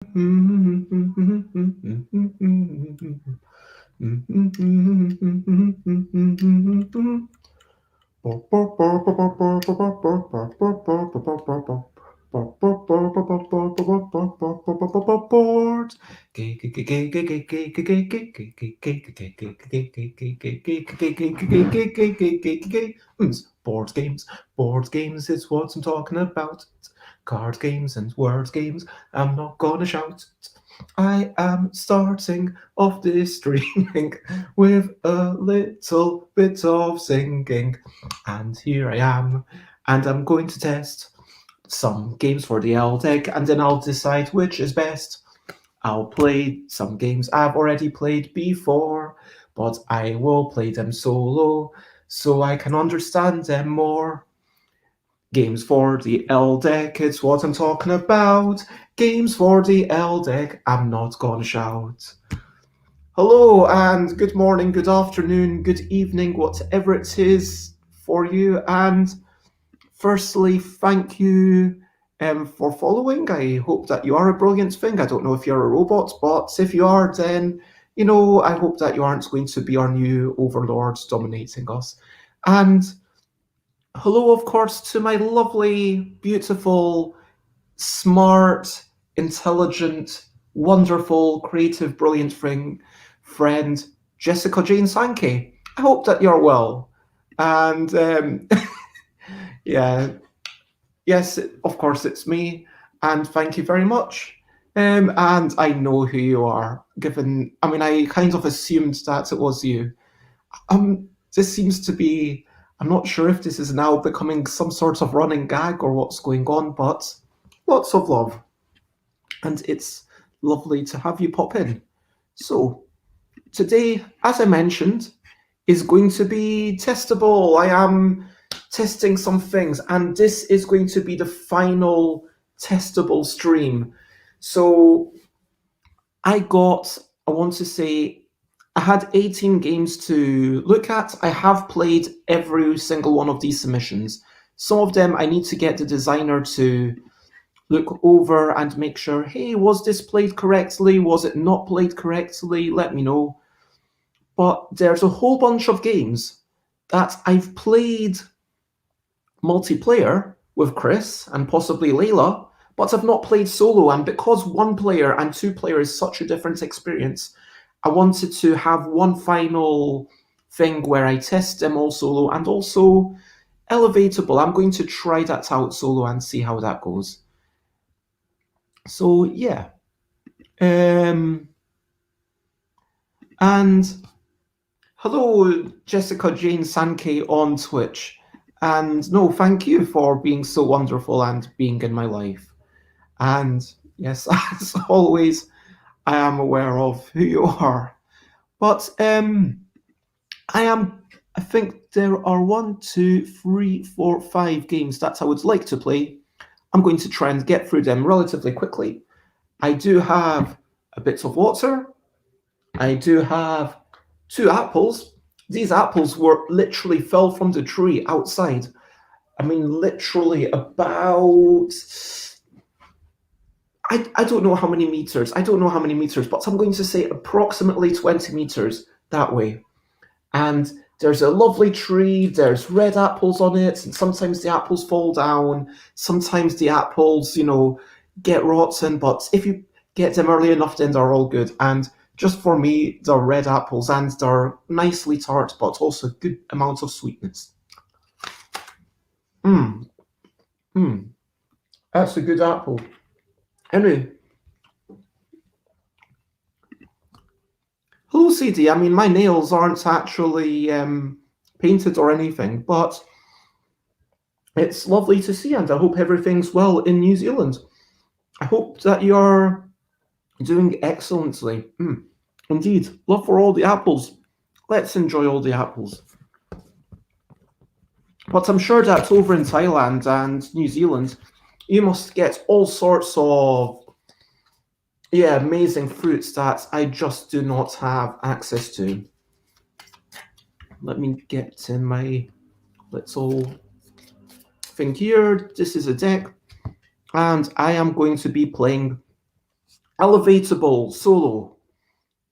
Board games, board games is what I'm talking about. Card games and word games, I'm not gonna shout. I am starting off this streaming with a little bit of singing. And here I am, and I'm going to test some games for the ELL deck, and then I'll decide which is best. I'll play some games I've already played before, but I will play them solo so I can understand them more. Games for the ELL deck, it's what I'm talking about. Games for the ELL deck, I'm not gonna shout. Hello and good morning, good afternoon, good evening, whatever it is for you. And firstly, thank you for following. I hope that you are a brilliant thing. I don't know if you're a robot, but if you are, then, I hope that you aren't going to be our new overlords dominating us. And hello, of course, to my lovely, beautiful, smart, intelligent, wonderful, creative, brilliant friend, Jessica Jane Sankey. I hope that you're well. And yeah, yes, of course, it's me. And thank you very much. And I know who you are, I kind of assumed that it was you. This seems to be, I'm not sure if this is now becoming some sort of running gag or what's going on, but lots of love. And it's lovely to have you pop in. So, today, as I mentioned, is going to be testable. I am testing some things, and this is going to be the final testable stream. So, I want to say, I had 18 games to look at. I have played every single one of these submissions. Some of them I need to get the designer to look over and make sure, hey, was this played correctly? Was it not played correctly? Let me know. But there's a whole bunch of games that I've played multiplayer with Chris and possibly Layla, but I've not played solo. And because one player and two player is such a different experience, I wanted to have one final thing where I test them all solo and also elevatable. I'm going to try that out solo and see how that goes. So yeah. And hello, Jessica Jane Sankey on Twitch. And no, thank you for being so wonderful and being in my life. And yes, as always, I am aware of who you are. But I think there are 1, 2, 3, 4, 5 games that I would like to play. I'm going to try and get through them relatively quickly. I do have a bit of water. I do have 2 apples. These apples were literally fell from the tree outside. I mean, literally about, I don't know how many meters. I don't know how many meters, but I'm going to say approximately 20 meters that way. And there's a lovely tree, there's red apples on it, and sometimes the apples fall down, sometimes the apples, get rotten, but if you get them early enough, then they're all good. And just for me, they're red apples, and they're nicely tart, but also good amount of sweetness. That's a good apple. Anyway. Hello, CD. I mean, my nails aren't actually painted or anything, but it's lovely to see, and I hope everything's well in New Zealand. I hope that you're doing excellently. Indeed. Love for all the apples. Let's enjoy all the apples. But I'm sure that over in Thailand and New Zealand, you must get all sorts of amazing fruits that I just do not have access to. Let me get in my little thing here. This is a deck, and I am going to be playing Elevatable solo.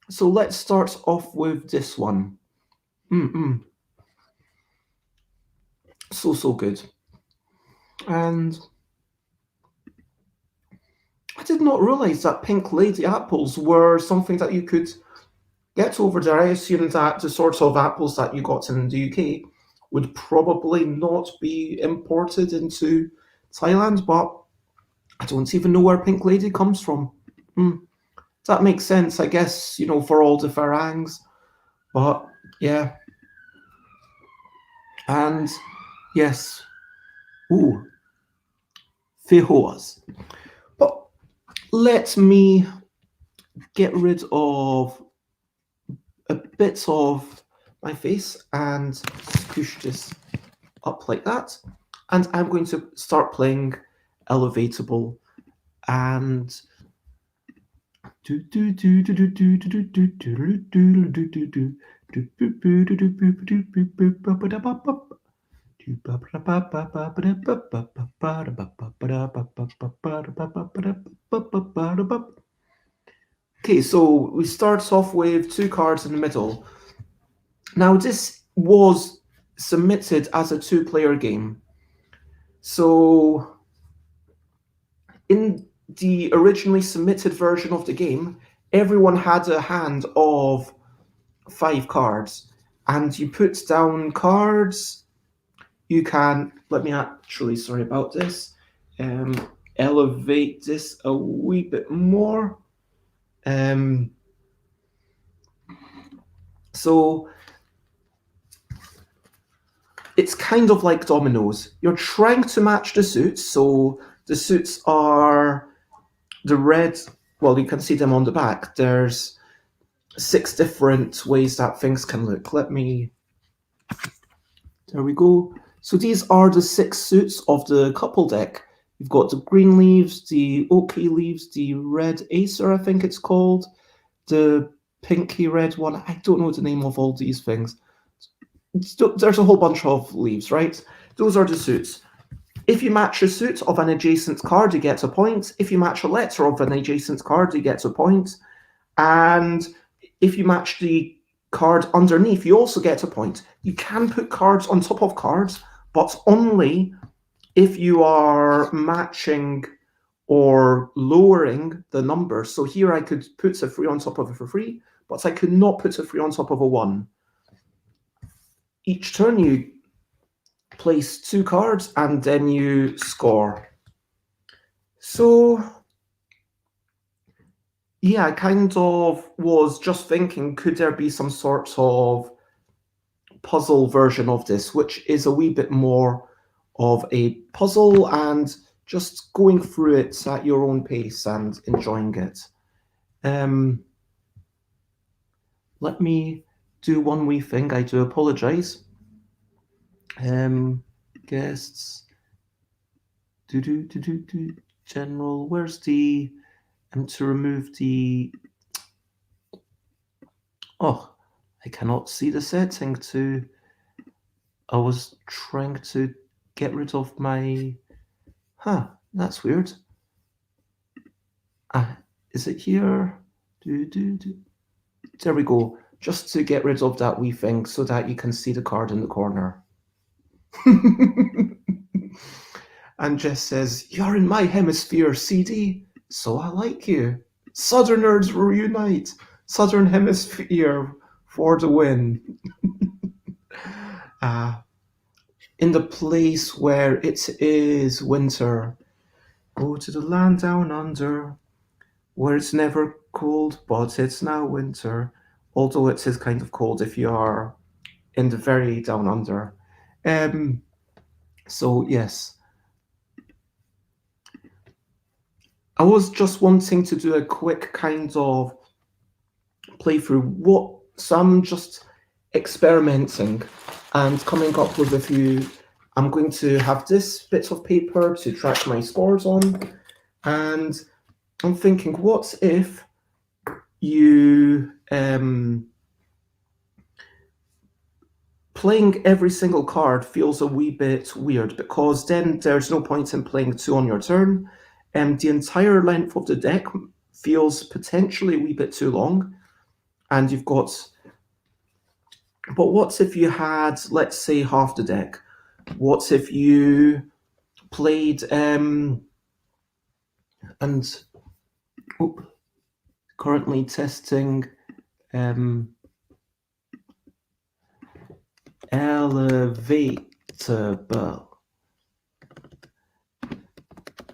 So let's start off with this one. So good. And I did not realise that pink lady apples were something that you could get over there. I assumed that the sorts of apples that you got in the UK would probably not be imported into Thailand, but I don't even know where pink lady comes from. That makes sense, I guess, for all the farangs. But yeah. And yes. Ooh. Fehoas. But let me get rid of a bit of my face and push this up like that. And I'm going to start playing Elevatable. And okay, so we start off with 2 cards in the middle. Now, this was submitted as a 2-player game. So, in the originally submitted version of the game, everyone had a hand of 5 cards. And you put down cards. You can, let me actually, sorry about this, elevate this a wee bit more. So it's kind of like dominoes. You're trying to match the suits. So the suits are the red, well, you can see them on the back. There's 6 different ways that things can look. There we go. So these are the 6 suits of the couple deck. You've got the green leaves, the oaky leaves, the red acer, I think it's called, the pinky red one. I don't know the name of all these things. There's a whole bunch of leaves, right? Those are the suits. If you match a suit of an adjacent card, you get a point. If you match a letter of an adjacent card, you get a point. And if you match the card underneath, you also get a point. You can put cards on top of cards, but only if you are matching or lowering the number. So here I could put a 3 on top of a 3, but I could not put a 3 on top of a 1. Each turn you place 2 cards and then you score. So yeah, I kind of was just thinking, could there be some sort of puzzle version of this, which is a wee bit more of a puzzle and just going through it at your own pace and enjoying it. Let me do one wee thing. I do apologize. Guests. General. Where's the... to remove the... Oh, I cannot see the setting to... I was trying to get rid of my... Huh, that's weird. Is it here? There we go. Just to get rid of that wee thing so that you can see the card in the corner. And Jess says, "You're in my hemisphere, CD, so I like you. Southerners reunite. Southern hemisphere for the win." In the place where it is winter, go to the land down under, where it's never cold, but it's now winter. Although it is kind of cold if you are in the very down under. So yes. I was just wanting to do a quick kind of playthrough. So I'm just experimenting and coming up with a few. I'm going to have this bit of paper to track my scores on, and I'm thinking, what if you playing every single card feels a wee bit weird, because then there's no point in playing 2 on your turn. The entire length of the deck feels potentially a wee bit too long. And you've got, but what if you had, let's say, half the deck? What if you played, and currently testing Elevatable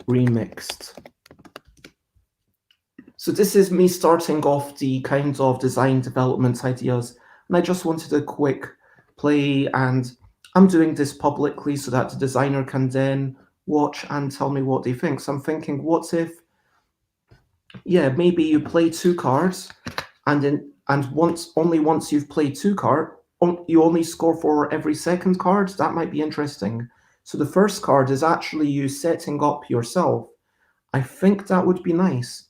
remixed. So this is me starting off the kind of design development ideas, and I just wanted a quick play, and I'm doing this publicly so that the designer can then watch and tell me what they think. So I'm thinking, what if, maybe you play 2 cards, and once you've played 2 cards, you only score for every second card. That might be interesting. So the first card is actually you setting up yourself. I think that would be nice,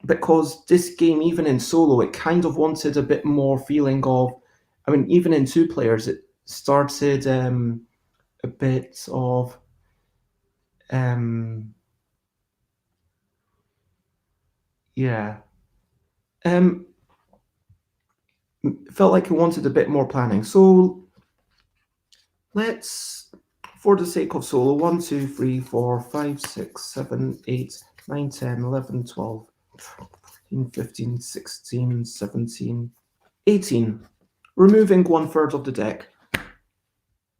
because this game, even in solo, it kind of wanted a bit more feeling of, I mean, even in 2 players, it started a bit of felt like it wanted a bit more planning. So let's, for the sake of solo, 1, 2, 3, 4, 5, 6, 7, 8, 9, 10, 11, 12, 14, 15, 16, 17, 18. Removing 1/3 of the deck.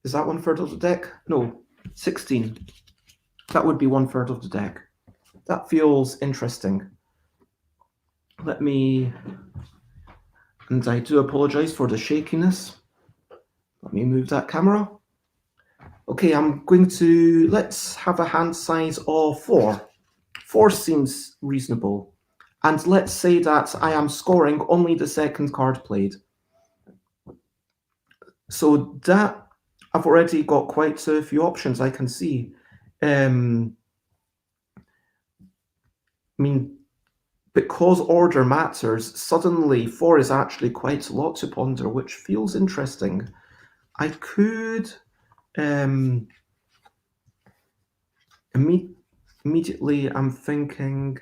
Is that 1/3 of the deck? No, 16. That would be 1/3 of the deck. That feels interesting. Let me, and I do apologize for the shakiness. Let me move that camera. Okay, I'm going to, let's have a hand size of 4. 4 seems reasonable. And let's say that I am scoring only the second card played. So that, I've already got quite a few options I can see. I mean, because order matters, suddenly 4 is actually quite a lot to ponder, which feels interesting. I could immediately, I'm thinking,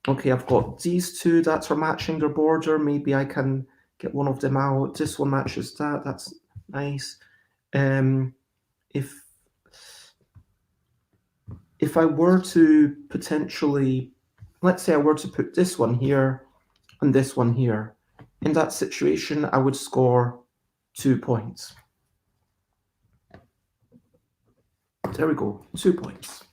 okay, I've got these 2 that are matching their border. Maybe I can get one of them out. This one matches that. That's nice. If I were to potentially, let's say I were to put this one here and this one here, in that situation, I would score 2 points. There we go, 2 points.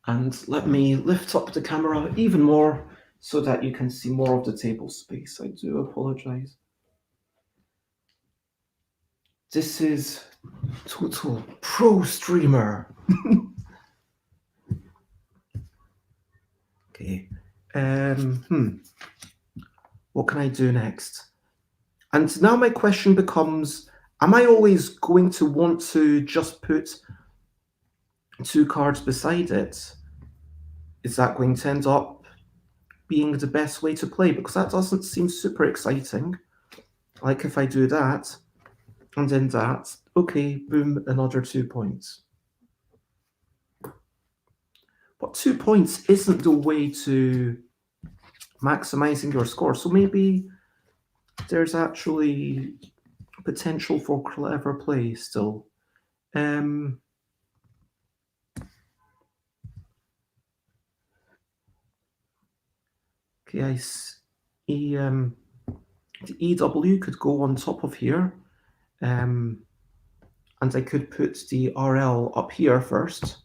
And let me lift up the camera even more so that you can see more of the table space. I do apologize. This is total pro streamer. Okay. What can I do next? And now my question becomes, am I always going to want to just put 2 cards beside it? Is that going to end up being the best way to play? Because that doesn't seem super exciting. Like if I do that, and then that, okay, boom, another 2 points. But 2 points isn't the way to maximizing your score. So maybe there's actually potential for clever play still. Okay, I see, the EW could go on top of here, and I could put the RL up here first.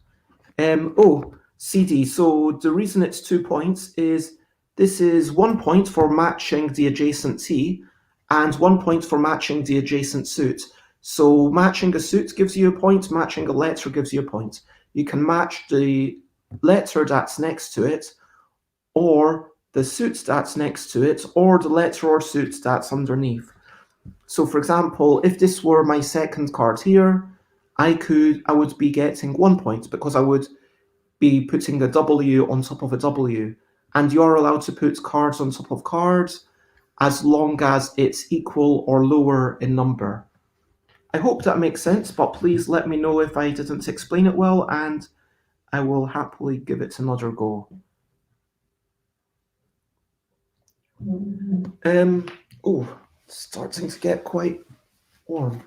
CD. So the reason it's 2 points is this is 1 point for matching the adjacent T and 1 point for matching the adjacent suit. So matching a suit gives you a point, matching a letter gives you a point. You can match the letter that's next to it, or the suit that's next to it, or the letter or suit that's underneath. So for example, if this were my second card here, I would be getting 1 point because I would be putting a W on top of a W, and you're allowed to put cards on top of cards as long as it's equal or lower in number. I hope that makes sense, but please let me know if I didn't explain it well, and I will happily give it another go. Oh, starting to get quite warm.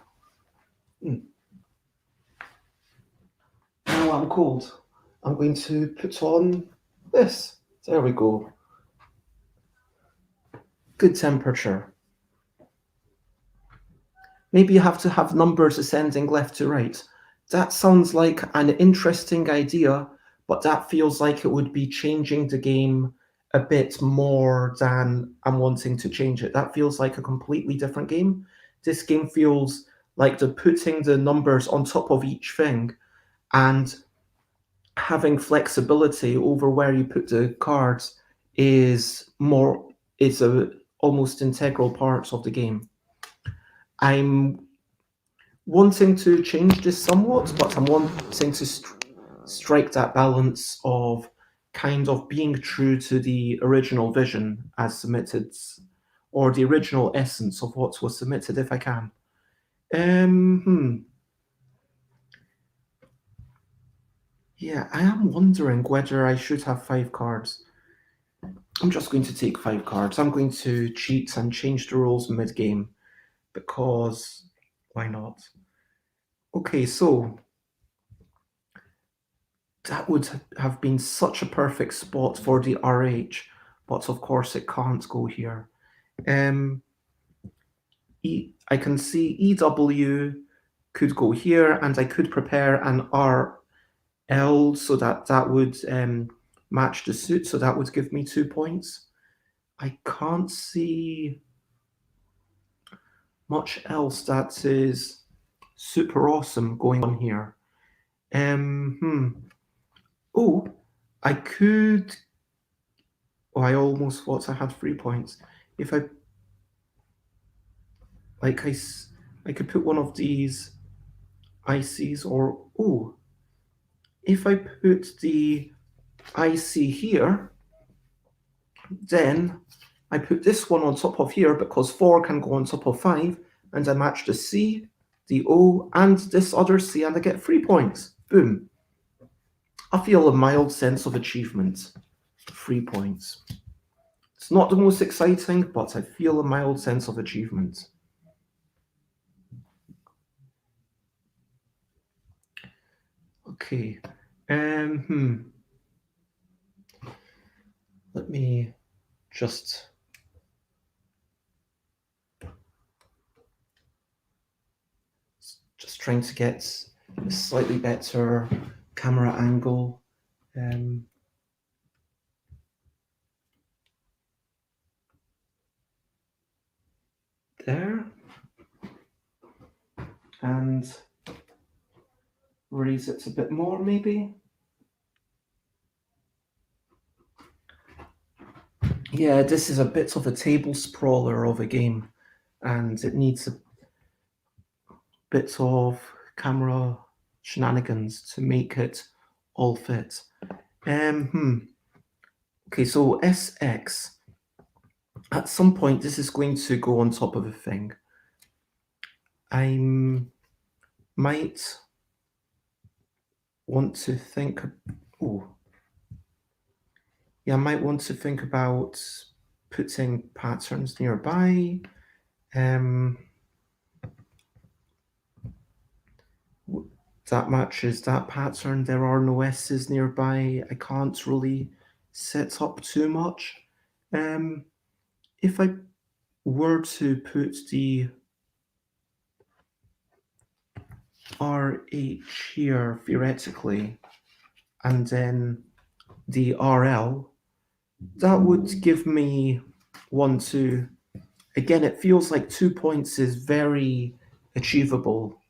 Now I'm cold. I'm going to put on this. There we go. Good temperature. Maybe you have to have numbers ascending left to right. That sounds like an interesting idea, but that feels like it would be changing the game a bit more than I'm wanting to change it. That feels like a completely different game. This game feels like the putting the numbers on top of each thing and having flexibility over where you put the cards is a almost integral part of the game. I'm wanting to change this somewhat, but I'm wanting to strike that balance of kind of being true to the original vision as submitted, or the original essence of what was submitted, if I can. Yeah, I am wondering whether I should have 5 cards. I'm just going to take 5 cards. I'm going to cheat and change the rules mid-game because why not? Okay, so that would have been such a perfect spot for the RH, but of course it can't go here. I can see EW could go here, and I could prepare an RL so that would match the suit, so that would give me 2 points. I can't see much else that is super awesome going on here. Oh, I could. Oh, I almost thought I had 3 points. If I like, I could put one of these ICs, or oh, if I put the IC here, then I put this one on top of here because 4 can go on top of 5, and I match the C, the O, and this other C, and I get 3 points. Boom. I feel a mild sense of achievement. 3 points. It's not the most exciting, but I feel a mild sense of achievement. Okay. Let me just trying to get a slightly better camera angle. There. And raise it a bit more, maybe. Yeah, this is a bit of a table sprawler of a game, and it needs a bit of camera shenanigans to make it all fit. Okay, so SX. At some point, this is going to go on top of a thing. I might want to think. Oh, yeah, I might want to think about putting patterns nearby. That matches that pattern. There are no S's nearby. I can't really set up too much. If I were to put the RH here theoretically, and then the RL, that would give me 1, 2. Again, it feels like 2 points is very achievable.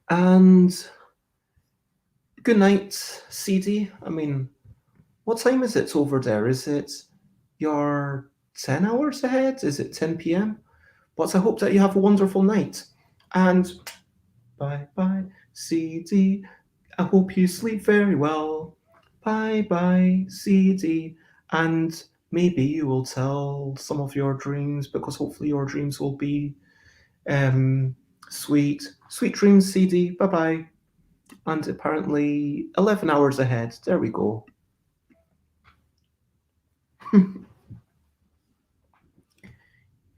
And good night, CD. I mean, what time is it over there? Is it you're 10 hours ahead? Is it 10 p.m.? But I hope that you have a wonderful night. And bye bye, CD. I hope you sleep very well. Bye bye, CD. And maybe you will tell some of your dreams, because hopefully your dreams will be sweet. Sweet dreams, CD. Bye bye. And apparently 11 hours ahead. There we go.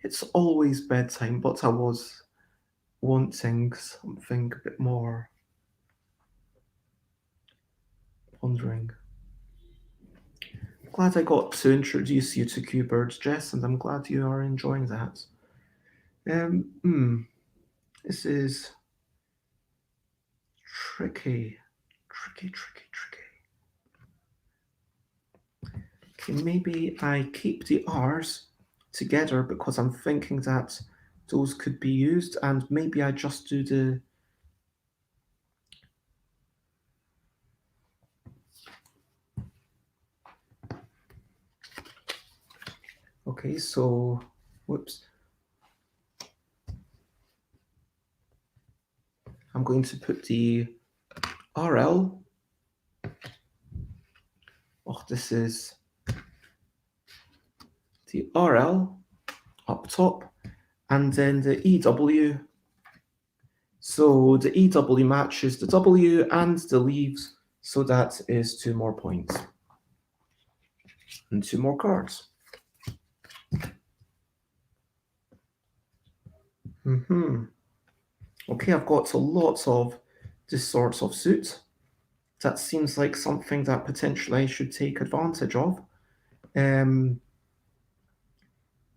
It's always bedtime, but I was wanting something a bit more pondering. Glad I got to introduce you to Q-Birds, Jess, and I'm glad you are enjoying that. This is tricky. Okay, maybe I keep the R's together because I'm thinking that those could be used, and maybe I just do the. Okay, so, whoops. I'm going to put the RL. Oh, this is the RL up top, and then the EW. So the EW matches the W and the leaves, so that is 2 more points. And 2 more cards. Okay, I've got lots of this sorts of suit. That seems like something that potentially I should take advantage of.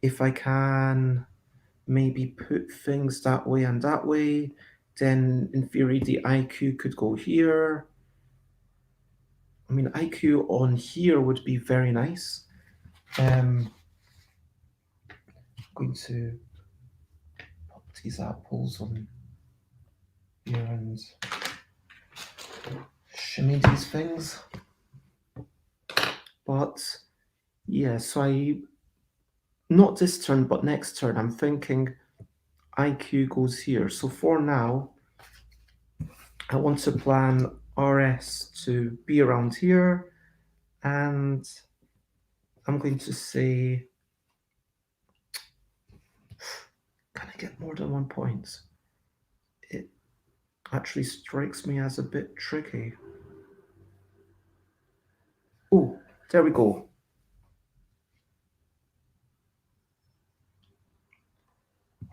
If I can maybe put things that way and that way, then in theory the IQ could go here. I mean, IQ on here would be very nice. I'm going to pop these apples on here and shimmy these things. But yeah, so not this turn, but next turn, I'm thinking IQ goes here. So for now, I want to plan RS to be around here, and I'm going to say, can I get more than 1 point? It actually strikes me as a bit tricky. Oh, there we go.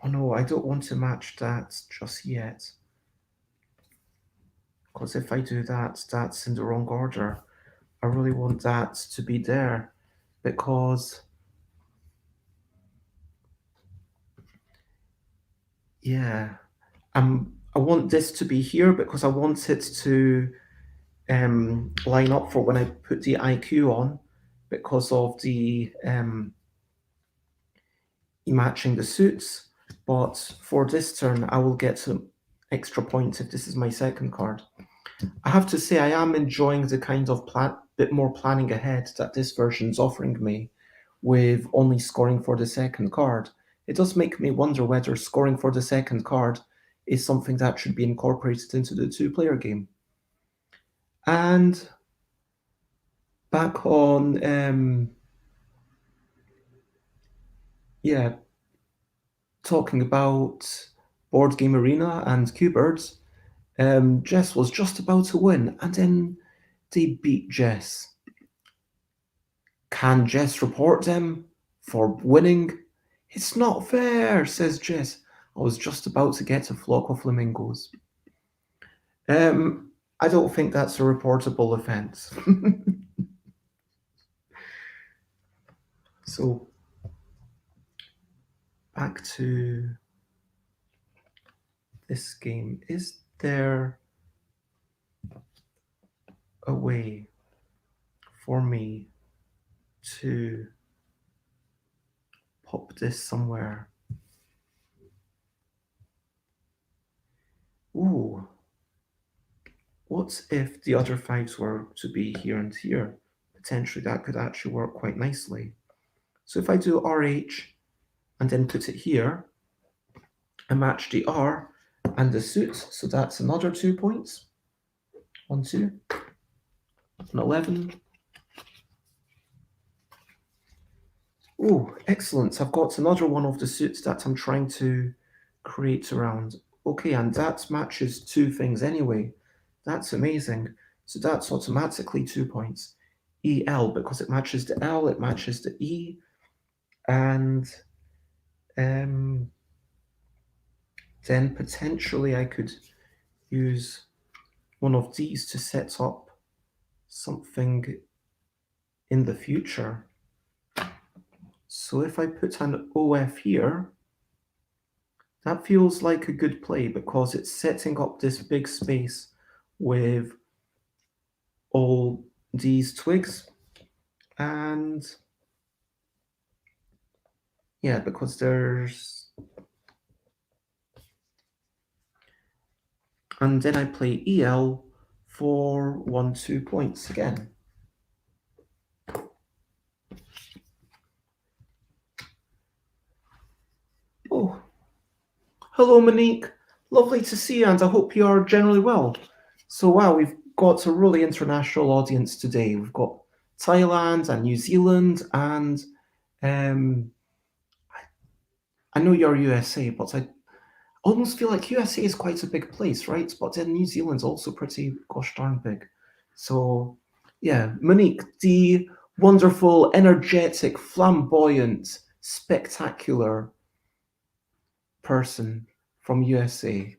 Oh no, I don't want to match that just yet. Because if I do that, that's in the wrong order. I really want that to be there. Because, yeah, I want this to be here because I want it to line up for when I put the IQ on because of the matching the suits. But for this turn, I will get some extra points if this is my second card. I have to say I am enjoying the kind of bit more planning ahead that this version is offering me, with only scoring for the second card. It does make me wonder whether scoring for the second card is something that should be incorporated into the 2-player game. And back on, talking about Board Game Arena and Q-Birds, Jess was just about to win, and then they beat Jess. Can Jess report them for winning? It's not fair, says Jess. I was just about to get a flock of flamingos. I don't think that's a reportable offence. So, back to this game. Is there a way for me to pop this somewhere? Ooh. What if the other 5s were to be here and here? Potentially that could actually work quite nicely. So if I do RH and then put it here, I match the R and the suit, so that's another 2 points. 1, 2, and 11. Oh, excellent. I've got another one of the suits that I'm trying to create around. Okay, and that matches 2 things anyway. That's amazing. So that's automatically 2 points. EL, because it matches the L, it matches the E, and um, then potentially I could use one of these to set up something in the future. So if I put an OF here, that feels like a good play because it's setting up this big space with all these twigs. And yeah, because there's... And then I play EL for 1-2 points again. Oh, hello Monique. Lovely to see you, and I hope you are generally well. So wow, we've got a really international audience today. We've got Thailand and New Zealand, and um, I know you're USA, but I almost feel like USA is quite a big place, right? But then New Zealand's also pretty gosh darn big. So yeah, Monique, the wonderful, energetic, flamboyant, spectacular person from USA.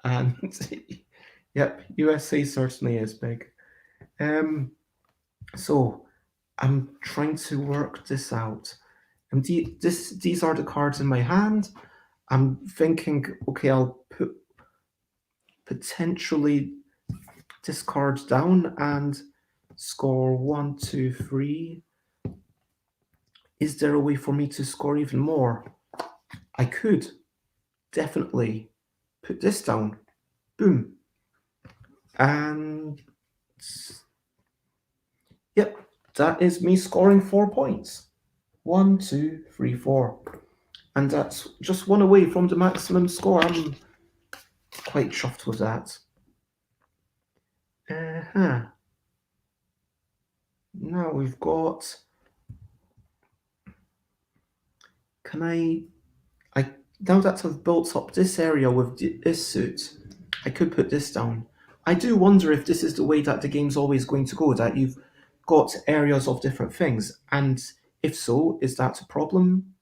And yep, USA certainly is big. So I'm trying to work this out. And these are the cards in my hand. I'm thinking, okay, I'll put potentially this card down and score 1, 2, 3. Is there a way for me to score even more? I could definitely put this down. Boom. And yep, that is me scoring 4 points. 1, 2, 3, 4. And that's just one away from the maximum score. I'm quite chuffed with that. Now we've got... Can I now that I've built up this area with this suit, I could put this down. I do wonder if this is the way that the game's always going to go, that you've got areas of different things, and if so, is that a problem?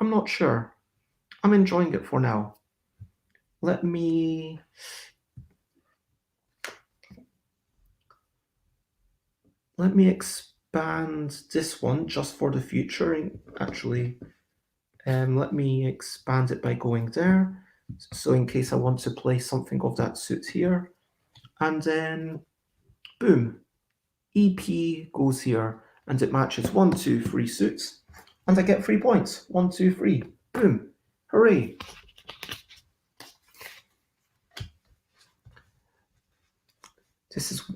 I'm not sure. I'm enjoying it for now. Let me expand this one just for the future. Actually, let me expand it by going there. So in case I want to place something of that suit here, and then boom, EP goes here, and it matches 1, 2, 3 suits, and I get 3 points. 1, 2, 3, boom, hooray! This is...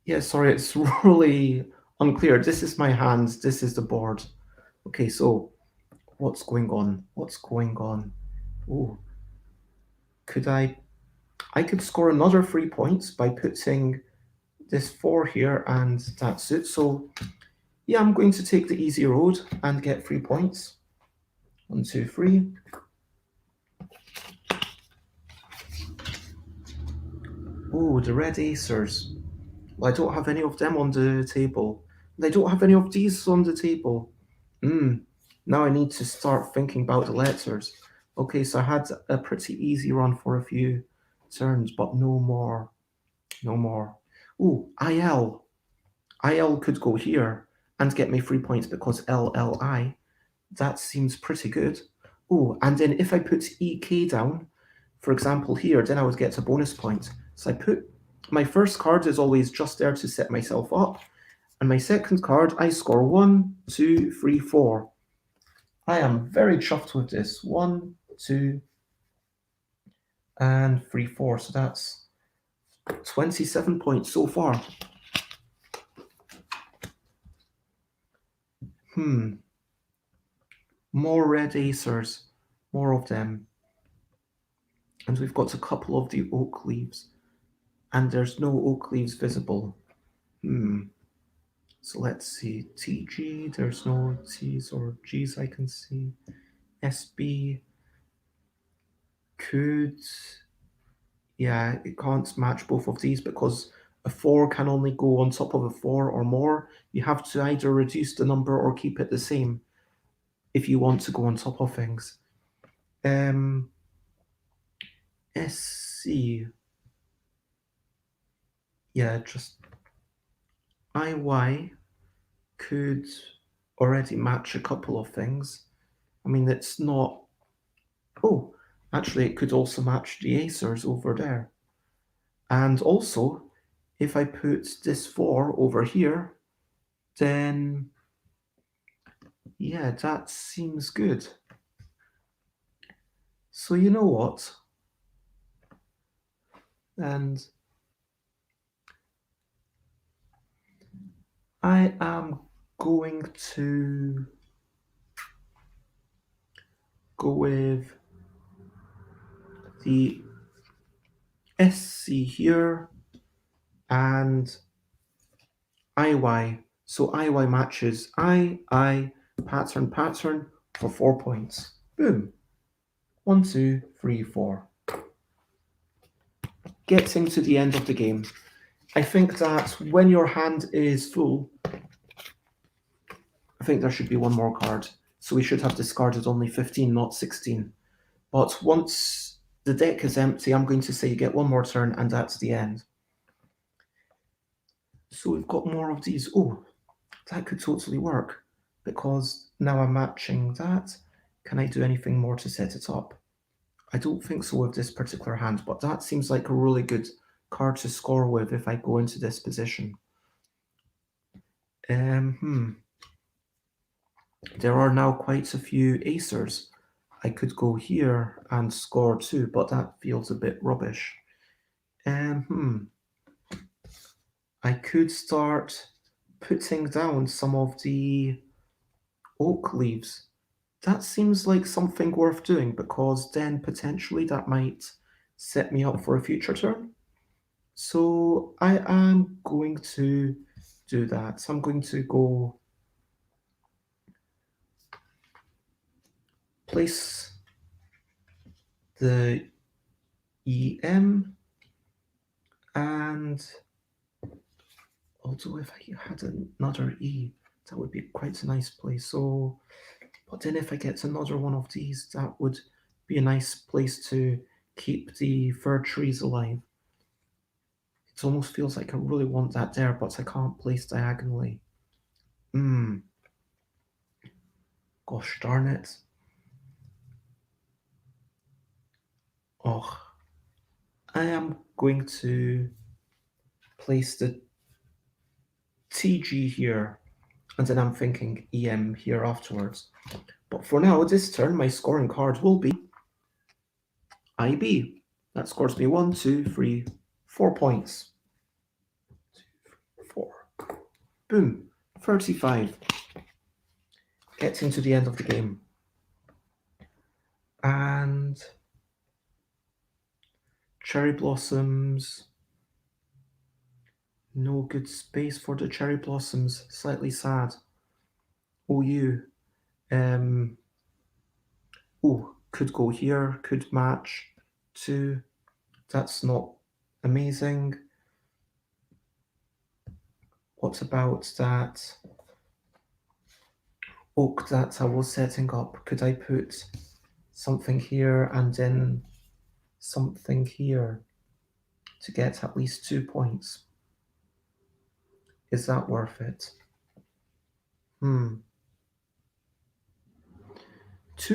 Yeah, sorry, it's really unclear. This is my hand, this is the board. Okay, so what's going on? What's going on? Oh, could I could score another 3 points by putting this 4 here, and that's it. So yeah, I'm going to take the easy road and get 3 points. 1, 2, 3. Oh, the red acers. Well, I don't have any of them on the table. And I don't have any of these on the table. Now I need to start thinking about the letters. Okay, so I had a pretty easy run for a few turns, but no more. No more. Ooh, IL. IL could go here and get me 3 points because LLI. That seems pretty good. Ooh, and then if I put EK down, for example here, then I would get a bonus point. So I put... My first card is always just there to set myself up. And my second card, I score 1, 2, 3, 4. I am very chuffed with this. 1, 2, and 3, 4. So that's 27 points so far. More red acers. More of them. And we've got a couple of the oak leaves. And there's no oak leaves visible. So let's see. TG, there's no T's or G's I can see. SB could Yeah, it can't match both of these because a 4 can only go on top of a 4 or more. You have to either reduce the number or keep it the same if you want to go on top of things. SC. Yeah, just IY could already match a couple of things. I mean, it's not. Oh, actually, it could also match the Acers over there. And also, if I put this 4 over here, then yeah, that seems good. So you know what? And I am going to go with the SC here and IY. So IY matches I, pattern for 4 points. Boom. 1, 2, 3, 4. Getting to the end of the game. I think that when your hand is full, I think there should be one more card. So we should have discarded only 15, not 16. But once the deck is empty, I'm going to say you get one more turn and that's the end. So we've got more of these. Oh, that could totally work because now I'm matching that. Can I do anything more to set it up? I don't think so with this particular hand, but that seems like a really good card to score with if I go into this position. There are now quite a few acers. I could go here and score too, but that feels a bit rubbish. I could start putting down some of the oak leaves. That seems like something worth doing because then potentially that might set me up for a future turn. So I am going to do that. So I'm going to go place the EM, and although if I had another E, that would be quite a nice place. So, but then if I get another one of these, that would be a nice place to keep the fir trees alive. It almost feels like I really want that there, but I can't place diagonally. Gosh darn it. Oh, I am going to place the TG here, and then I'm thinking EM here afterwards. But for now, this turn, my scoring card will be IB. That scores me 1, 2, 3, 4 points. 2, 3, 4. Boom. 35. Getting to the end of the game. And cherry blossoms. No good space for the cherry blossoms. Slightly sad. OU. Could go here. Could match 2. That's not amazing. What about that oak that I was setting up? Could I put something here and then something here to get at least 2 points? Is that worth it? 2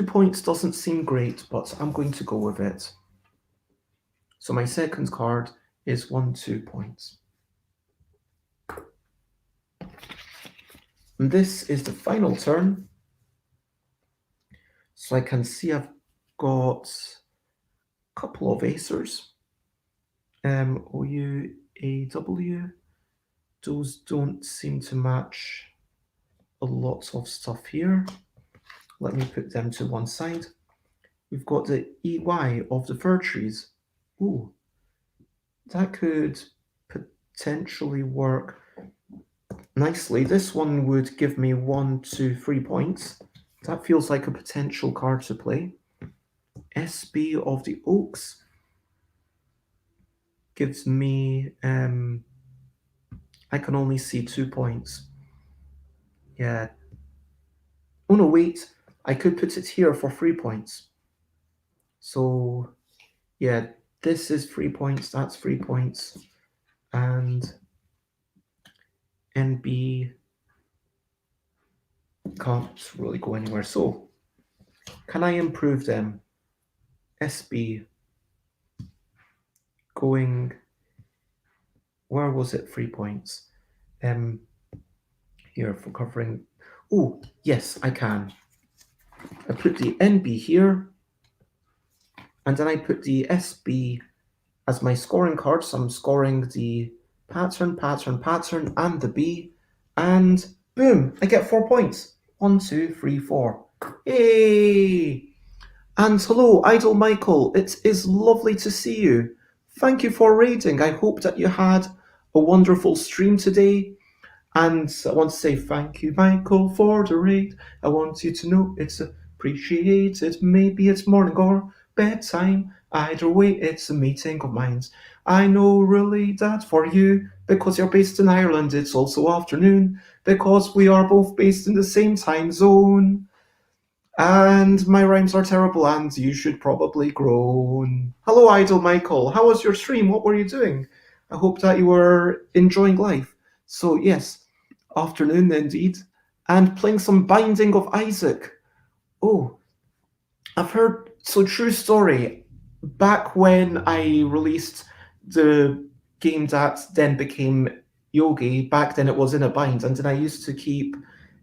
points doesn't seem great, but I'm going to go with it. So my second card is 1, 2 points. And this is the final turn. So I can see I've got a couple of acers. OU, AW. Those don't seem to match a lot of stuff here. Let me put them to one side. We've got the EY of the fir trees. Ooh, that could potentially work nicely. This one would give me 1, 2, 3 points. That feels like a potential card to play. SB of the oaks. gives me I can only see 2 points. Yeah. Oh no, wait. I could put it here for 3 points. So yeah, this is 3 points, that's 3 points, and NB can't really go anywhere. So can I improve them? SB going, where was it? 3 points. Um, Here for covering. Oh yes, I can. I put the NB here, and then I put the SB as my scoring card. So I'm scoring the pattern, pattern, pattern, and the B, and boom, I get 4 points. 1, 2, 3, 4. Yay! And hello, Idol Michael. It is lovely to see you. Thank you for raiding. I hope that you had a wonderful stream today. And I want to say thank you, Michael, for the raid. I want you to know it's appreciated. Maybe it's morning or bedtime. Either way, it's a meeting of minds. I know really that for you, because you're based in Ireland, it's also afternoon, because we are both based in the same time zone. And my rhymes are terrible, and you should probably groan. Hello, Idol Michael. How was your stream? What were you doing? I hope that you were enjoying life. So, yes, afternoon indeed. And playing some Binding of Isaac. Oh, I've heard, so true story. Back when I released the game that then became Yogi, back then it was in a bind, and then I used to keep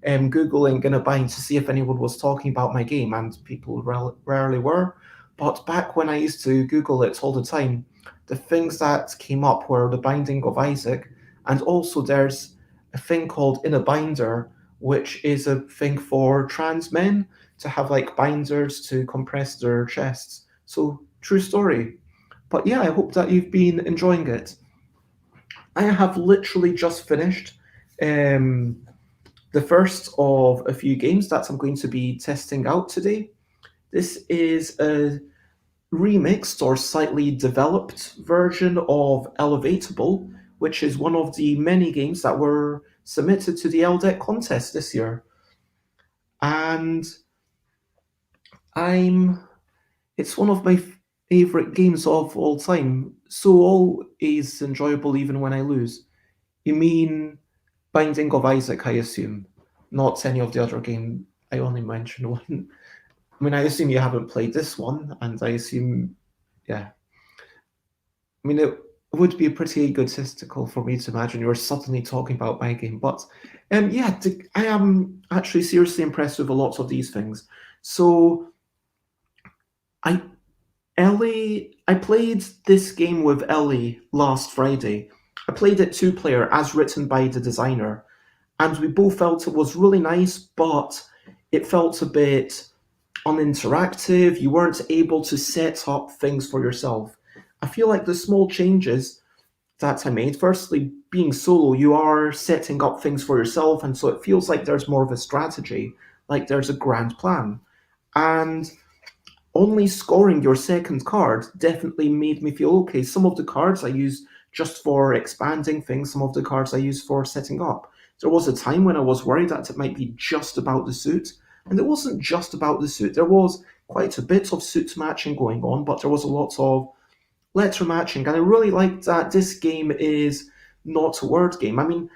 Googling in a bind to see if anyone was talking about my game, and people rarely were. But back when I used to Google it all the time, the things that came up were the Binding of Isaac, and also there's a thing called In a Binder, which is a thing for trans men to have like binders to compress their chests. So true story. But yeah, I hope that you've been enjoying it. I have literally just finished um, the first of a few games that I'm going to be testing out today. This is a remixed or slightly developed version of Elevatable, which is one of the many games that were submitted to the LDEC contest this year. And I'm it's one of my favorite games of all time. So always enjoyable even when I lose. You mean Binding of Isaac, I assume, not any of the other game. I only mentioned one. I mean, I assume you haven't played this one, and I assume, yeah. I mean, it would be pretty egotistical for me to imagine you were suddenly talking about my game, but yeah, I am actually seriously impressed with a lot of these things. So I Ellie, I played this game with Ellie last Friday. I played it two player as written by the designer, and we both felt it was really nice, but it felt a bit uninteractive. You weren't able to set up things for yourself. I feel like the small changes that I made, firstly, being solo, you are setting up things for yourself, and so it feels like there's more of a strategy, like there's a grand plan. And only scoring your second card definitely made me feel okay. Some of the cards I use just for expanding things, some of the cards I use for setting up. There was a time when I was worried that it might be just about the suit, and it wasn't just about the suit. There was quite a bit of suit matching going on, but there was a lot of letter matching, and I really like that this game is not a word game. I mean,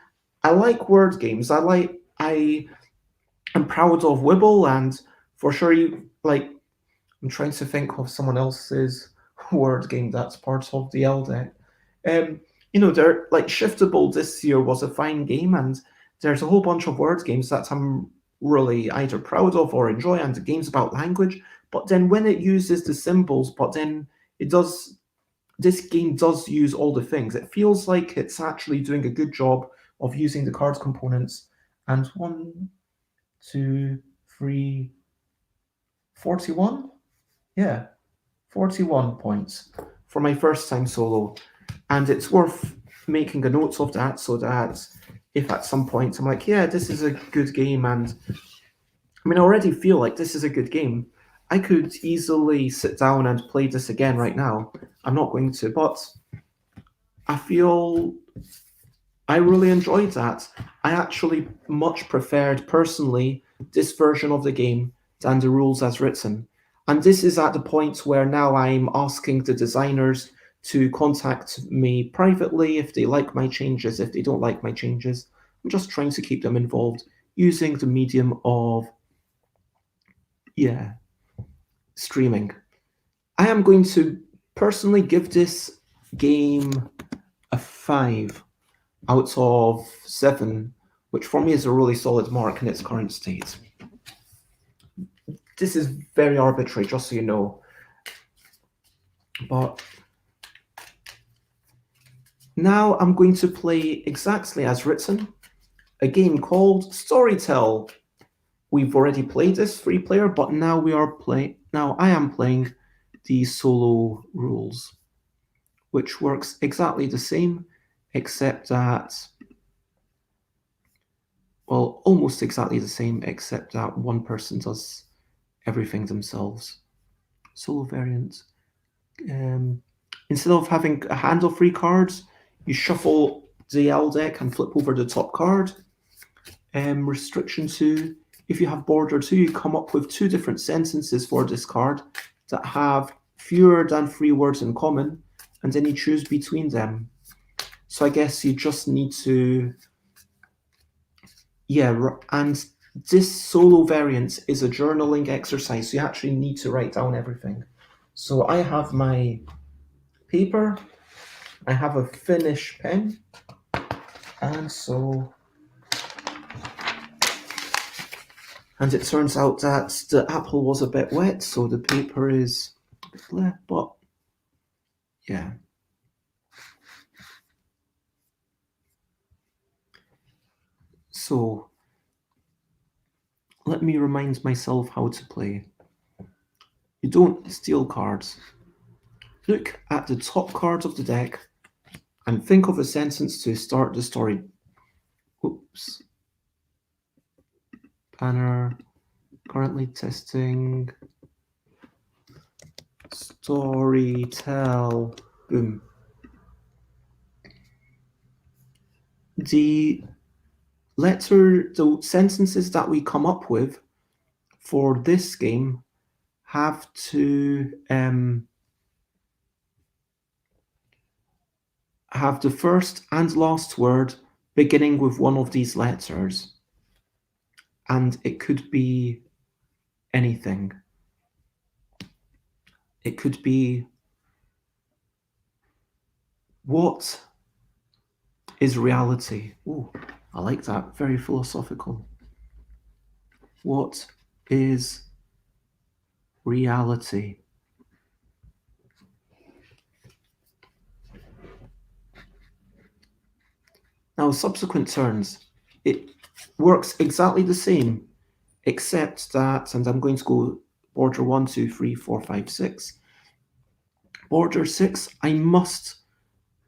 I like word games. I am proud of Wibble, and for sure you like I'm trying to think of someone else's word game that's part of the LDEC. Um, they're like Shiftable this year was a fine game, and there's a whole bunch of word games that I'm really either proud of or enjoy, and the games about language. But then when it uses the symbols, but then it does this game does use all the things. It feels like it's actually doing a good job of using the cards components. And 1, 2, 3, 41. Yeah, 41 points for my first time solo. And it's worth making a note of that so that if at some point I'm like, yeah, this is a good game, and I mean, I already feel like this is a good game. I could easily sit down and play this again right now. I'm not going to, but I feel I really enjoyed that. I actually much preferred personally this version of the game than the rules as written. And this is at the point where now I'm asking the designers to contact me privately if they like my changes, if they don't like my changes. I'm just trying to keep them involved using the medium of, yeah, streaming. I am going to personally give this game a 5 out of 7, which for me is a really solid mark in its current state. This is very arbitrary, just so you know. But now I'm going to play exactly as written, a game called Storytell. We've already played this 3-player, but now I am playing the solo rules, which works exactly the same, except that, well, almost exactly the same, except that one person does everything themselves. Solo variant. Instead of having a hand of 3 cards, you shuffle the ELL deck and flip over the top card. Restriction 2, if you have border 2, you come up with 2 different sentences for this card that have fewer than 3 words in common, and then you choose between them. So I guess you just need to, and this solo variant is a journaling exercise, so you actually need to write down everything. So I have my paper, I have a finish pen, and it turns out that the apple was a bit wet, so the paper is a bit bleh, but yeah. So let me remind myself how to play. You don't steal cards. Look at the top cards of the deck and think of a sentence to start the story. Oops. Banner. Currently testing. Storytell. Boom. The sentences that we come up with for this game have to have the first and last word beginning with one of these letters. And it could be anything. It could be, what is reality? Ooh, I like that. Very philosophical. What is reality? Now, subsequent turns, it works exactly the same, except that, and I'm going to go border 1, 2, 3, 4, 5, 6. Border 6, I must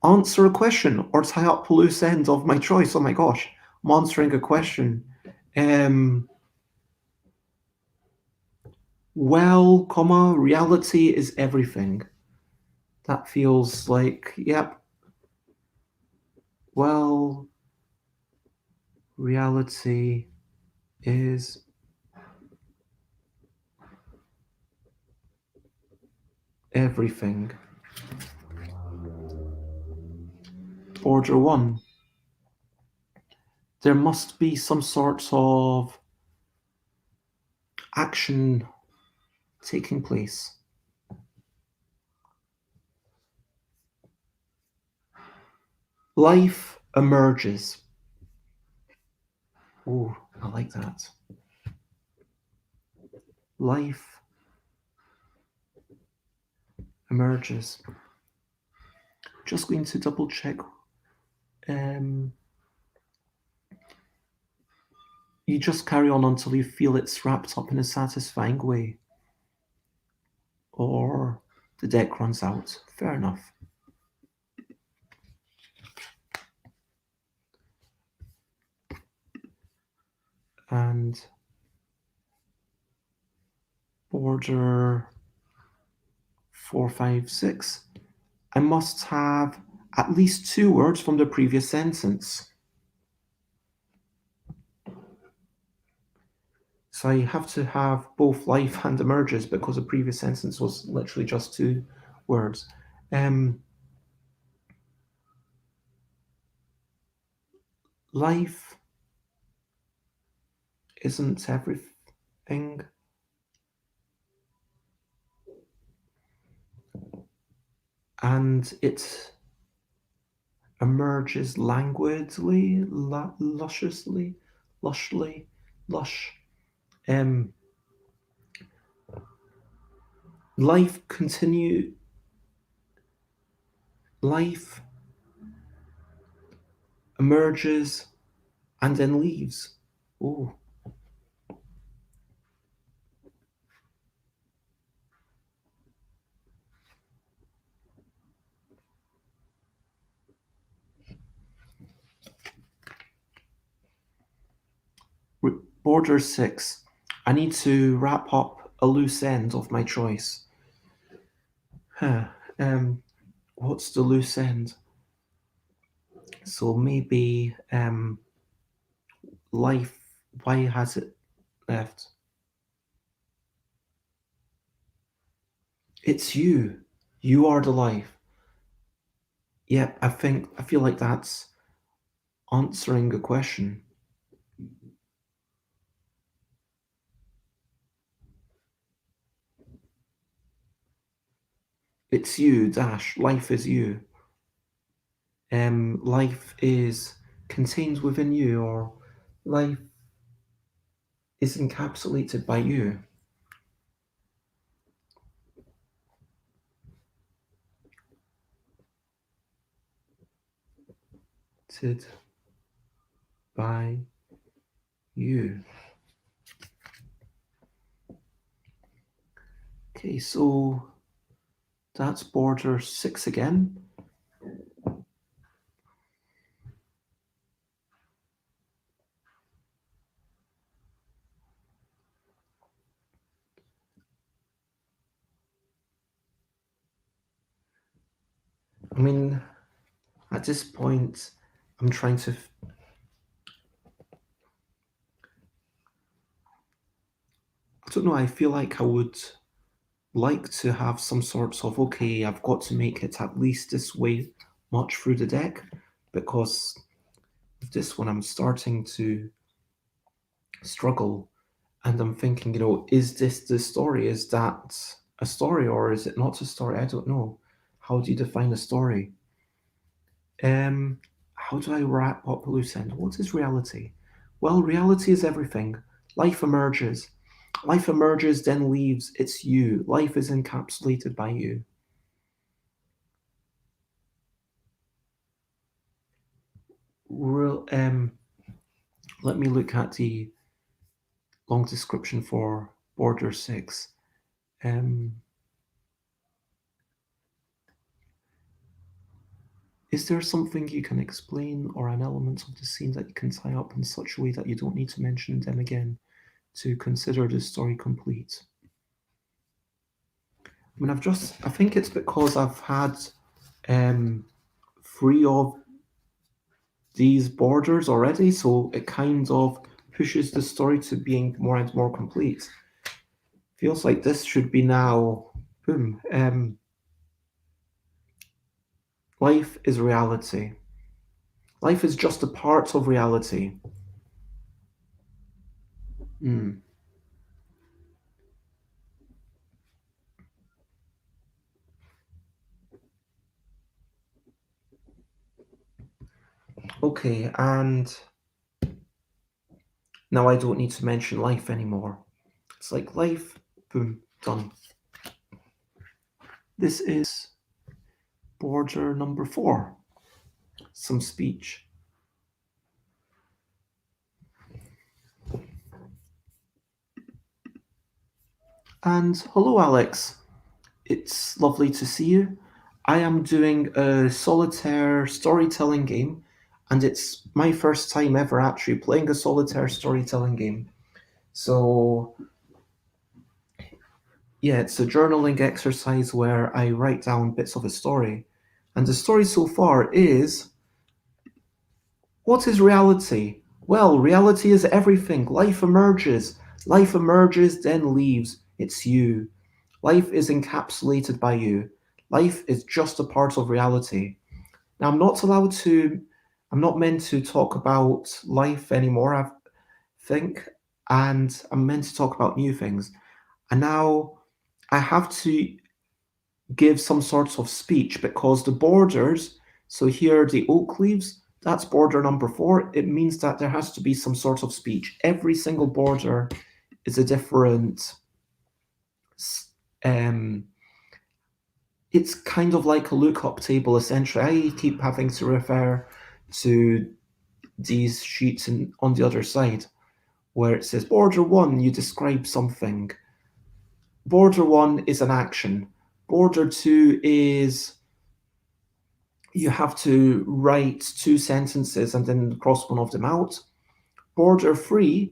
answer a question or tie up a loose end of my choice. Oh my gosh, I'm answering a question. Well, comma, reality is everything. That feels like, yep. Well, reality is everything. Border 1. There must be some sort of action taking place. Life emerges. Oh, I like that. Life emerges. Just going to double check. You just carry on until you feel it's wrapped up in a satisfying way. Or the deck runs out. Fair enough. And border 4, 5, 6. I must have At least two words from the previous sentence. So I have to have both life and emerges because the previous sentence was literally just two words. Life isn't everything. And it emerges languidly, lusciously, lushly, lush. Um, life continue. Life emerges and then leaves. Oh, border six. I need to wrap up a loose end of my choice. Huh. Um, what's the loose end? So maybe life. Why has it left? It's you. You are the life. Yep, I feel like that's answering a question. It's you, dash. Life is you. Life is contained within you, or life is encapsulated by you. Ted by you. Okay, so that's border six again. I mean, at this point, I'm trying to. I don't know, I feel like I would like to have some sorts of okay, I've got to make it at least this way much through the deck because with this one I'm starting to struggle and I'm thinking, is this the story? Is that a story or is it not a story? I don't know. How do you define a story? How do I wrap up loose end? What is reality? Well, reality is everything. Life emerges. Life emerges, then leaves. It's you. Life is encapsulated by you. Real, let me look at the long description for Border 6. Um, is there something you can explain or an element of the scene that you can tie up in such a way that you don't need to mention them again to consider the story complete? I mean, I think it's because I've had um, three of these borders already, so it kind of pushes the story to being more and more complete. Feels like this should be now, boom. Life is reality. Life is just a part of reality. Hmm. Okay, and now I don't need to mention life anymore. It's like life, boom, done. This is border number four. Some speech. And hello, Alex. It's lovely to see you. I am doing a solitaire storytelling game, and it's my first time ever actually playing a solitaire storytelling game. So, yeah, it's a journaling exercise where I write down bits of a story. And the story so far is, what is reality? Well, reality is everything. Life emerges. Life emerges, then leaves. It's you. Life is encapsulated by you. Life is just a part of reality. Now, I'm not meant to talk about life anymore, I think, and I'm meant to talk about new things. And now I have to give some sorts of speech because the borders, so here the oak leaves, that's border number 4. It means that there has to be some sort of speech. Every single border is a different, um, it's kind of like a lookup table essentially. I keep having to refer to these sheets on the other side where it says border 1, you describe something. Border 1 is an action. Border 2 is you have to write 2 sentences and then cross one of them out. Border 3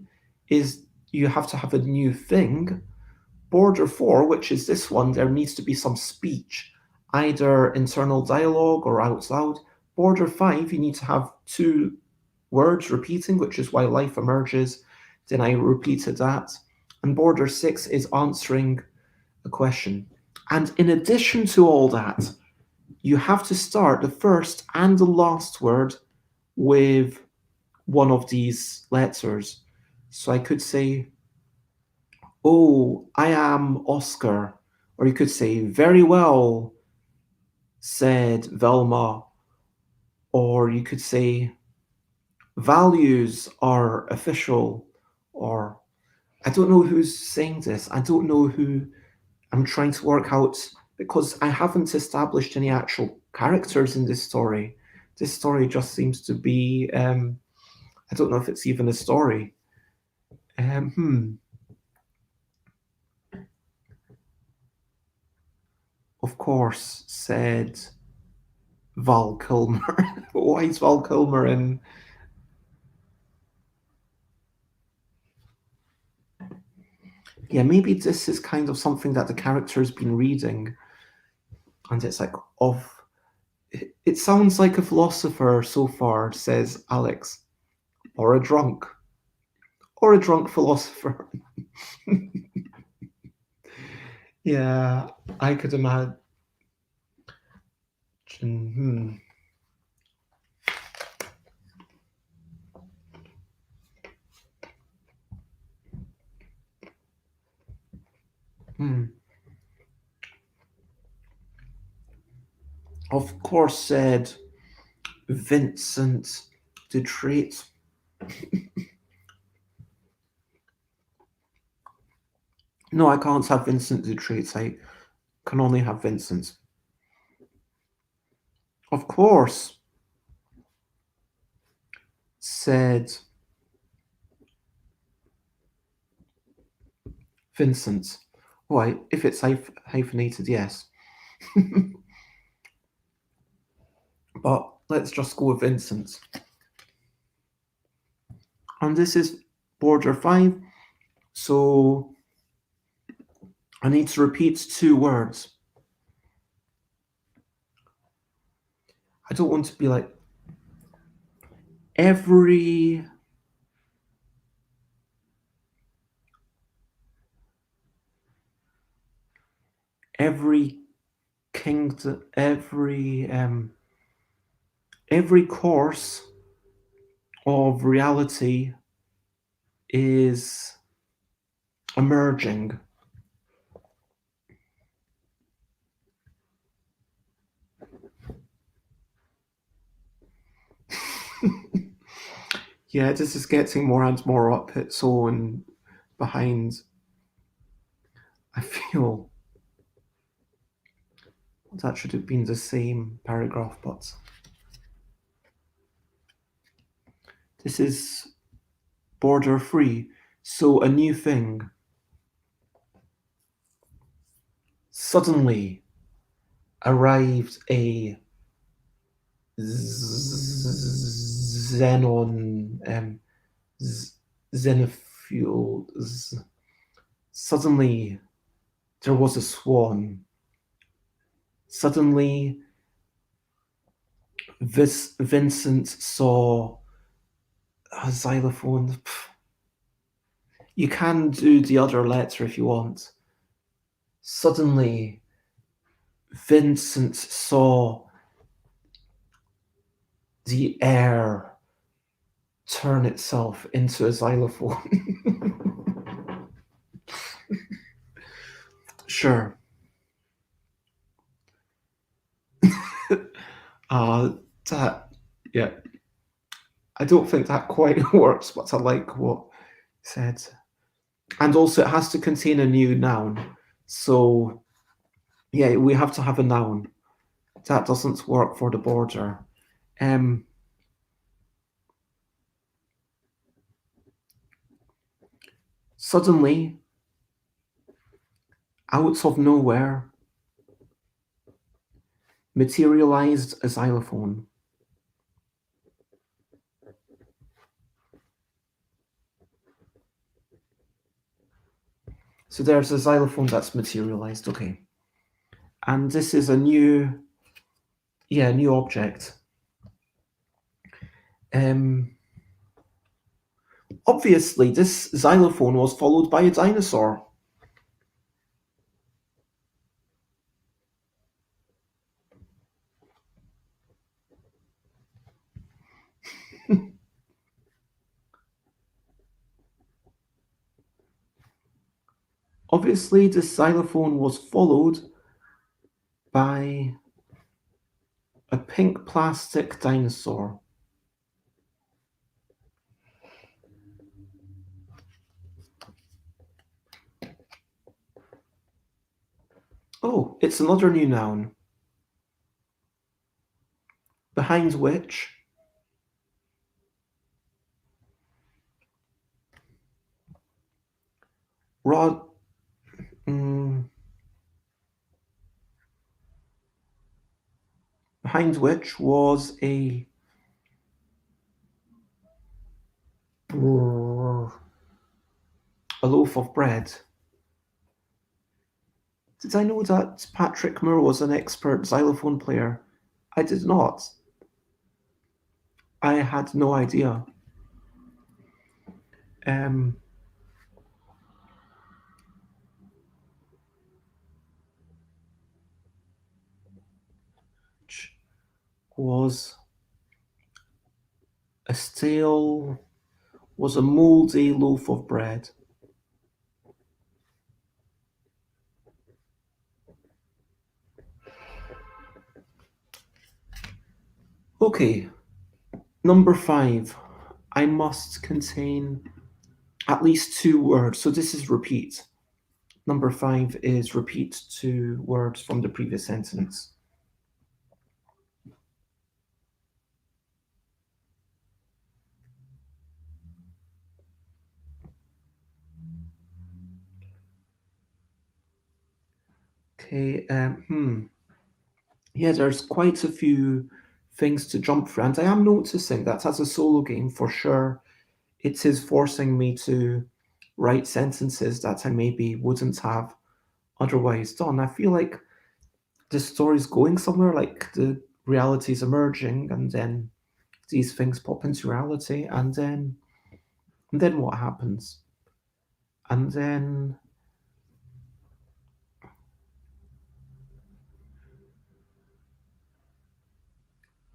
is you have to have a new thing. Border 4, which is this one, there needs to be some speech, either internal dialogue or out loud. Border 5, you need to have 2 words repeating, which is why life emerges. Then I repeated that. And border 6 is answering a question. And in addition to all that, you have to start the first and the last word with one of these letters. So I could say, oh, I am Oscar. Or you could say, very well, said Velma. Or you could say, values are official. Or I don't know who's saying this. I don't know who I'm trying to work out because I haven't established any actual characters in this story. This story just seems to be, I don't know if it's even a story. Of course, said Val Kilmer. Why is Val Kilmer in? Yeah, maybe this is kind of something that the character's been reading. And it's like, it sounds like a philosopher so far, says Alex. Or a drunk. Or a drunk philosopher. Yeah, I could imagine. Of course, said Vincent Dutrait. No, I can't have Vincent Dutrait. I can only have Vincent. Of course, said Vincent. Why, if it's hyphenated, yes. But let's just go with Vincent. And this is border 5. So I need to repeat 2 words. I don't want to be like every kingdom, every course of reality is emerging. Yeah, this is getting more and more up its own behind. I feel that should have been the same paragraph, but this is border 3. So a new thing. Suddenly arrived a xenon, xenofuel. Suddenly there was a swan. Suddenly Vincent saw a xylophone. You can do the other letter if you want. Suddenly, Vincent saw the air turn itself into a xylophone. Sure. Uh, that, yeah, I don't think that quite works, but I like what he said. And also, it has to contain a new noun. So, yeah, we have to have a noun. That doesn't work for the border. Um, Suddenly, out of nowhere, materialized a xylophone. So there's a xylophone that's materialized, okay. And this is a new, new object. Um, Obviously, this xylophone was followed by a dinosaur. Obviously, this xylophone was followed by a pink plastic dinosaur. Oh, it's another new noun. Behind which Rod. Mm, Behind which was a loaf of bread. Did I know that Patrick Moore was an expert xylophone player? I did not. I had no idea. Um, was a stale, was a mouldy loaf of bread. Okay, number 5. I must contain at least 2 words. So this is repeat. Number 5 is repeat 2 words from the previous sentence. Okay, yeah, there's quite a few things to jump through, and I am noticing that as a solo game, for sure, it is forcing me to write sentences that I maybe wouldn't have otherwise done. I feel like the story's going somewhere, like the reality's emerging, and then these things pop into reality, and then what happens? And then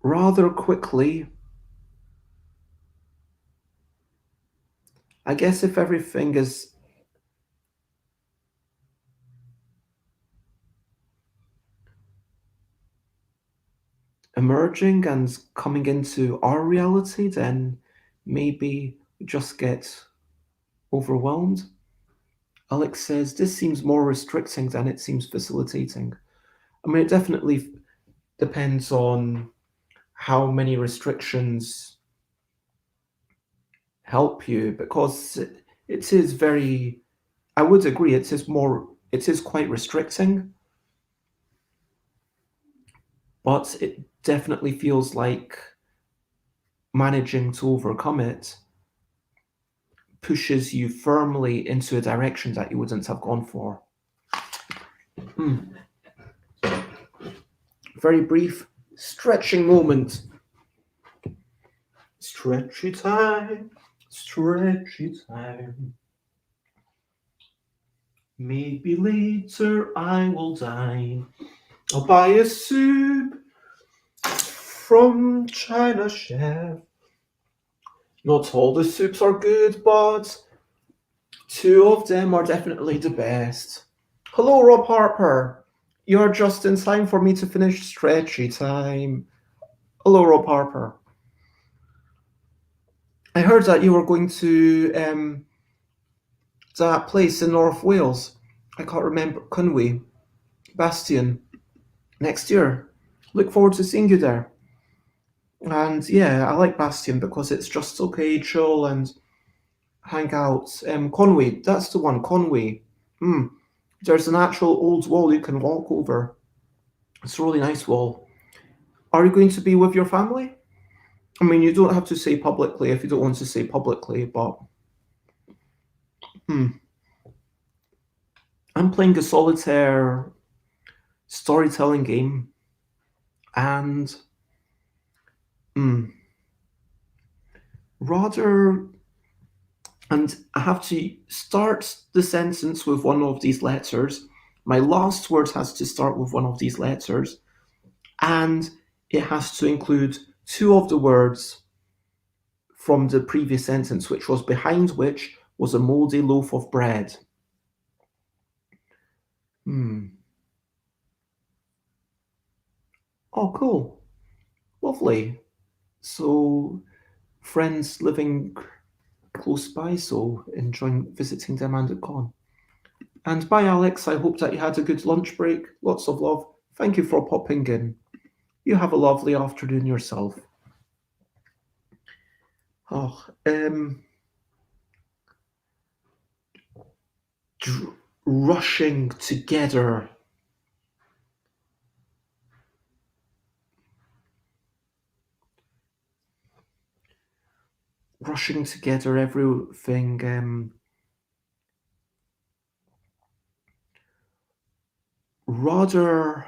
rather quickly, I guess if everything is emerging and coming into our reality, then maybe we just get overwhelmed. Alex says this seems more restricting than it seems facilitating. I mean, it definitely depends on how many restrictions help you because it is very, I would agree, it is quite restricting, but it definitely feels like managing to overcome it pushes you firmly into a direction that you wouldn't have gone for. Very brief. Stretching moment. Stretchy time. Stretchy time. Maybe later I will dine. I'll buy a soup from China Chef. Not all the soups are good, but two of them are definitely the best. Hello, Rob Harper. You're just in time for me to finish stretchy time. Hello, Rob Harper. I heard that you were going to that place in North Wales. I can't remember. Conwy, Bastion, next year. Look forward to seeing you there. And yeah, I like Bastion because it's just okay, chill and hang out. Conwy, that's the one. Conwy. Hmm. There's an actual old wall you can walk over. It's a really nice wall. Are you going to be with your family? I mean, you don't have to say publicly if you don't want to say publicly, but hmm. I'm playing a solitaire storytelling game, and hmm, rather, and I have to start the sentence with one of these letters. My last word has to start with one of these letters, and it has to include two of the words from the previous sentence, which was behind which was a mouldy loaf of bread. Hmm. Oh, cool. Lovely. So, friends living close by, so enjoying visiting them and at con. And bye, Alex. I hope that you had a good lunch break. Lots of love. Thank you for popping in. You have a lovely afternoon yourself. Oh, rushing together. Rushing together everything. Rather,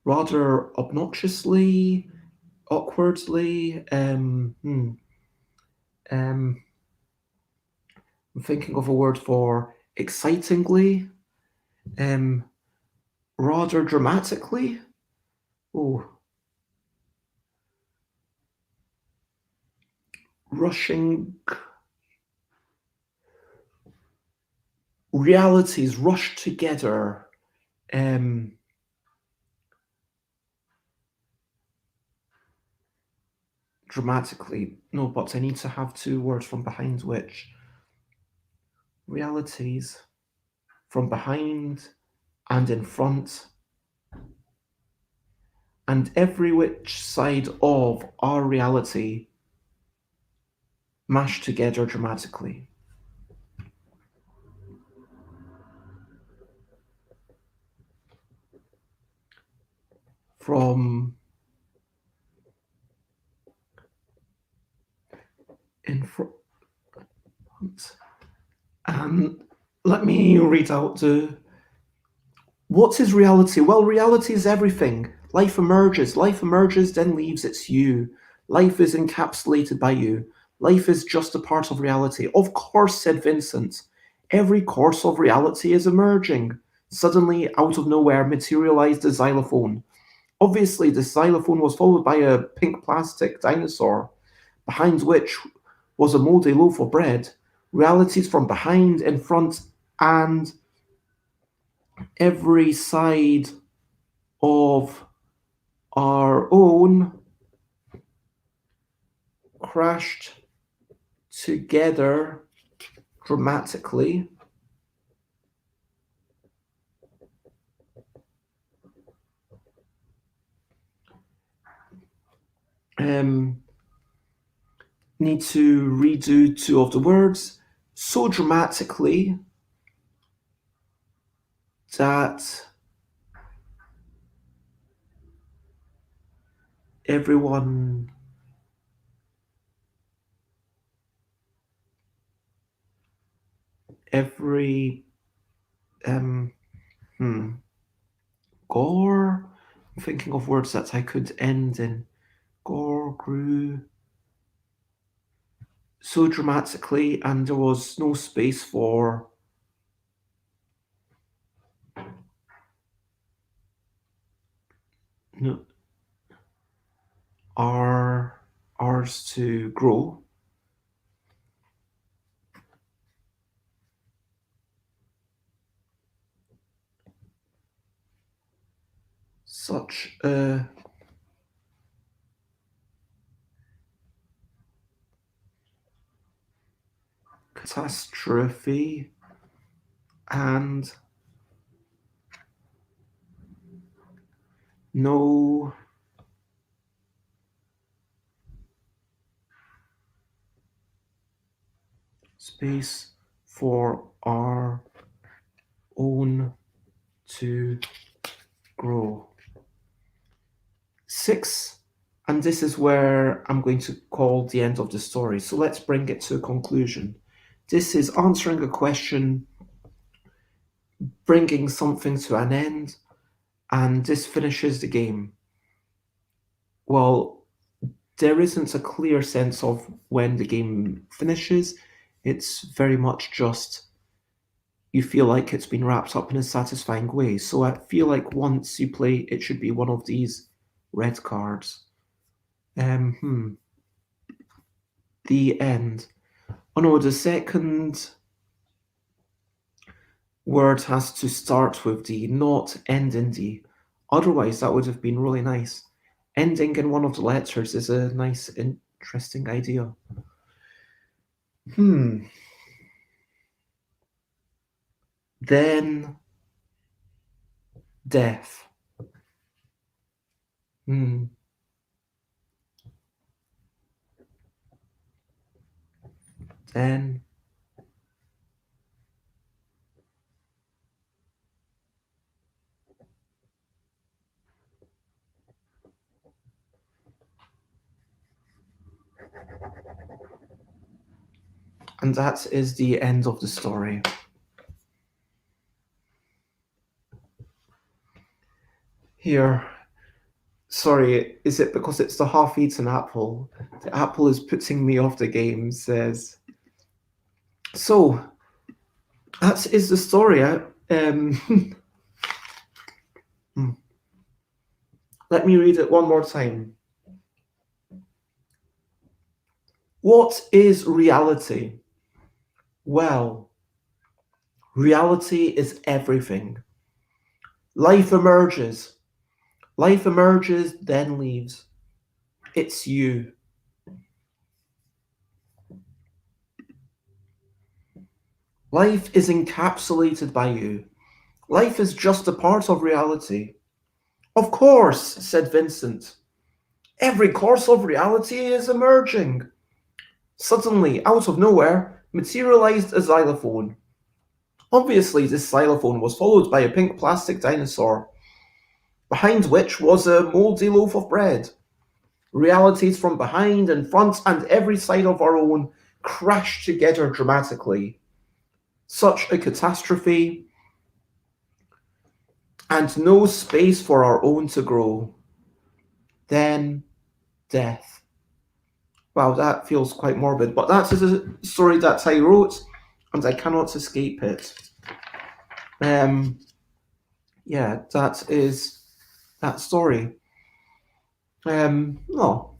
rather obnoxiously, awkwardly. Um, I'm thinking of a word for excitingly. Um, rather dramatically. Oh, rushing realities rushed together. Um, dramatically. No, but I need to have two words from behind which realities from behind and in front and every which side of our reality mashed together dramatically. From in front. And let me read out the. What is reality? Well, reality is everything. Life emerges. Life emerges, then leaves its you. Life is encapsulated by you. Life is just a part of reality. Of course, said Vincent. Every course of reality is emerging. Suddenly, out of nowhere, materialized a xylophone. Obviously, the xylophone was followed by a pink plastic dinosaur, behind which was a moldy loaf of bread. Realities from behind, in front, and every side of our own crashed together dramatically. Um, Need to redo two of the words so dramatically that everyone every Hmm. Gore. I'm thinking of words that I could end in. Gore grew so dramatically, and there was no space for no, ours to grow. Such a catastrophe, and no space for our own to grow. 6, and this is where I'm going to call the end of the story. So let's bring it to a conclusion. This is answering a question, bringing something to an end, and this finishes the game. Well, there isn't a clear sense of when the game finishes. It's very much just you feel like it's been wrapped up in a satisfying way. So I feel like once you play, it should be one of these red cards. The end. Oh no, the second word has to start with D, not end in D. Otherwise, that would have been really nice. Ending in one of the letters is a nice, interesting idea. Then death. Then and that is the end of the story. Here, sorry, is it because it's the half-eaten apple? The apple is putting me off the game, says. So, that is the story. Let me read it one more time. What is reality? Well, reality is everything. Life emerges. Life emerges, then leaves. It's you. Life is encapsulated by you. Life is just a part of reality. Of course, said Vincent. Every course of reality is emerging. Suddenly, out of nowhere, materialized a xylophone. Obviously, this xylophone was followed by a pink plastic dinosaur, behind which was a mouldy loaf of bread. Realities from behind and front and every side of our own crashed together dramatically. Such a catastrophe, and no space for our own to grow. Then death. Wow, that feels quite morbid, but that is a story that I wrote, and I cannot escape it. Yeah, that is that story. Oh,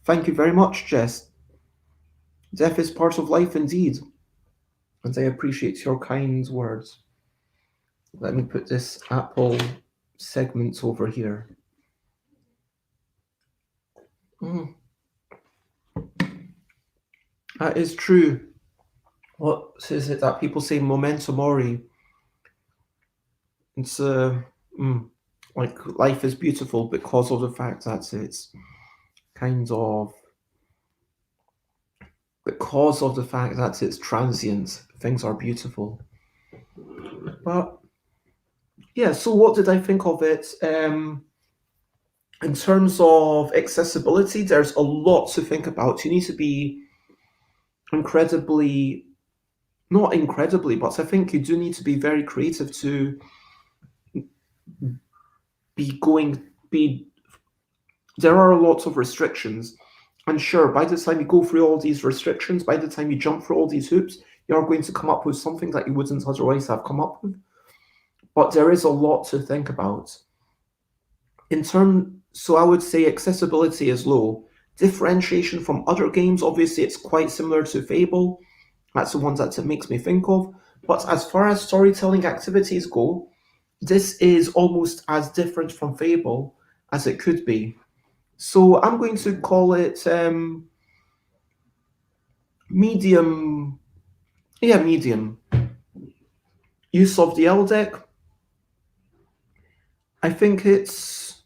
thank you very much, Jess. Death is part of life indeed, and I appreciate your kind words. Let me put this apple segment over here. That is true. What is it that people say? Memento mori. It's like life is beautiful because of the fact that it's kind of because of the fact that it's transient. Things are beautiful. But yeah, so what did I think of it? In terms of accessibility, there's a lot to think about. You need to be incredibly not incredibly, but I think you do need to be very creative to be going. Be there are lots of restrictions, and sure, by the time you go through all these restrictions, by the time you jump through all these hoops, you're going to come up with something that you wouldn't otherwise have come up with. But there is a lot to think about. So I would say accessibility is low. Differentiation from other games, obviously, it's quite similar to Fable. That's the one that it makes me think of. But as far as storytelling activities go, this is almost as different from Fable as it could be. So I'm going to call it medium. Yeah, medium. Use of the L deck. I think it's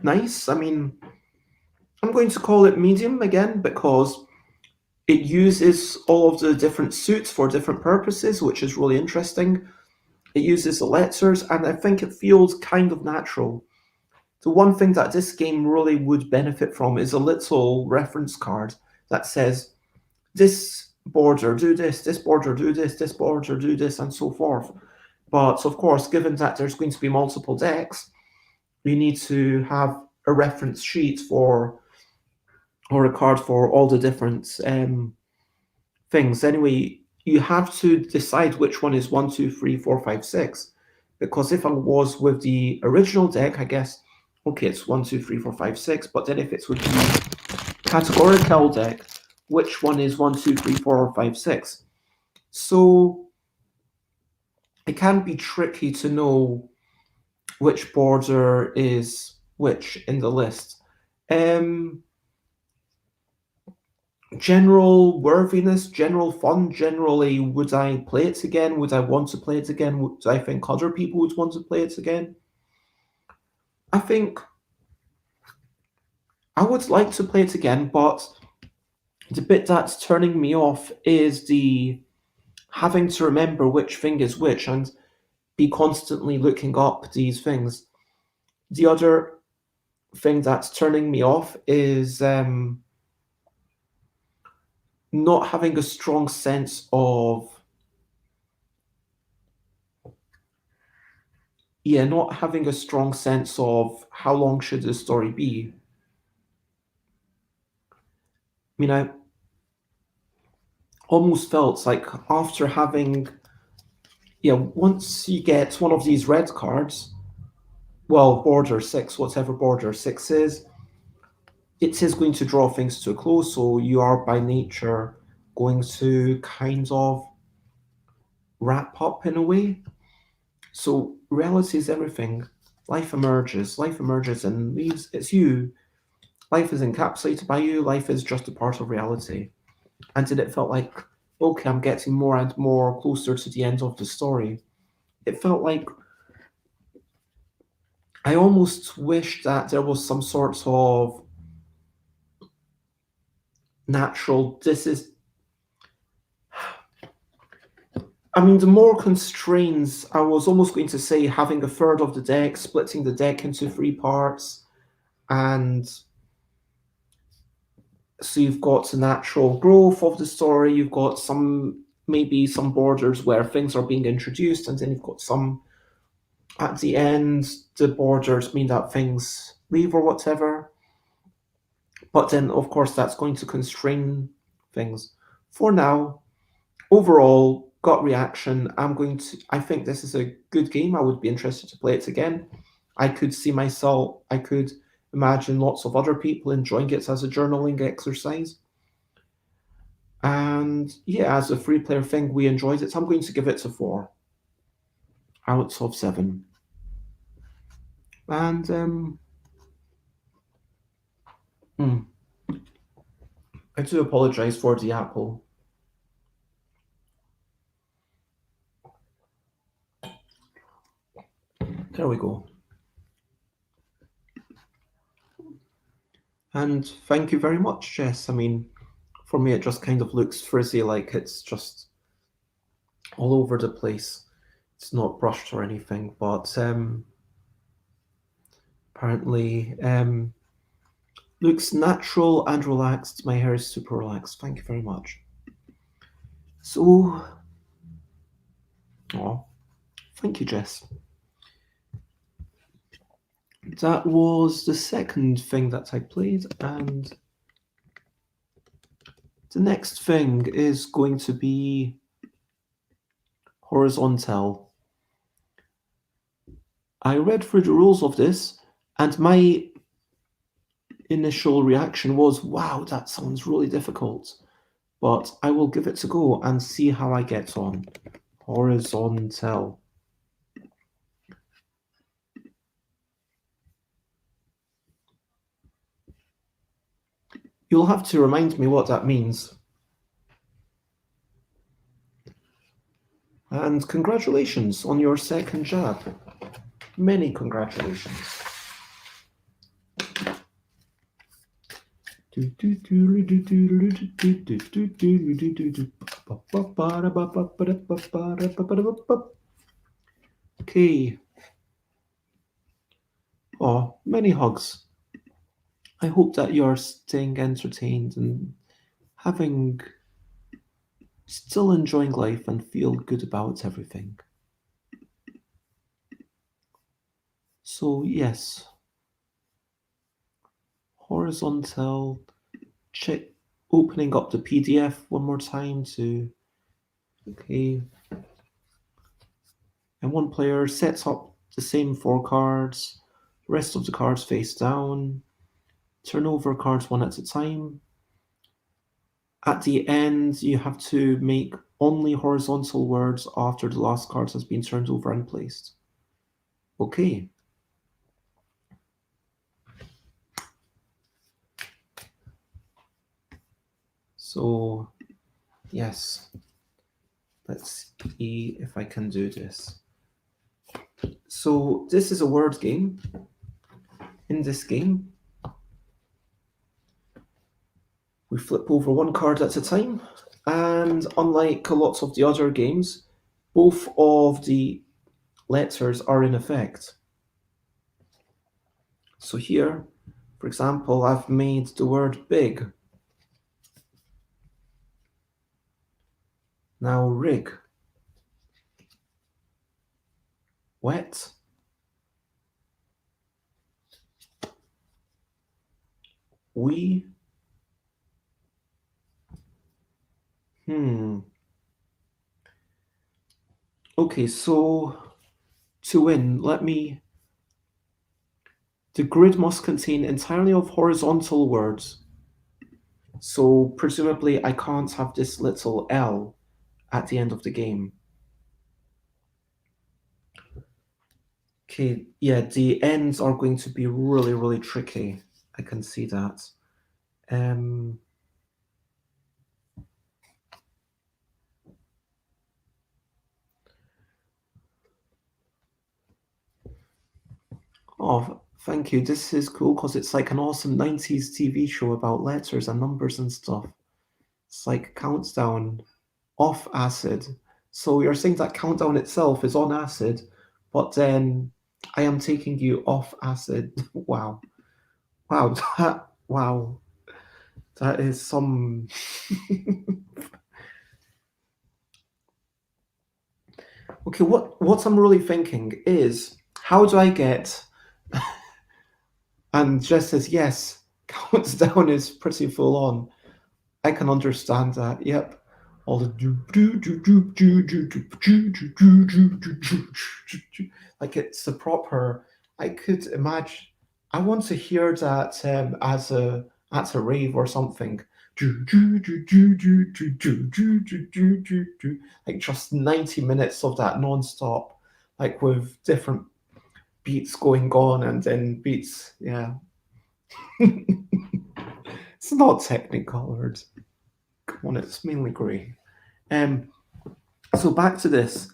nice. I mean, I'm going to call it medium again because it uses all of the different suits for different purposes, which is really interesting. It uses the letters, and I think it feels kind of natural. The one thing that this game really would benefit from is a little reference card that says, this border do this border do this border do this, and so forth. But of course, given that there's going to be multiple decks, you need to have a reference sheet for, or a card for all the different things. Anyway, you have to decide which one is 1, 2, 3, 4, 5, 6. Because if I was with the original deck, I guess, okay, it's 1, 2, 3, 4, 5, 6. But then if it's with the categorical deck, which one is 1, 2, 3, 4, 5, 6? So it can be tricky to know which border is which in the list. General worthiness, general fun, generally, would I play it again? Would I want to play it again? Would I think other people would want to play it again? I think I would like to play it again, but the bit that's turning me off is the having to remember which thing is which and be constantly looking up these things. The other thing that's turning me off is not having a strong sense of not having a strong sense of how long should the story be. I mean, I almost felt like after having, once you get one of these red cards, well, border six, whatever border six is, it is going to draw things to a close. So you are by nature going to kind of wrap up in a way. So reality is everything. Life emerges and leaves. It's you. Life is encapsulated by you. Life is just a part of reality. And then it felt like, okay, I'm getting more and more closer to the end of the story. It felt like I almost wish that there was some sort of natural. I mean, the more constraints, I was almost going to say having a third of the deck, splitting the deck into three parts, and so you've got the natural growth of the story, you've got maybe some borders where things are being introduced, and then you've got some at the end, the borders mean that things leave or whatever. But then, of course, that's going to constrain things. For now, overall, gut reaction, I think this is a good game. I would be interested to play it again. I could imagine lots of other people enjoying it as a journaling exercise. And yeah, as a free player thing, we enjoyed it. So I'm going to give it a 4 out of 7. And I do apologize for the apple. There we go. And thank you very much, Jess. I mean, for me, it just kind of looks frizzy, like it's just all over the place. It's not brushed or anything, but apparently looks natural and relaxed. My hair is super relaxed. Thank you very much. So Oh, thank you, Jess. That was the second thing that I played, and the next thing is going to be horizontal. I read through the rules of this, and my initial reaction was, wow, that sounds really difficult. But I will give it a go and see how I get on. Horizontal. You'll have to remind me what that means. And congratulations on your second jab. Many congratulations. Okay. Oh, many hugs. I hope that you're staying entertained and having still enjoying life and feel good about everything. So yes, horizontal, check opening up the PDF one more time to okay. And one player sets up the same four cards, rest of the cards face down, turn over cards one at a time. At the end, you have to make only horizontal words after the last card has been turned over and placed. Okay. So, yes. Let's see if I can do this. So, this is a word game. In this game, we flip over one card at a time, and unlike lots of the other games, both of the letters are in effect. So here, for example, I've made the word big. Now rig. Wet. We. Okay, so to win, the grid must contain entirely of horizontal words. So presumably I can't have this little L at the end of the game. Okay, yeah, the ends are going to be really, really tricky. I can see that. Oh, thank you. This is cool because it's like an awesome 90s TV show about letters and numbers and stuff. It's like Countdown off acid. So you're saying that Countdown itself is on acid, but then I am taking you off acid. Wow. Wow, wow. That is some Okay, what I'm really thinking is how do I get and Jess says yes, Countdown is pretty full on. I can understand that. Yep. All the like it's a proper. I could imagine. I want to hear that as a at a rave or something. Like just 90 minutes of that non-stop, like with different beats going on and then beats. Yeah, it's not technicolored. Come on, it's mainly grey. So back to this.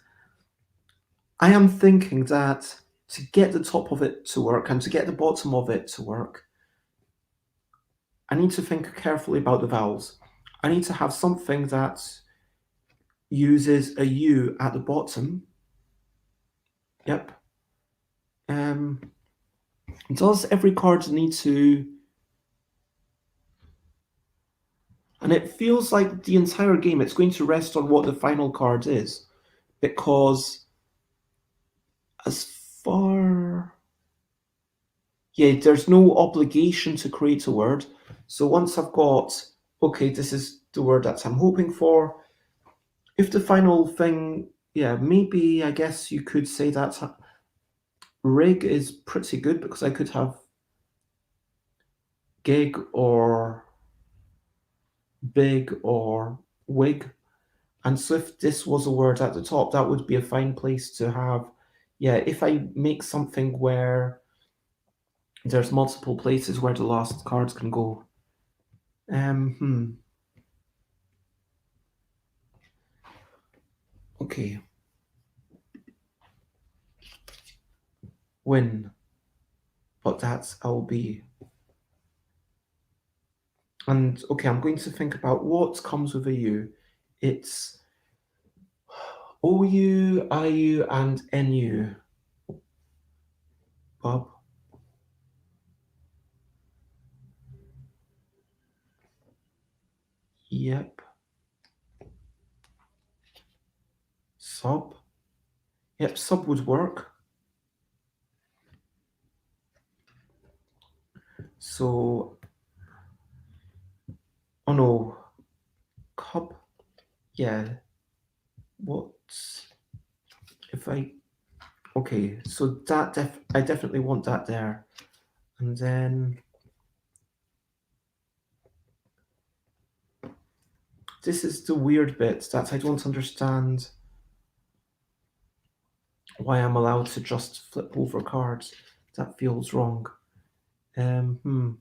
I am thinking that to get the top of it to work and to get the bottom of it to work, I need to think carefully about the vowels. I need to have something that uses a U at the bottom. Yep. Does every card need to... And it feels like the entire game, it's going to rest on what the final card is. because as far yeah, there's no obligation to create a word. So once I've got, okay, this is the word that I'm hoping for, if the final thing, yeah, maybe I guess you could say that rig is pretty good because I could have gig or big or wig. And so if this was a word at the top, that would be a fine place to have. Yeah, if I make something where there's multiple places where the last cards can go. Hmm. Okay. Win. But that's LB. And okay, I'm going to think about what comes with a U. It's OU, IU, and NU. Bob. Yep. Sub. Yep, sub would work. So, oh no, cub. Yeah. What if I? Okay, so that I definitely want that there, and then this is the weird bit that I don't understand why I'm allowed to just flip over cards. That feels wrong. Hmm.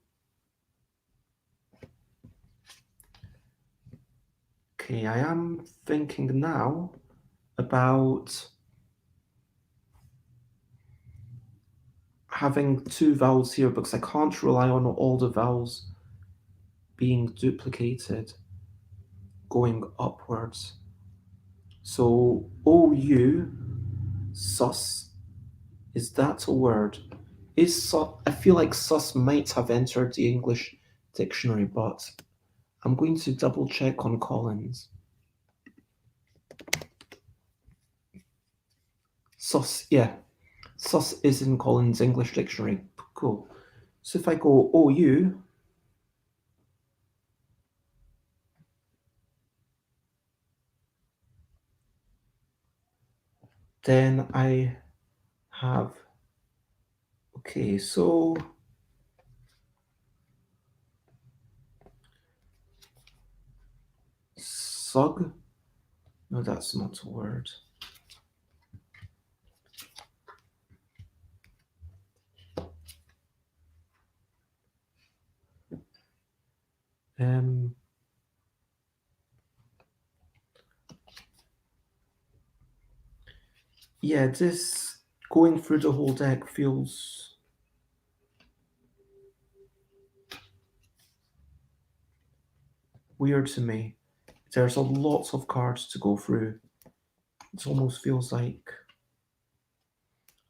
Okay, I am thinking now about having two vowels here because I can't rely on all the vowels being duplicated going upwards. So OU, sus, is that a word? I feel like sus might have entered the English dictionary, but I'm going to double check on Collins. Sus, yeah. Sus is in Collins' English dictionary. Cool. So if I go OU, then I have, okay, so sug, no, that's not a word. Um, yeah, this going through the whole deck feels weird to me. There's a lot of cards to go through. It almost feels like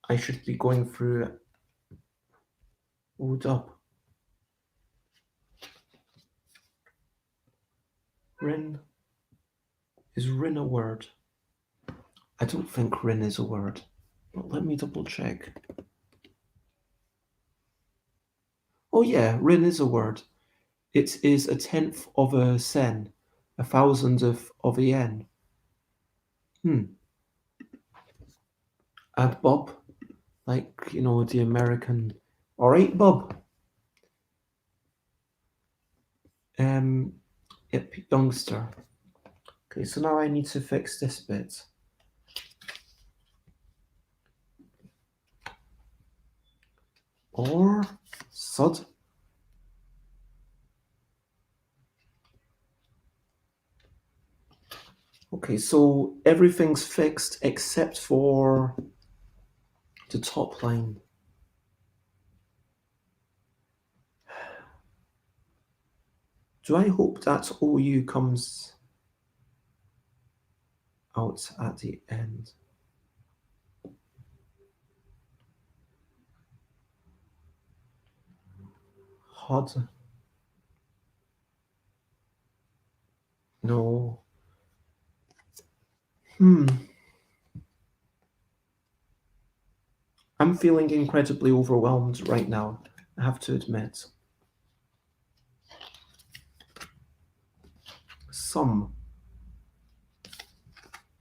I should be going through wood up. Rin. Is Rin a word? I don't think Rin is a word. But let me double check. Oh yeah, Rin is a word. It is a tenth of a sen, a thousand of a yen. Add Bob, like, the American. All right, Bob. Um, yep, youngster. Okay, so now I need to fix this bit. Or sod. Okay, so everything's fixed except for the top line. Do I hope that OU comes out at the end? Hod. No. Hmm. I'm feeling incredibly overwhelmed right now, I have to admit. Some.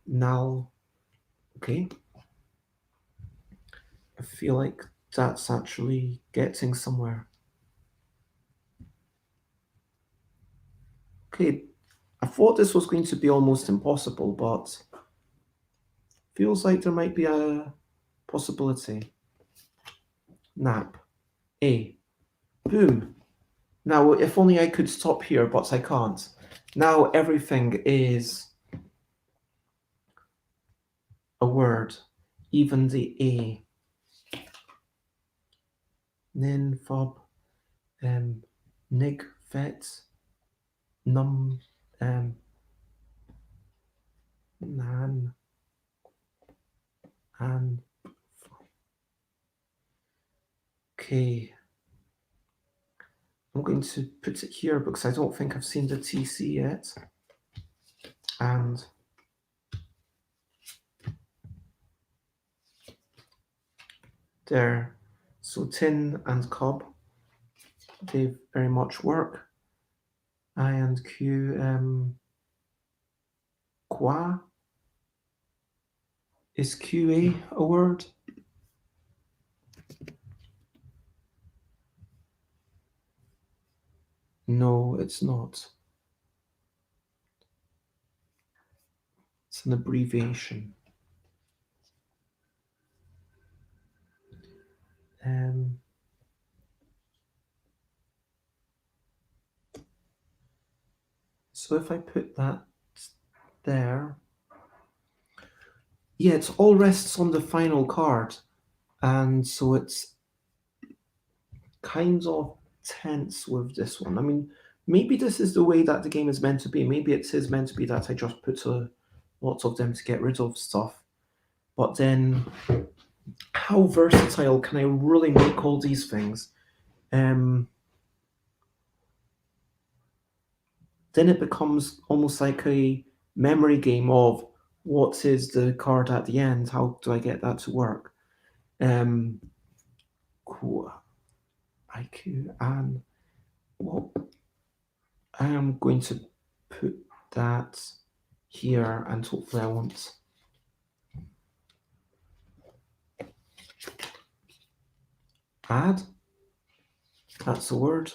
Now, okay. I feel like that's actually getting somewhere. Okay, I thought this was going to be almost impossible, but feels like there might be a possibility. Nap. A. Boom. Now, if only I could stop here, but I can't. Now everything is a word, even the A. Nin, fob, nig, vet, num, nan, an. Okay. I'm going to put it here because I don't think I've seen the TC yet. And there. So tin and cob, they very much work. I and Q, qua. Is QA a word? No, it's not. It's an abbreviation. So if I put that there, yeah, it all rests on the final card, and so it's kind of tense with this one. I mean, maybe this is the way that the game is meant to be. Maybe it is meant to be that I just put lots of them to get rid of stuff. But then, how versatile can I really make all these things? Then it becomes almost like a memory game of what is the card at the end? How do I get that to work? Cool. IQ and well, I am going to put that here and hopefully I won't. Add. That's a word.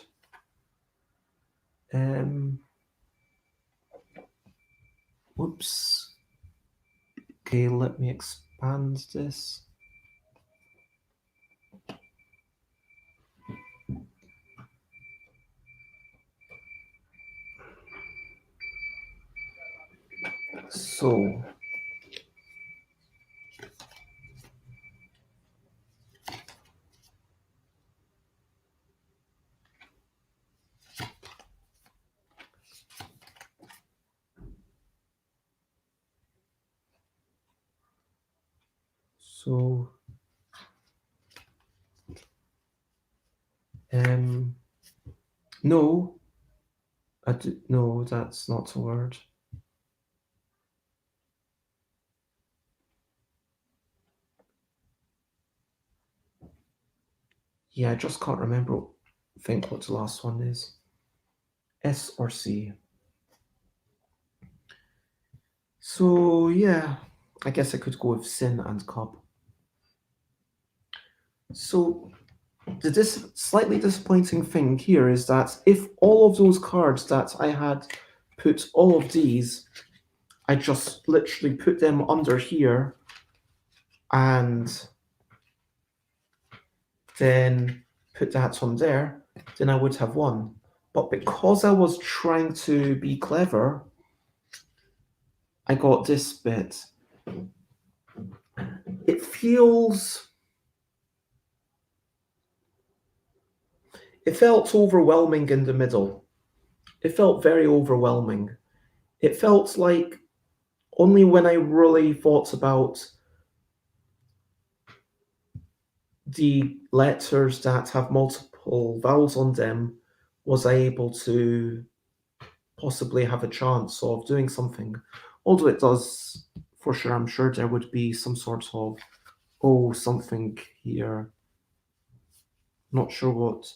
Whoops. Okay, let me expand this. So so no, no, that's not a word. Yeah, I just can't remember. Think what the last one is. S or C. So yeah, I guess I could go with sin and cob. So the slightly disappointing thing here is that if all of those cards that I had put all of these, I just literally put them under here and then put that on there, then I would have won. But because I was trying to be clever, I got this bit. It felt overwhelming in the middle. It felt very overwhelming. It felt like only when I really thought about the letters that have multiple vowels on them was I able to possibly have a chance of doing something. Although it does, for sure, I'm sure there would be some sort of oh, something here. Not sure what.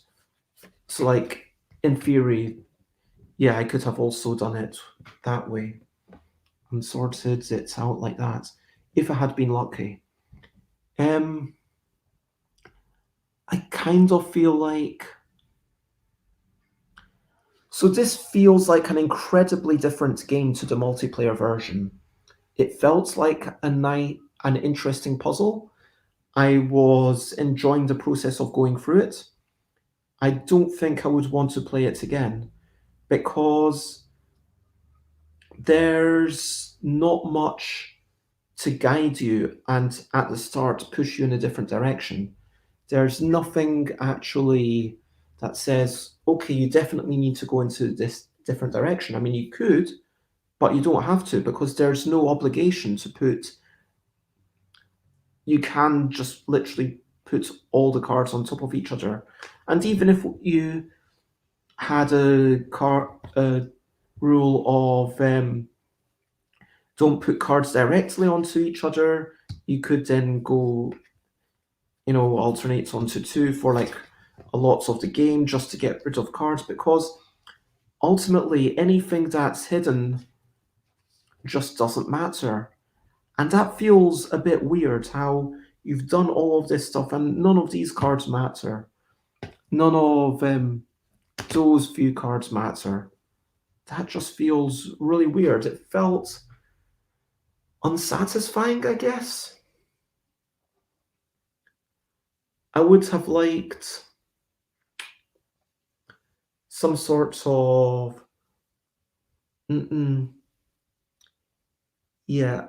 So, like, in theory, yeah, I could have also done it that way and sorted it out like that if I had been lucky. Um, I kind of feel like. So, this feels like an incredibly different game to the multiplayer version. It felt like an interesting puzzle. I was enjoying the process of going through it. I don't think I would want to play it again because there's not much to guide you and at the start push you in a different direction. There's nothing actually that says, okay, you definitely need to go into this different direction. I mean, you could, but you don't have to because there's no obligation to put, you can just literally put all the cards on top of each other. And even if you had a rule of don't put cards directly onto each other, you could then go, alternate onto two for like a lots of the game just to get rid of cards because ultimately anything that's hidden just doesn't matter. And that feels a bit weird how you've done all of this stuff and none of these cards matter. None of those few cards matter. That just feels really weird. It felt unsatisfying, I guess. I would have liked some sort of. Mm-mm, yeah,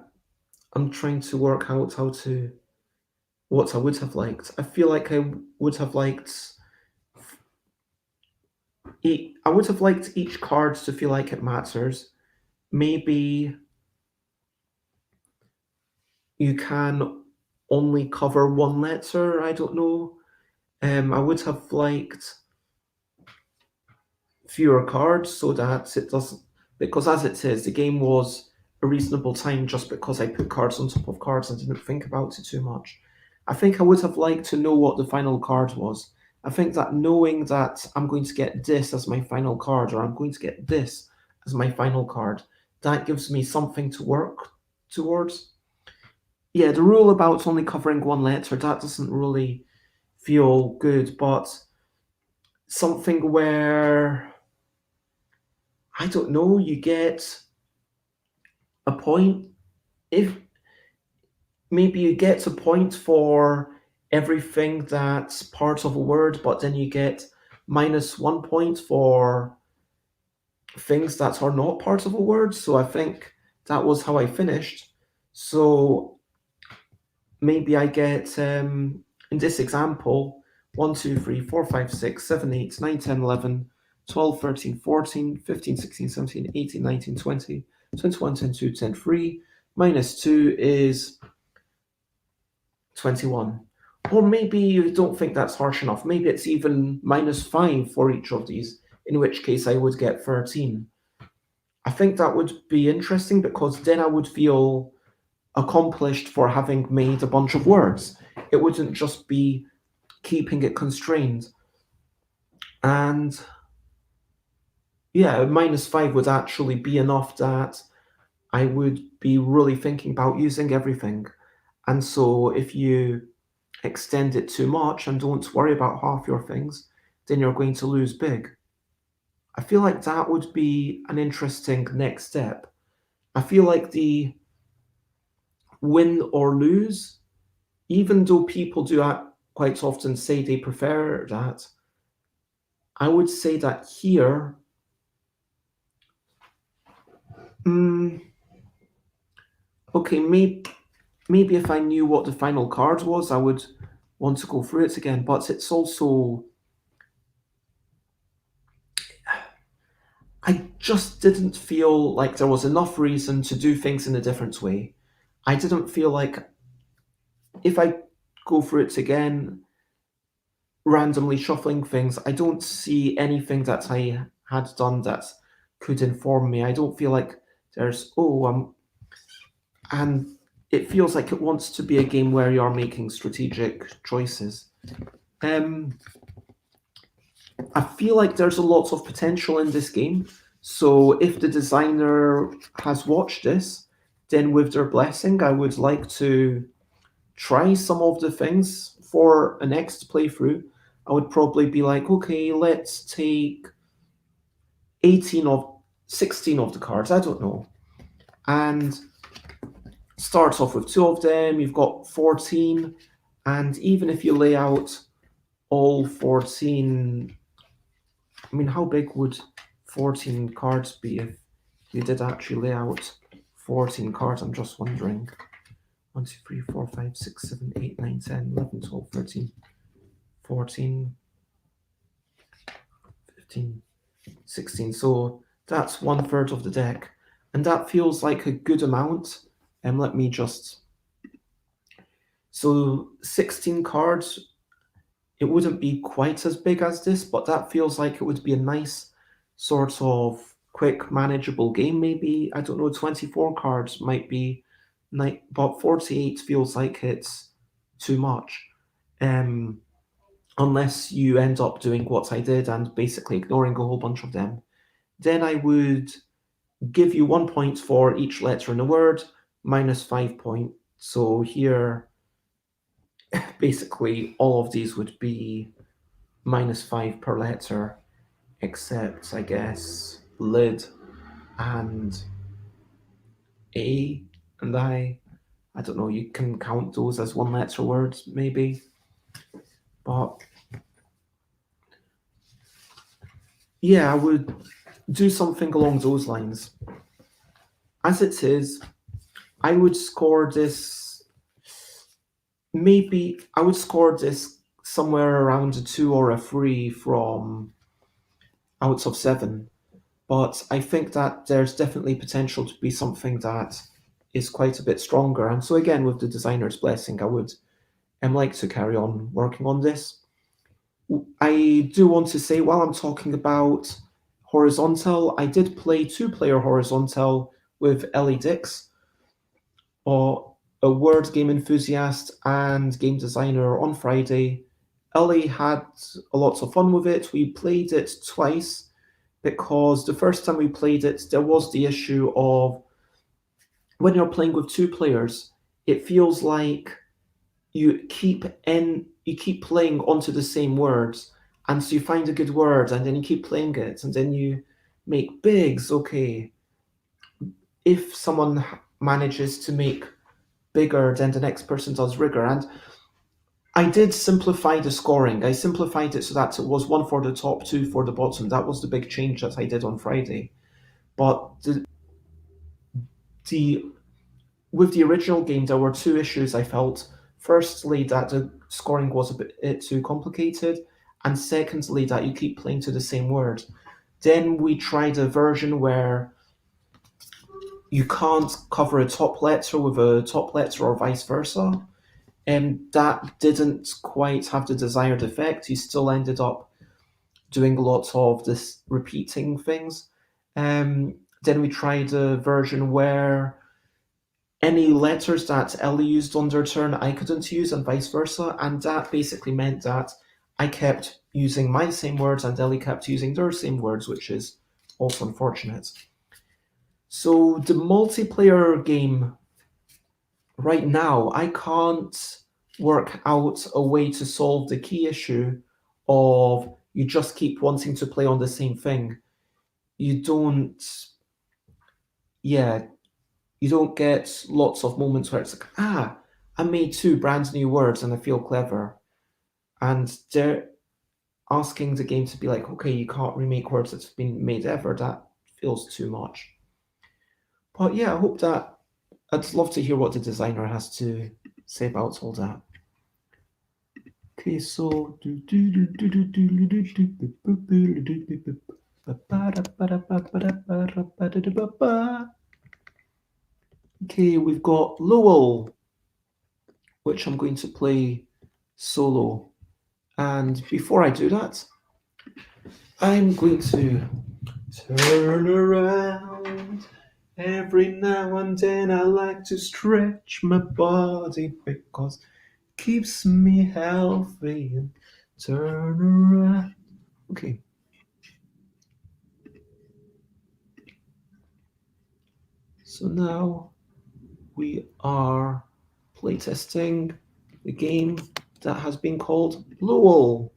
I'm trying to work out how to. What I would have liked. I feel like I would have liked. I would have liked each card to feel like it matters. Maybe you can only cover one letter. I don't know. I would have liked fewer cards so that it doesn't, because as it says, the game was a reasonable time just because I put cards on top of cards and didn't think about it too much. I think I would have liked to know what the final card was. I think that knowing that I'm going to get this as my final card or I'm going to get this as my final card, that gives me something to work towards. Yeah, the rule about only covering one letter, that doesn't really feel good, but something where I don't know, you get a point. If maybe you get a point for everything that's part of a word, but then you get -1 point for things that are not part of a word. So I think that was how I finished. So maybe I get in this example 1, 2, 3, 4, 5, 6, 7, 8, 9, 10, 11, 12, 13, 14, 15, 16, 17, 18, 19, 20, 21, 10, 2, 10, 3. -2 is 21. Or maybe you don't think that's harsh enough. Maybe it's even -5 for each of these, in which case I would get 13. I think that would be interesting because then I would feel accomplished for having made a bunch of words. It wouldn't just be keeping it constrained. And yeah, -5 would actually be enough that I would be really thinking about using everything. And so if you extend it too much and don't worry about half your things, then you're going to lose big. I feel like that would be an interesting next step. I feel like the win or lose, even though people do quite often say they prefer that, I would say that here, mm, okay, maybe if I knew what the final card was, I would want to go through it again. But it's also, I just didn't feel like there was enough reason to do things in a different way. I didn't feel like if I go through it again, randomly shuffling things, I don't see anything that I had done that could inform me. I don't feel like there's, and it feels like it wants to be a game where you are making strategic choices. Um, I feel like there's a lot of potential in this game. So if the designer has watched this, then with their blessing, I would like to try some of the things for a next playthrough. I would probably be like, okay, let's take 18 of 16 of the cards, I don't know. And starts off with two of them, you've got 14, and even if you lay out all 14, I mean, how big would 14 cards be if you did actually lay out 14 cards? I'm just wondering. 1, 2, 3, 4, 5, 6, 7, 8, 9, 10, 11, 12, 13, 14, 15, 16. So that's 1/3 of the deck. And that feels like a good amount. Let me just. So 16 cards, it wouldn't be quite as big as this, but that feels like it would be a nice sort of quick, manageable game, maybe. I don't know, 24 cards might be but 48 feels like it's too much. Unless you end up doing what I did and basically ignoring a whole bunch of them. Then I would give you 1 point for each letter in the word, minus 5 points. So here, basically, all of these would be minus 5 per letter, except, I guess, lid and A and I. I don't know, you can count those as one letter words, maybe. But yeah, I would do something along those lines. As it is, I would score this. Maybe I would score this somewhere around a 2 or a 3 from out of 7. But I think that there's definitely potential to be something that is quite a bit stronger. And so again, with the designer's blessing, I would like to carry on working on this. I do want to say, while I'm talking about horizontal, I did play two-player horizontal with Ellie Dix, or a word game enthusiast and game designer, on Friday. Ellie had a lot of fun with it. We played it twice because the first time we played it, there was the issue of when you're playing with two players, it feels like you keep playing onto the same words, and so you find a good word and then you keep playing it and then you make bigs. Okay, if someone manages to make bigger than the next person does rigor, and I did simplify the scoring. I simplified it so that it was 1 for the top, 2 for the bottom. That was the big change that I did on Friday. But the with the original game, there were two issues I felt. Firstly, that the scoring was a bit too complicated, and secondly, that you keep playing to the same word. Then we tried a version where you can't cover a top letter with a top letter or vice versa, and that didn't quite have the desired effect. You still ended up doing lots of this repeating things. Then we tried a version where any letters that Ellie used on their turn I couldn't use, and vice versa, and that basically meant that I kept using my same words and Ellie kept using their same words, which is also unfortunate. So the multiplayer game, right now, I can't work out a way to solve the key issue of you just keep wanting to play on the same thing. You don't, yeah, you don't get lots of moments where it's like, I made two brand new words and I feel clever. And they're asking the game to be like, okay, you can't remake words that's been made ever. That feels too much. But yeah, I hope that I'd love to hear what the designer has to say about all that. Okay, so okay, we've got Lowell, which I'm going to play solo. And before I do that, I'm going to turn around Every now and then I like to stretch my body because it keeps me healthy and turn around. Okay. So now we are playtesting the game that has been called Lowell.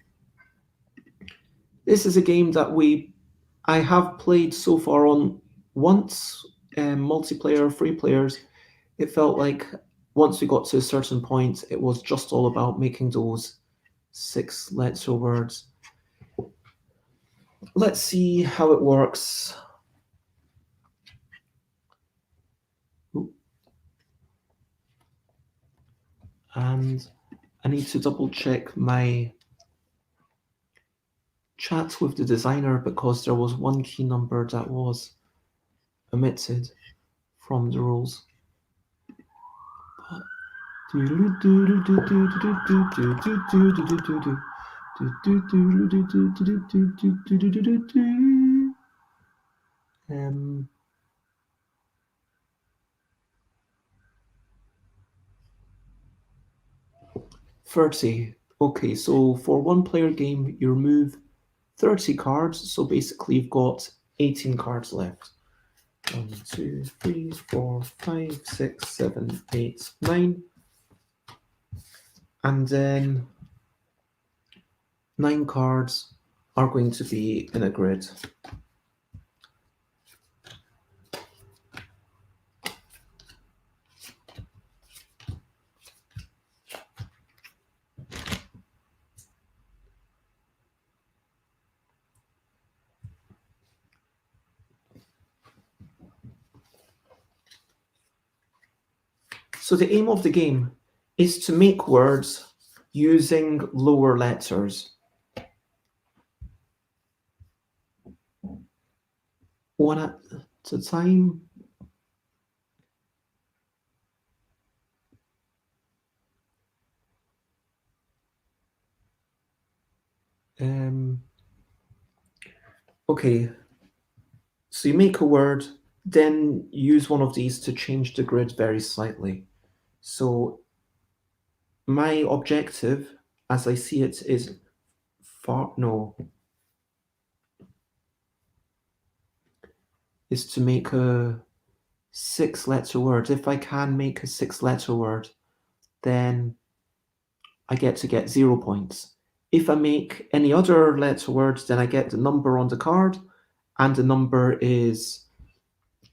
This is a game that I have played so far on once, multiplayer, free players. It felt like once we got to a certain point, it was just all about making those 6 letter words. Let's see how it works. And I need to double check my chat with the designer because there was one key number that was omitted from the rules. Um, 30. Okay, so for one player game, you remove 30 cards. So basically, you've got 18 cards left. 1, 2, 3, 4, 5, 6, 7, 8, 9. And then 9 cards are going to be in a grid. So the aim of the game is to make words using lower letters. One at a time. Okay, so you make a word, then use one of these to change the grid very slightly. So my objective, as I see it, is is to make a 6-letter word. If I can make a 6-letter word, then I get to get 0 points. If I make any other letter words, then I get the number on the card, and the number is,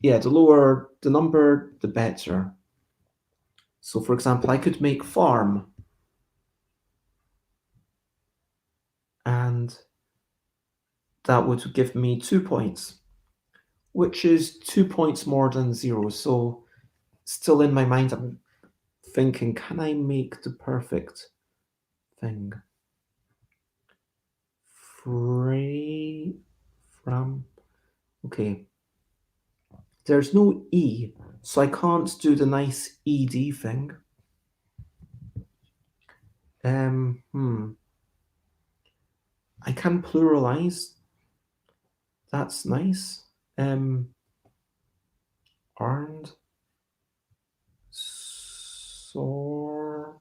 the lower the number, the better. So for example, I could make farm, and that would give me 2 points, which is 2 points more than 0. So still in my mind, I'm thinking, can I make the perfect thing? From. Okay. There's no E, so I can't do the nice ED thing. I can pluralize. That's nice. Earned. Soar.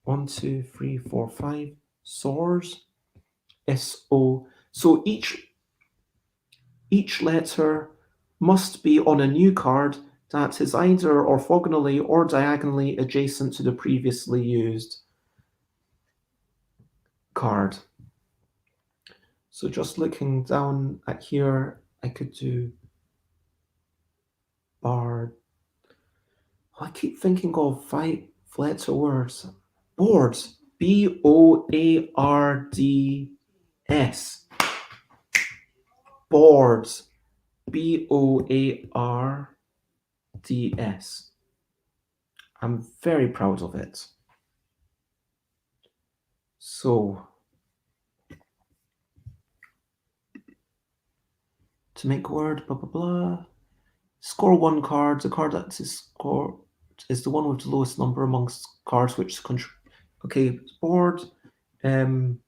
1, 2, 3, 4, 5. Soars. SO. So each letter must be on a new card that is either orthogonally or diagonally adjacent to the previously used card. So just looking down at here, I could do bar. I keep thinking of 5-letter words. Boards. Boards. Boards. Boards. I'm very proud of it. So, to make a word, blah, blah, blah. Score 1 card. The card that is scored is the one with the lowest number amongst cards which okay, board. And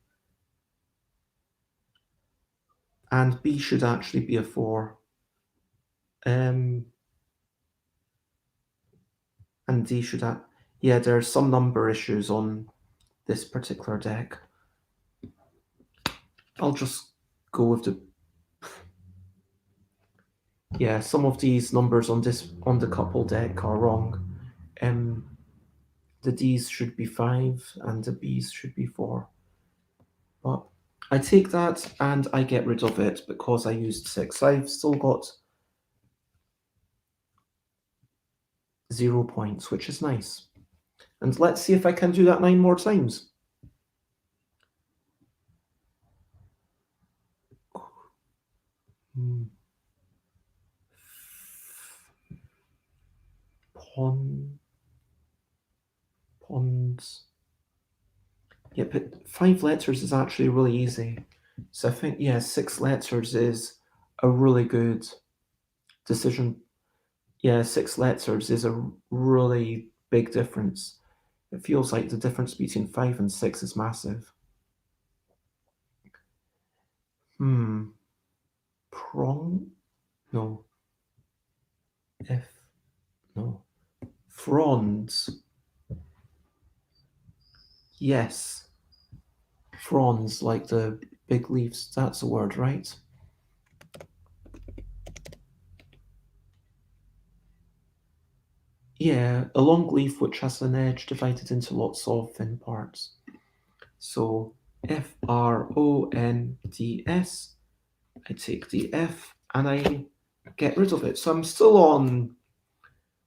B should actually be a 4. And D should have... Yeah, there's some number issues on this particular deck. I'll just go with the... Yeah, some of these numbers on the couple deck are wrong. The D's should be 5 and the B's should be 4. But I take that and I get rid of it because I used 6. I've still got 0 points, which is nice. And let's see if I can do that 9 more times. Ponds. Yeah, but 5 letters is actually really easy. So I think, yeah, 6 letters is a really good decision. Yeah, 6 letters is a really big difference. It feels like the difference between 5 and 6 is massive. Prong? No. No. Fronds. Yes. Fronds, like the big leaves. That's the word, right? Yeah, a long leaf which has an edge divided into lots of thin parts. So Fronds. I take the F and I get rid of it. So I'm still on,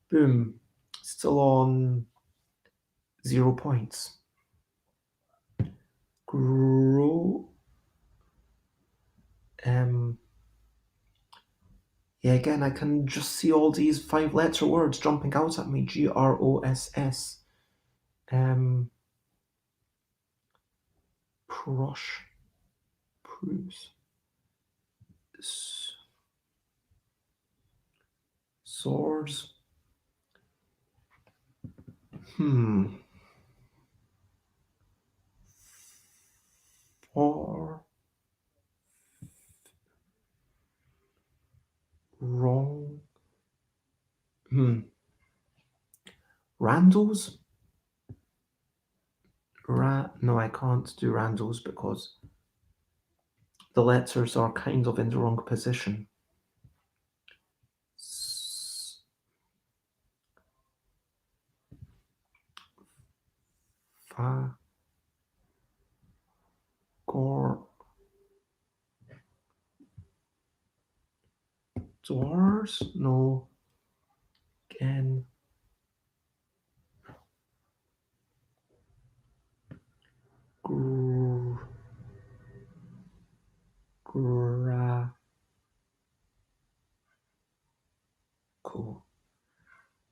boom, still on 0 points. Grow. Yeah, again, I can just see all these 5-letter words jumping out at me. GROSS. Prosh. Prus. Swords. For. Wrong. Randalls? No, I can't do Randalls because the letters are kind of in the wrong position. Doors? No. Again.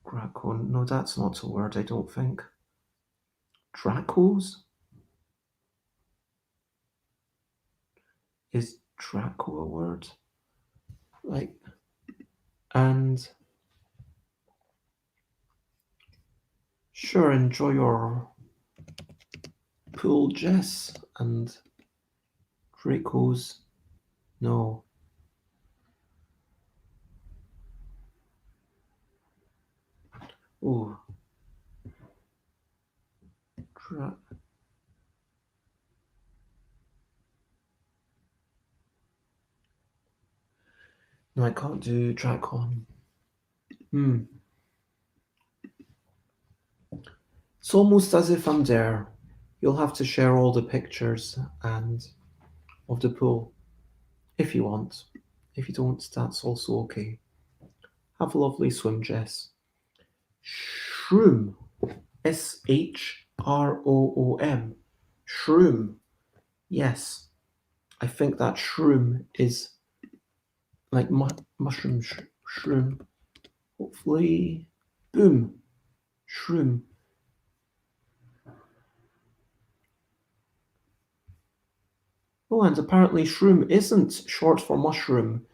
Graco. No, that's not a word, I don't think. Dracos? Is Draco a word? Like, and sure, enjoy your pool, Jess, and Dracos. No. Oh. No, I can't do Dracon. It's almost as if I'm there. You'll have to share all the pictures and of the pool if you want. If you don't, that's also okay. Have a lovely swim, Jess. Shroom. SHROOM. Shroom. Yes. I think that shroom is like mushroom shroom. Hopefully. Boom. Shroom. Oh, and apparently shroom isn't short for mushroom.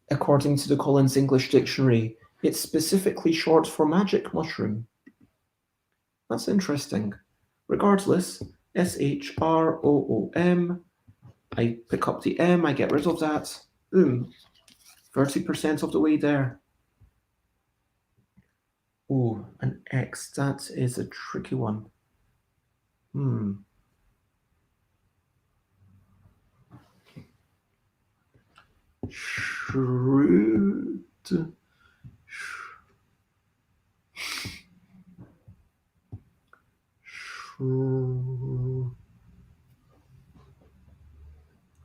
According to the Collins English Dictionary, it's specifically short for magic mushroom. That's interesting. Regardless, SHROOM. I pick up the M, I get rid of that. Boom. 30% of the way there. Oh, an X. That is a tricky one. Shrewd.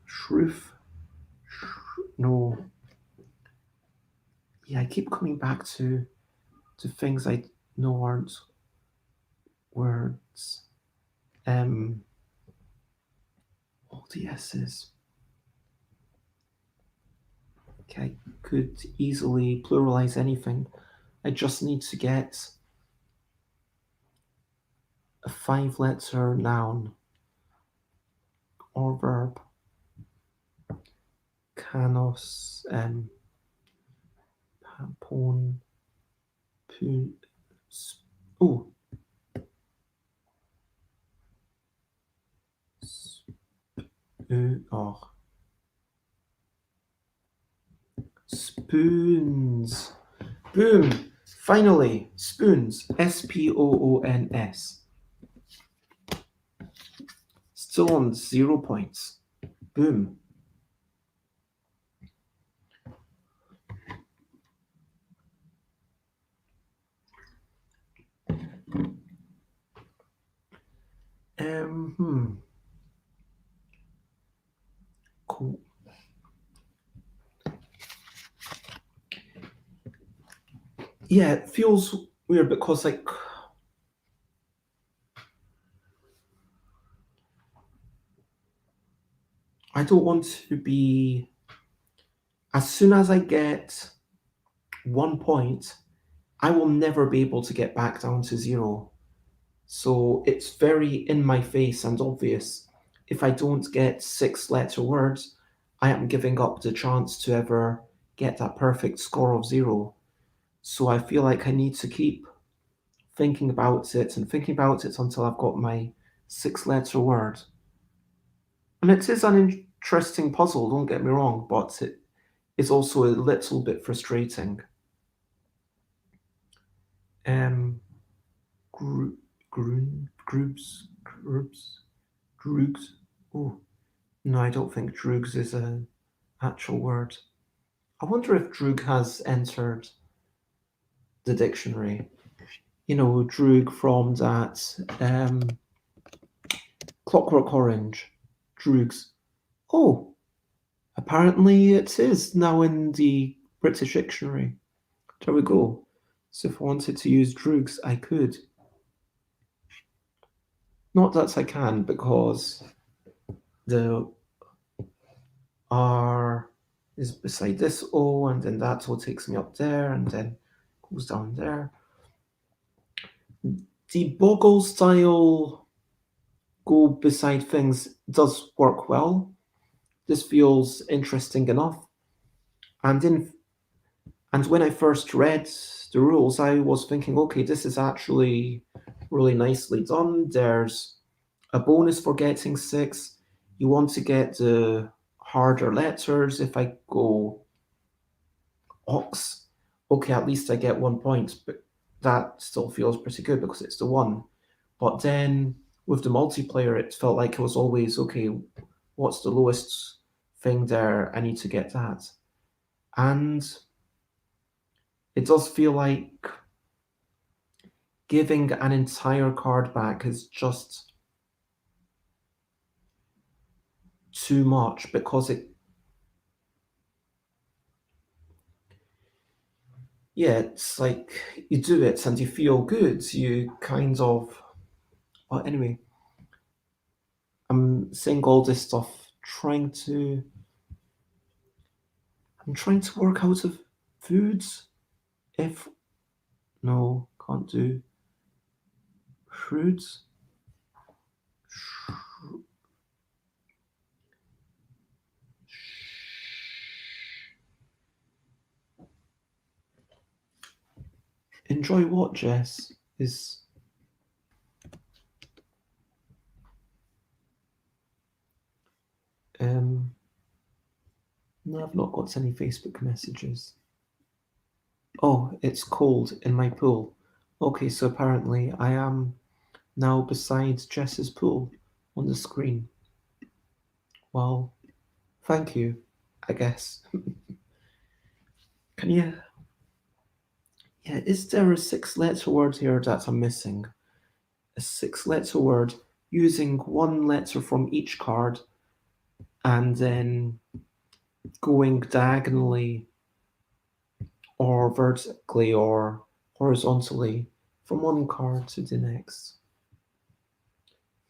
Shrift. No. Yeah, I keep coming back to things I know aren't words. All the S's. Okay, I could easily pluralize anything. I just need to get a 5-letter noun or verb. Canos, pon, pun, oh, oh, spoons. Boom! Finally, spoons. Spoons. Still on 0 points. Boom. Cool. Yeah, it feels weird because like I don't want to be. As soon as I get 1 point, I will never be able to get back down to 0. So it's very in my face and obvious. If I don't get 6-letter words, I am giving up the chance to ever get that perfect score of 0. So I feel like I need to keep thinking about it and thinking about it until I've got my 6-letter word. And it is an interesting puzzle, don't get me wrong, but it is also a little bit frustrating. Group, groups, droogs. Oh, no, I don't think droogs is an actual word. I wonder if droog has entered the dictionary. You know, droog from that Clockwork Orange. Droogs. Oh, apparently it is now in the British dictionary. There we go. So if I wanted to use droogs, I could. Not that I can, because the R is beside this O, and then that O takes me up there, and then goes down there. The Boggle style go beside things does work well. This feels interesting enough. And when I first read the rules, I was thinking, okay, this is actually really nicely done. There's a bonus for getting 6. You want to get the harder letters. If I go ox, okay, at least I get 1 point, but that still feels pretty good because it's the 1. But then with the multiplayer, it felt like it was always, okay, what's the lowest thing there? I need to get that. And it does feel like giving an entire card back is just too much because it's like you do it and you feel good. You kind of, well, anyway, I'm saying all this stuff, I'm trying to work out of foods. If, no, can't do fruits. Enjoy what, Jess? Is No, I've not got any Facebook messages. Oh, it's cold in my pool. Okay, so apparently I am now beside Jess's pool on the screen. Well, thank you, I guess. Can you? Yeah, is there a six-letter word here that I'm missing? A six-letter word using one letter from each card and then going diagonally or vertically or horizontally from one card to the next.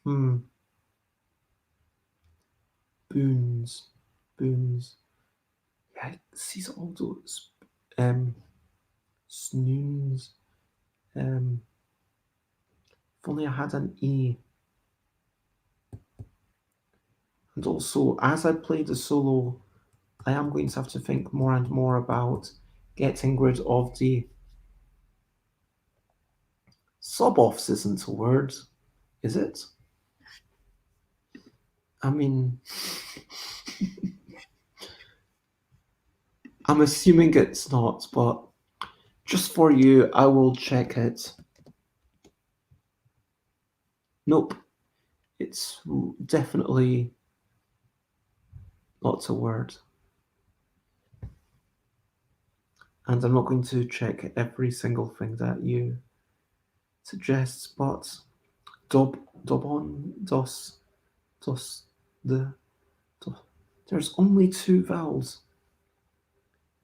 Hmm. Boons. Boons. Yeah, it sees all those snoons. If only I had an E. And also, as I play the solo, I am going to have to think more and more about getting rid of the sub-offs isn't a word, is it? I mean, I'm assuming it's not, but just for you, I will check it. Nope, it's definitely not a word. And I'm not going to check every single thing that you suggest, but dobon, dos, the, do, there's only two vowels.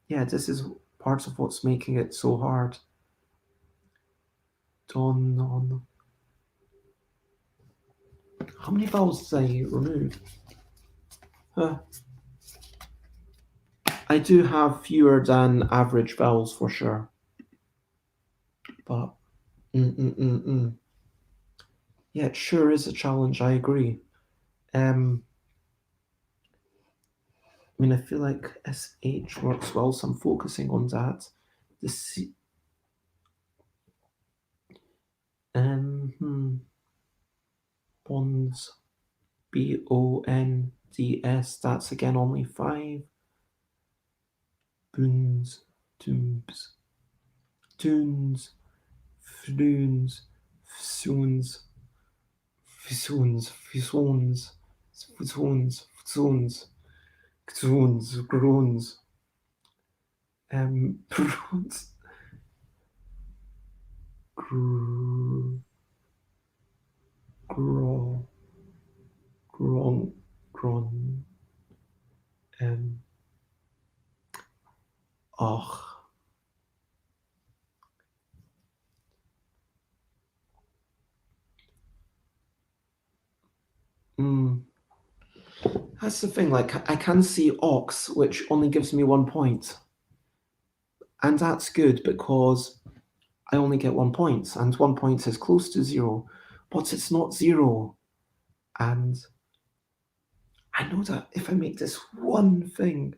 Yeah, this is part of what's making it so hard. Don, on. How many vowels did I remove? I do have fewer than average vowels for sure. But, yeah, it sure is a challenge, I agree. I mean, I feel like SH works well, so I'm focusing on that. The C. Bonds. BONDS. That's again only five. Boons. Dooms. Tunes. Floons. Fsoons. Fsoons. Fsoons. Fsoons. Fsoons. Groans. Groans. Groans. Grow. Gron. Gron. Um. Och. That's the thing, like, I can see ox, which only gives me 1 point. And that's good because I only get 1 point, and 1 point is close to zero, but it's not zero. And I know that if I make this one thing,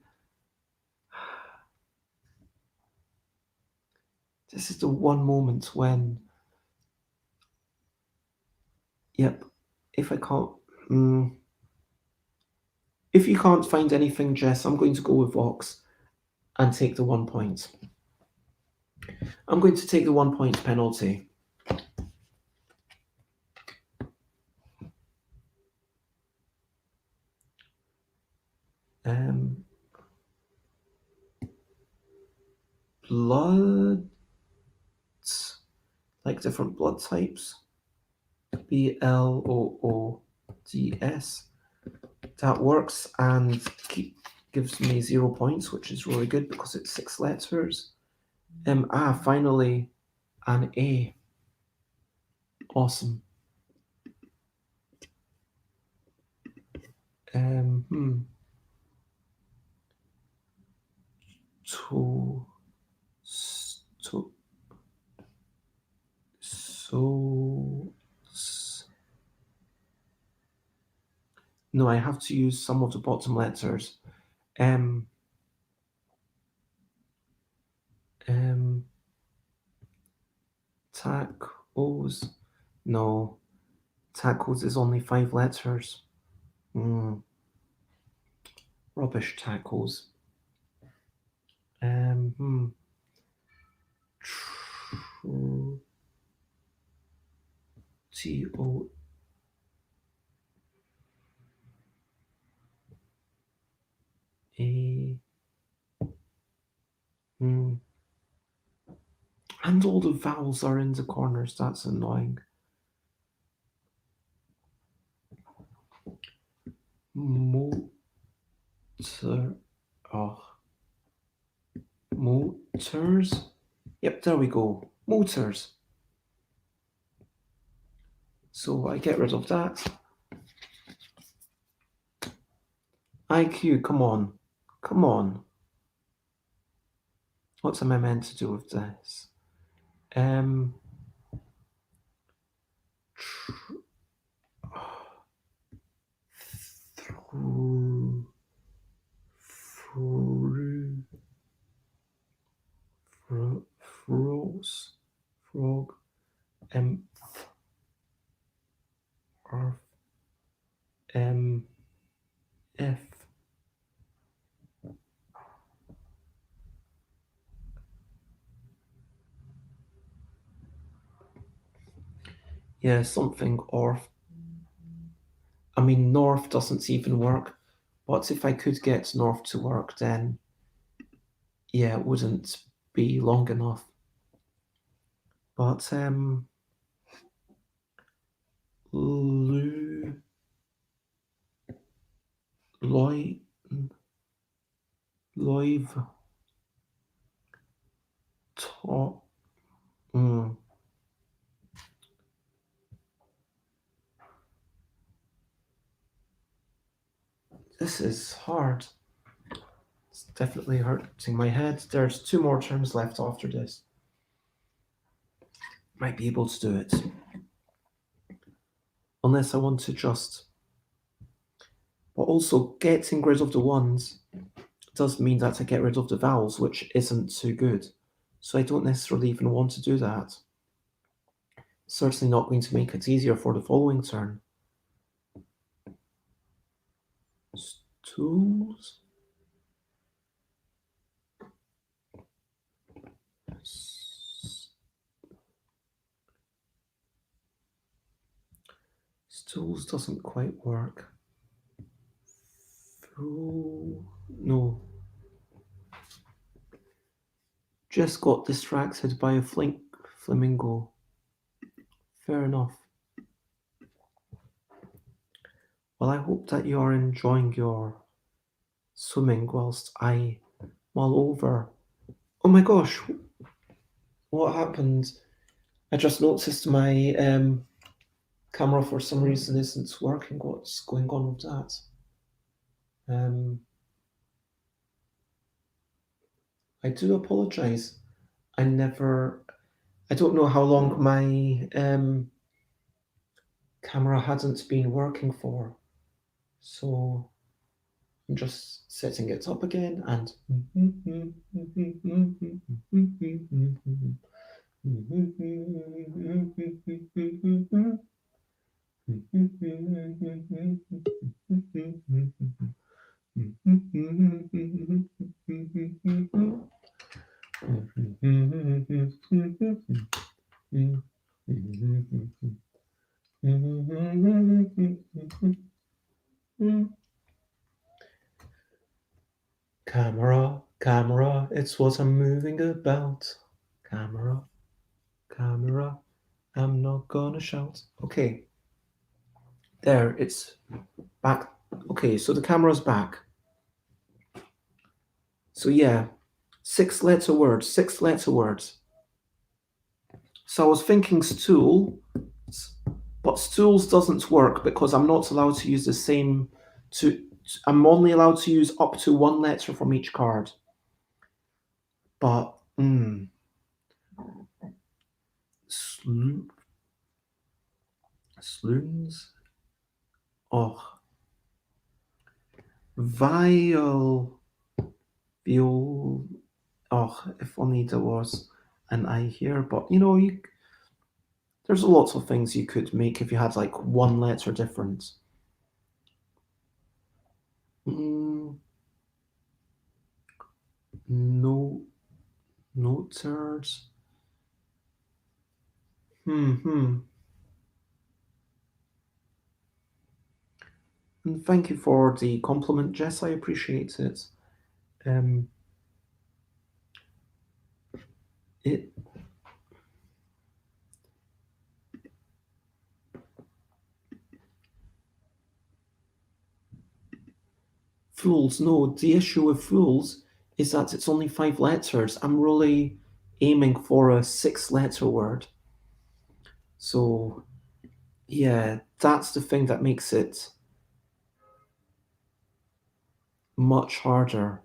this is the one moment when, yep, if I can't, if you can't find anything, Jess, I'm going to go with ox and take the 1 point. I'm going to take the 1 point penalty. Blood, like different blood types. BLOODS. That works and gives me 0 points, which is really good because it's 6 letters. Finally, an A. Awesome. To, so, no, I have to use some of the bottom letters. Tacos. No, tacos is only 5 letters. Rubbish tacos. Hmm. Tr- T-O. A. Hmm. And all the vowels are in the corners. That's annoying. Motor. Oh, motors. Yep, there we go. Motors. So I get rid of that. IQ, come on. Come on. What am I meant to do with this? Um. Tr- through. Through. Froze. Frog. M. R. M. F. Yeah, something or. I mean, north doesn't even work. But if I could get north to work, then yeah, it wouldn't be long enough. But Lu, Loy, Loive, to, mm, this is hard. It's definitely hurting my head. There's two more terms left after this. Might be able to do it. Unless I want to just. But also, getting rid of the ones does mean that I get rid of the vowels, which isn't too good. So I don't necessarily even want to do that. Certainly not going to make it easier for the following turn. Stools. Stools doesn't quite work. No. Just got distracted by a flamingo. Fair enough. Well, I hope that you are enjoying your swimming whilst I mull over. Oh my gosh, what happened? I just noticed my camera for some reason isn't working. What's going on with that? Um, I do apologize. I never. I don't know how long my camera hadn't been working for, so I'm just setting it up again and. Camera, camera, it's what I'm moving about. Camera, camera, I'm not gonna shout. Okay, there, it's back. Okay, so the camera's back. So yeah, six-letter words, six-letter words. So I was thinking stool, but stools doesn't work because I'm not allowed to use the same. To I'm only allowed to use up to one letter from each card. But slo- sloons. Oh, viol, viol. Oh, if only there was an I here. But there's lots of things you could make if you had like one letter difference. Mm, No, noters. Hmm. And thank you for the compliment, Jess. I appreciate it. Um, it fools. No, the issue with fools is that it's only 5 letters. I'm really aiming for a 6 letter word. So yeah, that's the thing that makes it much harder.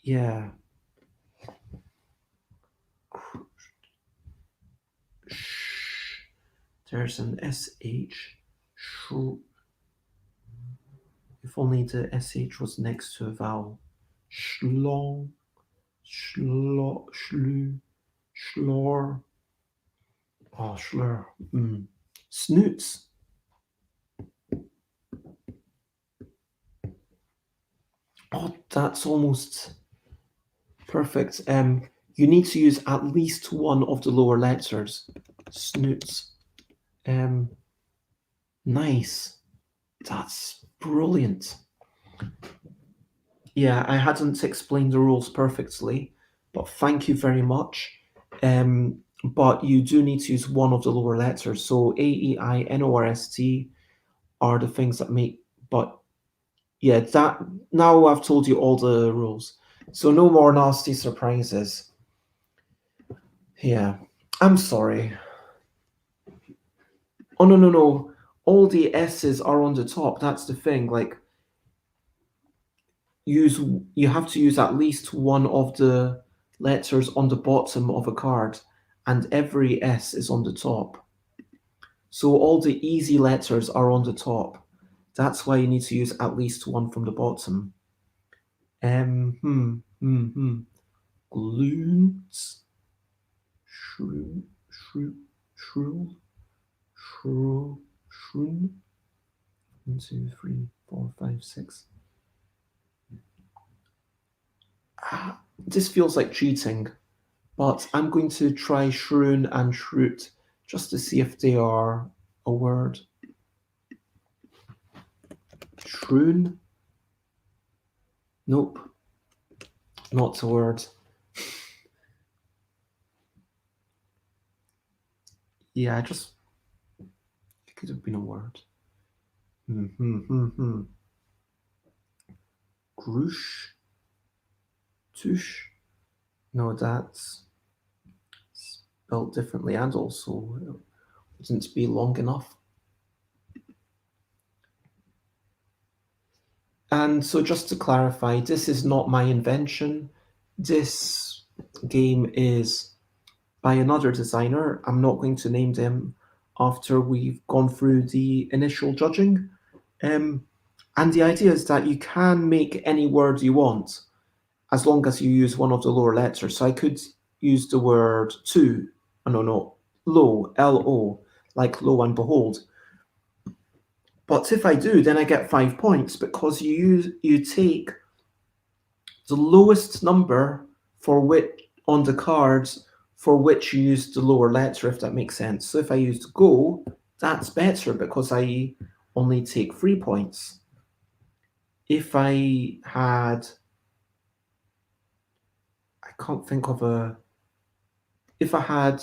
Yeah. Shh. There's an SH. Shrew. If only the SH was next to a vowel. Schlong. Schlo. Schlu. Schlor. Oh, schlur. Snoots. Oh, that's almost perfect. You need to use at least one of the lower letters. Snoots. Um, nice. That's brilliant. Yeah, I hadn't explained the rules perfectly, but thank you very much. But you do need to use one of the lower letters. So A, E, I, N, O, R, S, T are the things that make. But yeah, that now I've told you all the rules. So no more nasty surprises. Yeah, I'm sorry. Oh no, no, no. All the S's are on the top. That's the thing. Like use you have to use at least one of the letters on the bottom of a card, and every S is on the top. So all the easy letters are on the top. That's why you need to use at least one from the bottom. Glutes, shrew, shrew, shrew, shrew, shrew. 1, 2, 3, 4, 5, 6. This feels like cheating, but I'm going to try shroon and shroot just to see if they are a word. Shroon? Nope, not a word. Yeah, it could have been a word. Hmm. Groosh? Tush? No, that's spelled differently and also it wouldn't be long enough. And so, just to clarify, this is not my invention. This game is by another designer. I'm not going to name them after we've gone through the initial judging. Um, and the idea is that you can make any word you want as long as you use one of the lower letters. So I could use the word to, oh, no, low, L-O, like lo and behold. But if I do, then I get 5 points because you take the lowest number for which on the cards for which you use the lower letter, if that makes sense. So if I used go, that's better because I only take 3 points. If I had, I can't think of a, if I had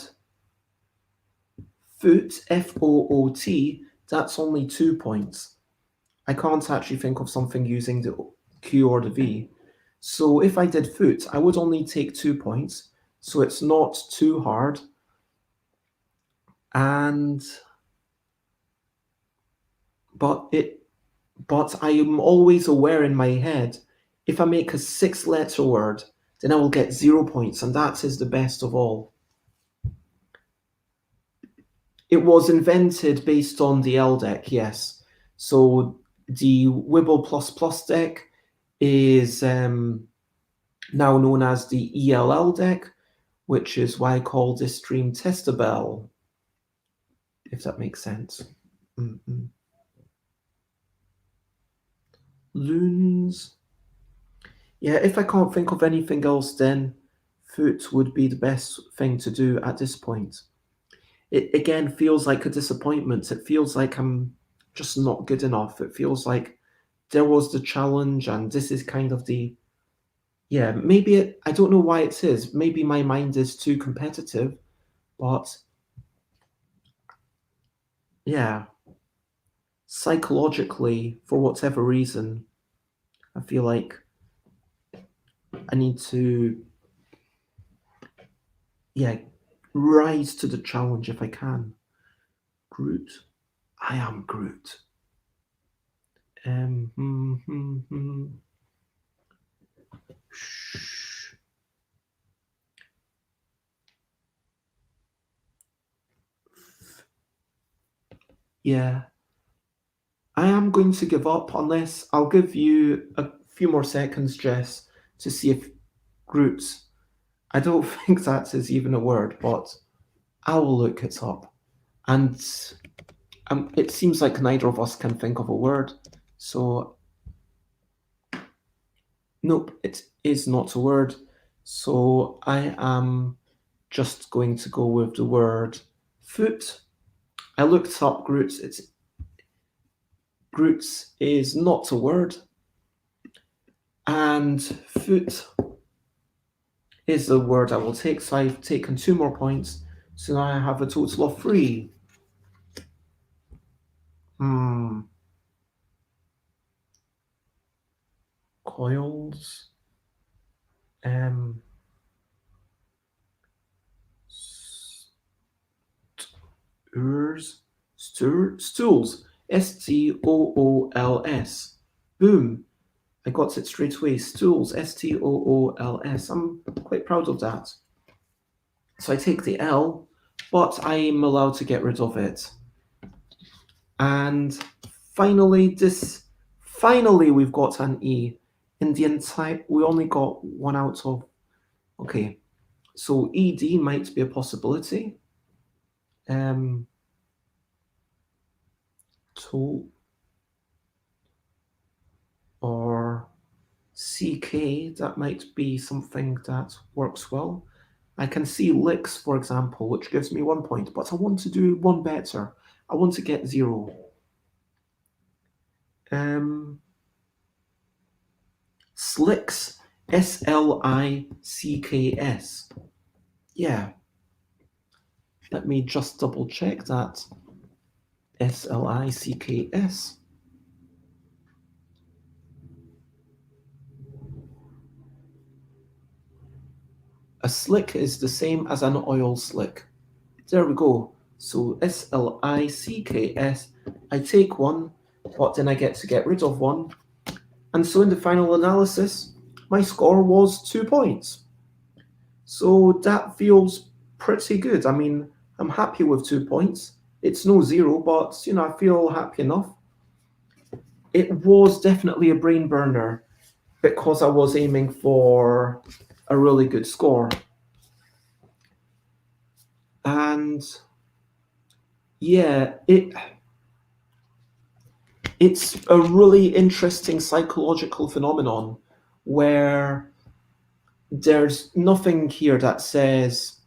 foot, Foot, that's only 2 points. I can't actually think of something using the Q or the V. So if I did foot, I would only take 2 points. So it's not too hard. And but I am always aware in my head, if I make a 6 letter word, then I will get 0 points, and that is the best of all. It was invented based on the ELL deck, yes. So the Wibble Plus Plus deck is now known as the ELL deck, which is why I call this stream TESTABELL, if that makes sense. Loons. Yeah, if I can't think of anything else, then foot would be the best thing to do at this point. It again feels like a disappointment. It feels like I'm just not good enough. It feels like there was the challenge, and this is kind of the yeah. Maybe I don't know why it is. Maybe my mind is too competitive, but yeah, psychologically, for whatever reason, I feel like I need to yeah rise to the challenge if I can. Groot, I am Groot. Um, hmm, hmm, hmm. Shh. Yeah, I am going to give up unless I'll give you a few more seconds, Jess, to see if Groot. I don't think that is even a word, but I will look it up. And it seems like neither of us can think of a word. So, nope, it is not a word. So, I am just going to go with the word foot. I looked up Groot. Groot is not a word. And foot is the word I will take. So I've taken 2 more points. So now I have a total of 3. Hmm. Coils. Um. Stools. Stools. Stools. Boom. I got it straight away. Stools. Stools. I'm quite proud of that. So I take the L, but I'm allowed to get rid of it. And finally, we've got an E. In the entire, we only got one out of. Okay, so ED might be a possibility. Um, to or CK, that might be something that works well. I can see licks, for example, which gives me 1 point, but I want to do one better. I want to get 0. Um, Slicks, Slicks. Yeah, let me just double check that. Slicks. A slick is the same as an oil slick. There we go. So Slicks, I take one, but then I get to get rid of one. And so in the final analysis, my score was 2 points. So that feels pretty good. I mean, I'm happy with 2 points. It's no 0, but I feel happy enough. It was definitely a brain burner because I was aiming for a really good score. And yeah, it's a really interesting psychological phenomenon where there's nothing here that says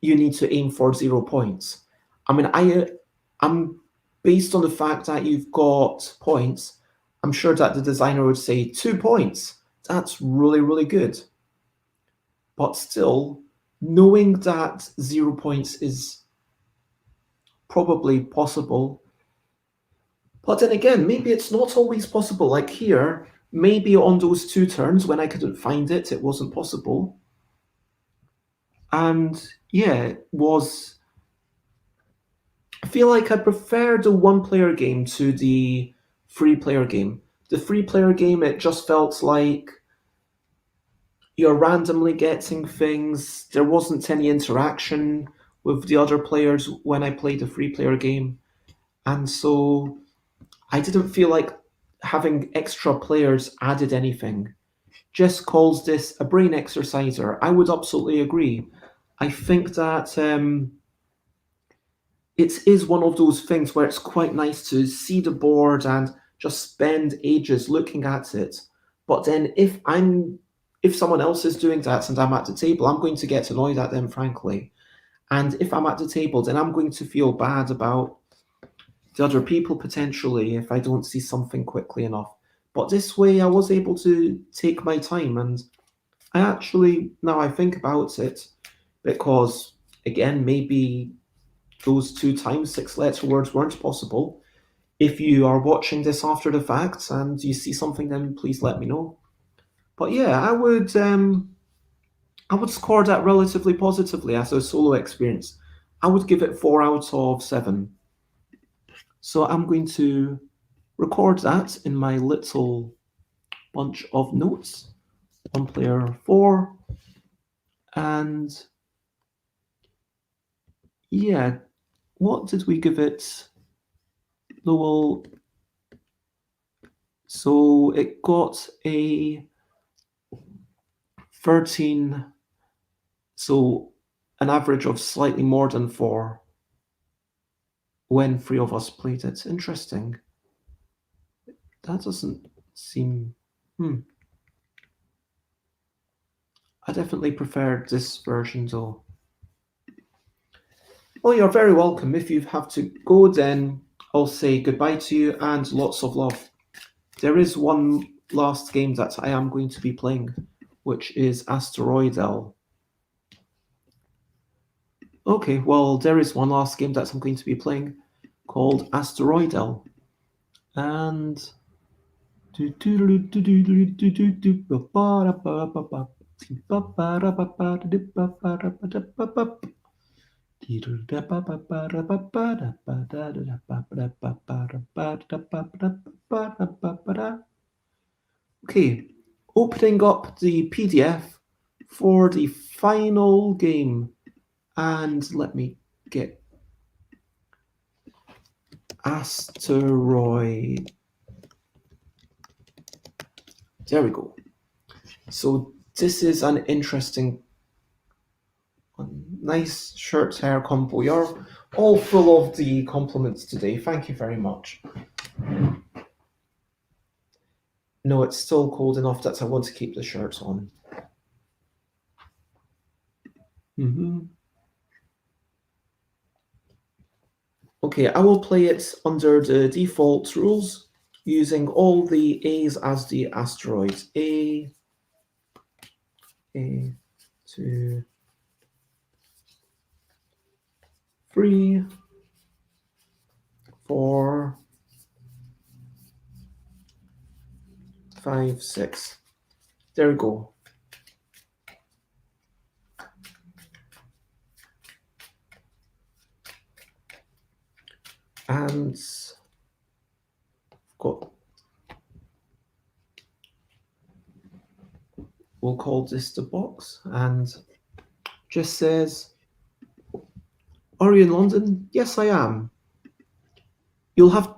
you need to aim for 0 points. I mean, I'm based on the fact that you've got points. I'm sure that the designer would say 2 points. That's really, really good. But still, knowing that 0 points is probably possible. But then again, maybe it's not always possible. Like here, maybe on those 2 turns when I couldn't find it, it wasn't possible. And yeah, it was. I feel like I prefer the one-player game to the three-player game. The three-player game, it just felt like you're randomly getting things. There wasn't any interaction with the other players when I played the three-player game. And so I didn't feel like having extra players added anything. Jess calls this a brain exerciser. I would absolutely agree. I think that it is one of those things where it's quite nice to see the board and just spend ages looking at it. But then if someone else is doing that and I'm at the table, I'm going to get annoyed at them, frankly. And if I'm at the table, then I'm going to feel bad about the other people potentially if I don't see something quickly enough. But this way, I was able to take my time, and I actually, now I think about it, because again, maybe those 2 times 6 letter words weren't possible. If you are watching this after the fact and you see something, then please let me know. But yeah, I would score that relatively positively as a solo experience. I would give it 4 out of 7. So I'm going to record that in my little bunch of notes on player 4. And yeah, what did we give it, Lowell? So it got a 13, so an average of slightly more than 4 when 3 of us played it. Interesting. That doesn't seem... I definitely preferred this version though. Well, you're very welcome. If you have to go, then I'll say goodbye to you and lots of love. There is one last game that I am going to be playing, which is ELL. Okay, well, there is one last game that I'm going to be playing called ELL. And... Okay, opening up the PDF for the final game. And let me get asteroid. There we go. So this is an interesting, nice shirt hair combo. You're all full of the compliments today. Thank you very much. No, it's still cold enough that I want to keep the shirt on. Okay, I will play it under the default rules, using all the A's as the asteroids. A, 2, 3, 4, 5, 6. There we go. And we'll call this the box, and just says, are you in London? Yes, I am. You'll have...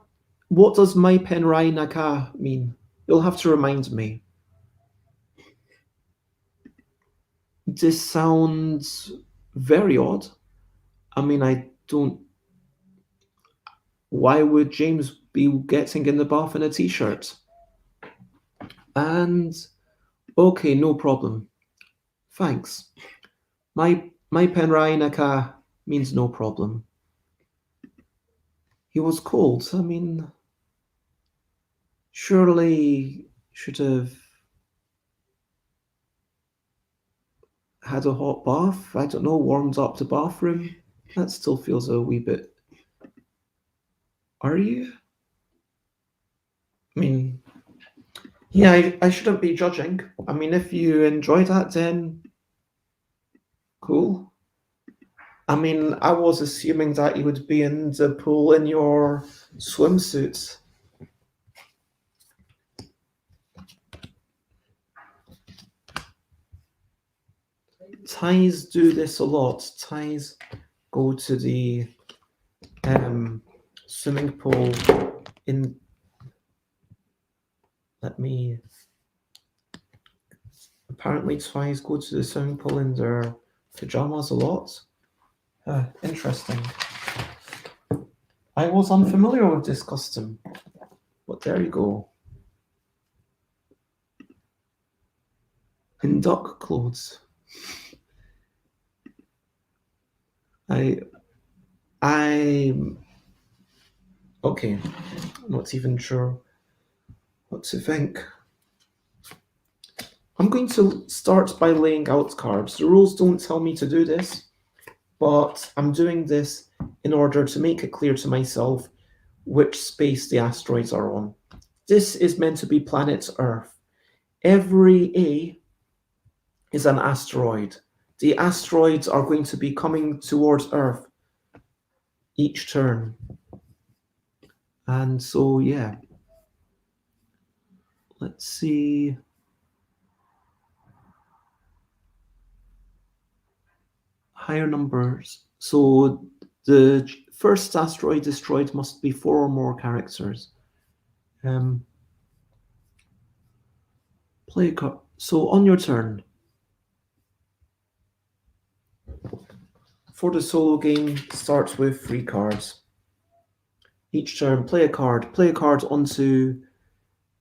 What does my pen Rai Naka mean? You'll have to remind me. This sounds very odd. I mean, I don't... Why would James be getting in the bath in a t-shirt? And... Okay, no problem. Thanks. My pen Rai Naka means no problem. He was cold. I mean, surely should have had a hot bath. I don't know, warmed up the bathroom. That still feels a wee bit... Are you? I mean, yeah, I shouldn't be judging. I mean, if you enjoy that, then cool. I mean, I was assuming that you would be in the pool in your swimsuit. Thais do this a lot. Thais go to the swimming pool in... Apparently Thais go to the swimming pool in their pajamas a lot. Interesting. I was unfamiliar with this custom, but there you go. In duck clothes. I'm okay. I'm not even sure what to think. I'm going to start by laying out cards. The rules don't tell me to do this, but I'm doing this in order to make it clear to myself which space the asteroids are on. This is meant to be planet Earth. Every A is an asteroid. The asteroids are going to be coming towards Earth each turn. And so, yeah. Let's see. Higher numbers. So the first asteroid destroyed must be 4 or more characters. Play a card. So on your turn, for the solo game, start with 3 cards. Each turn, play a card. Play a card onto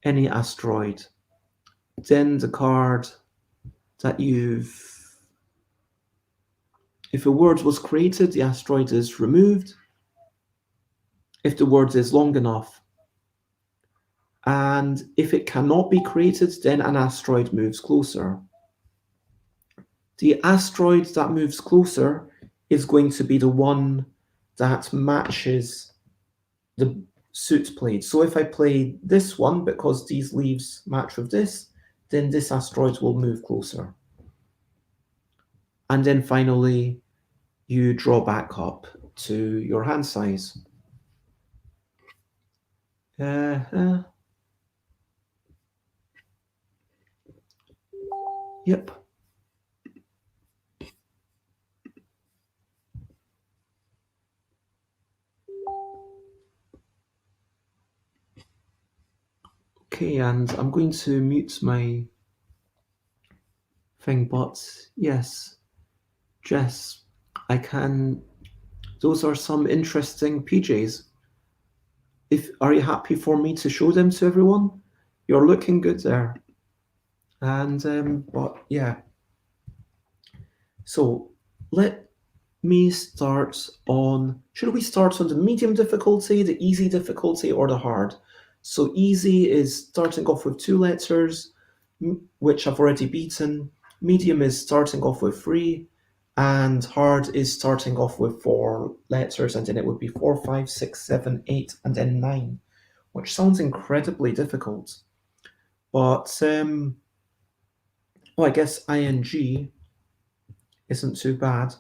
any asteroid. Then the card that you've... If a word was created, the asteroid is removed. If the word is long enough. And if it cannot be created, then an asteroid moves closer. The asteroid that moves closer is going to be the one that matches the suit played. So if I play this one, because these leaves match with this, then this asteroid will move closer. And then finally, you draw back up to your hand size. Yep. Okay, and I'm going to mute my thing, but yes, Jess, I can. Those are some interesting PJs. Are you happy for me to show them to everyone? You're looking good there. And but yeah. So let me start on. Should we start on the medium difficulty, the easy difficulty, or the hard? So easy is starting off with 2 letters, which I've already beaten. Medium is starting off with 3, and hard is starting off with 4 letters, and then it would be 4, 5, 6, 7, 8, and then 9, which sounds incredibly difficult. But well, I guess ing isn't too bad.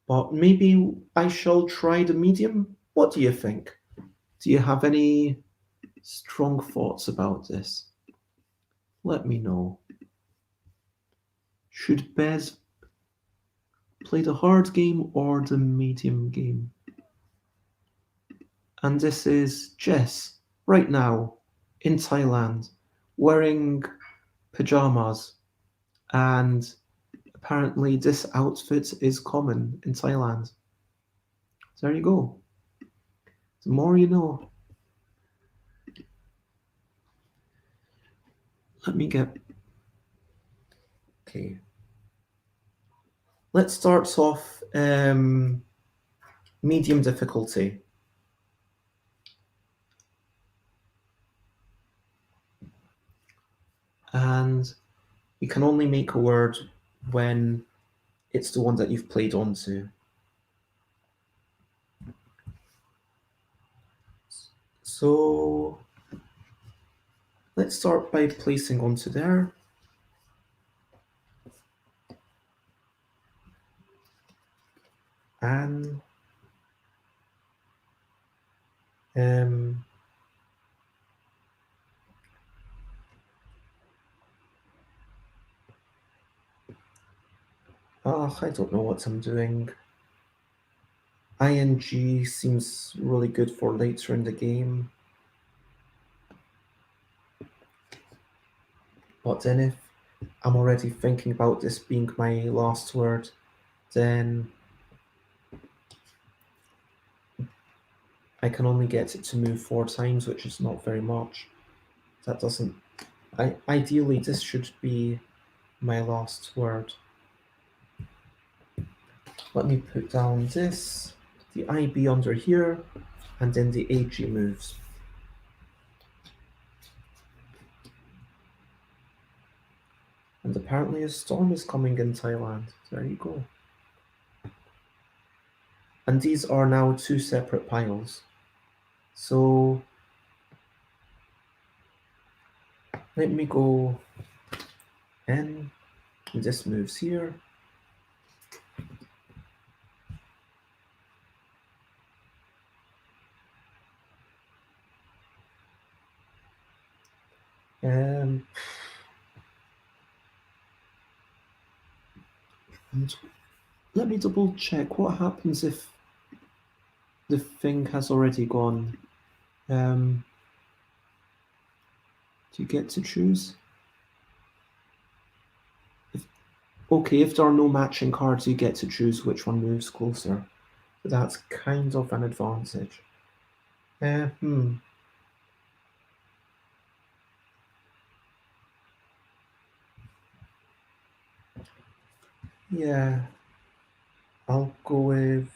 But maybe I shall try the medium. What do you think? Do you have any strong thoughts about this? Let me know. Should Bez play the hard game or the medium game? And this is Jess, right now, in Thailand, wearing pajamas. And apparently this outfit is common in Thailand. There you go. The more you know. Let me get... Okay. Let's start off medium difficulty. And you can only make a word when it's the one that you've played onto. So let's start by placing onto there. And I don't know what I'm doing. ing seems really good for later in the game. But then if I'm already thinking about this being my last word, then I can only get it to move 4 times, which is not very much. That doesn't... ideally, this should be my last word. Let me put down this, the IB under here, and then the AG moves. And apparently a storm is coming in Thailand. There you go. And these are now two separate piles. So let me go N, and this moves here. And let me double check what happens if the thing has already gone. Do you get to choose? Okay, if there are no matching cards, you get to choose which one moves closer. So that's kind of an advantage. Yeah, I'll go with.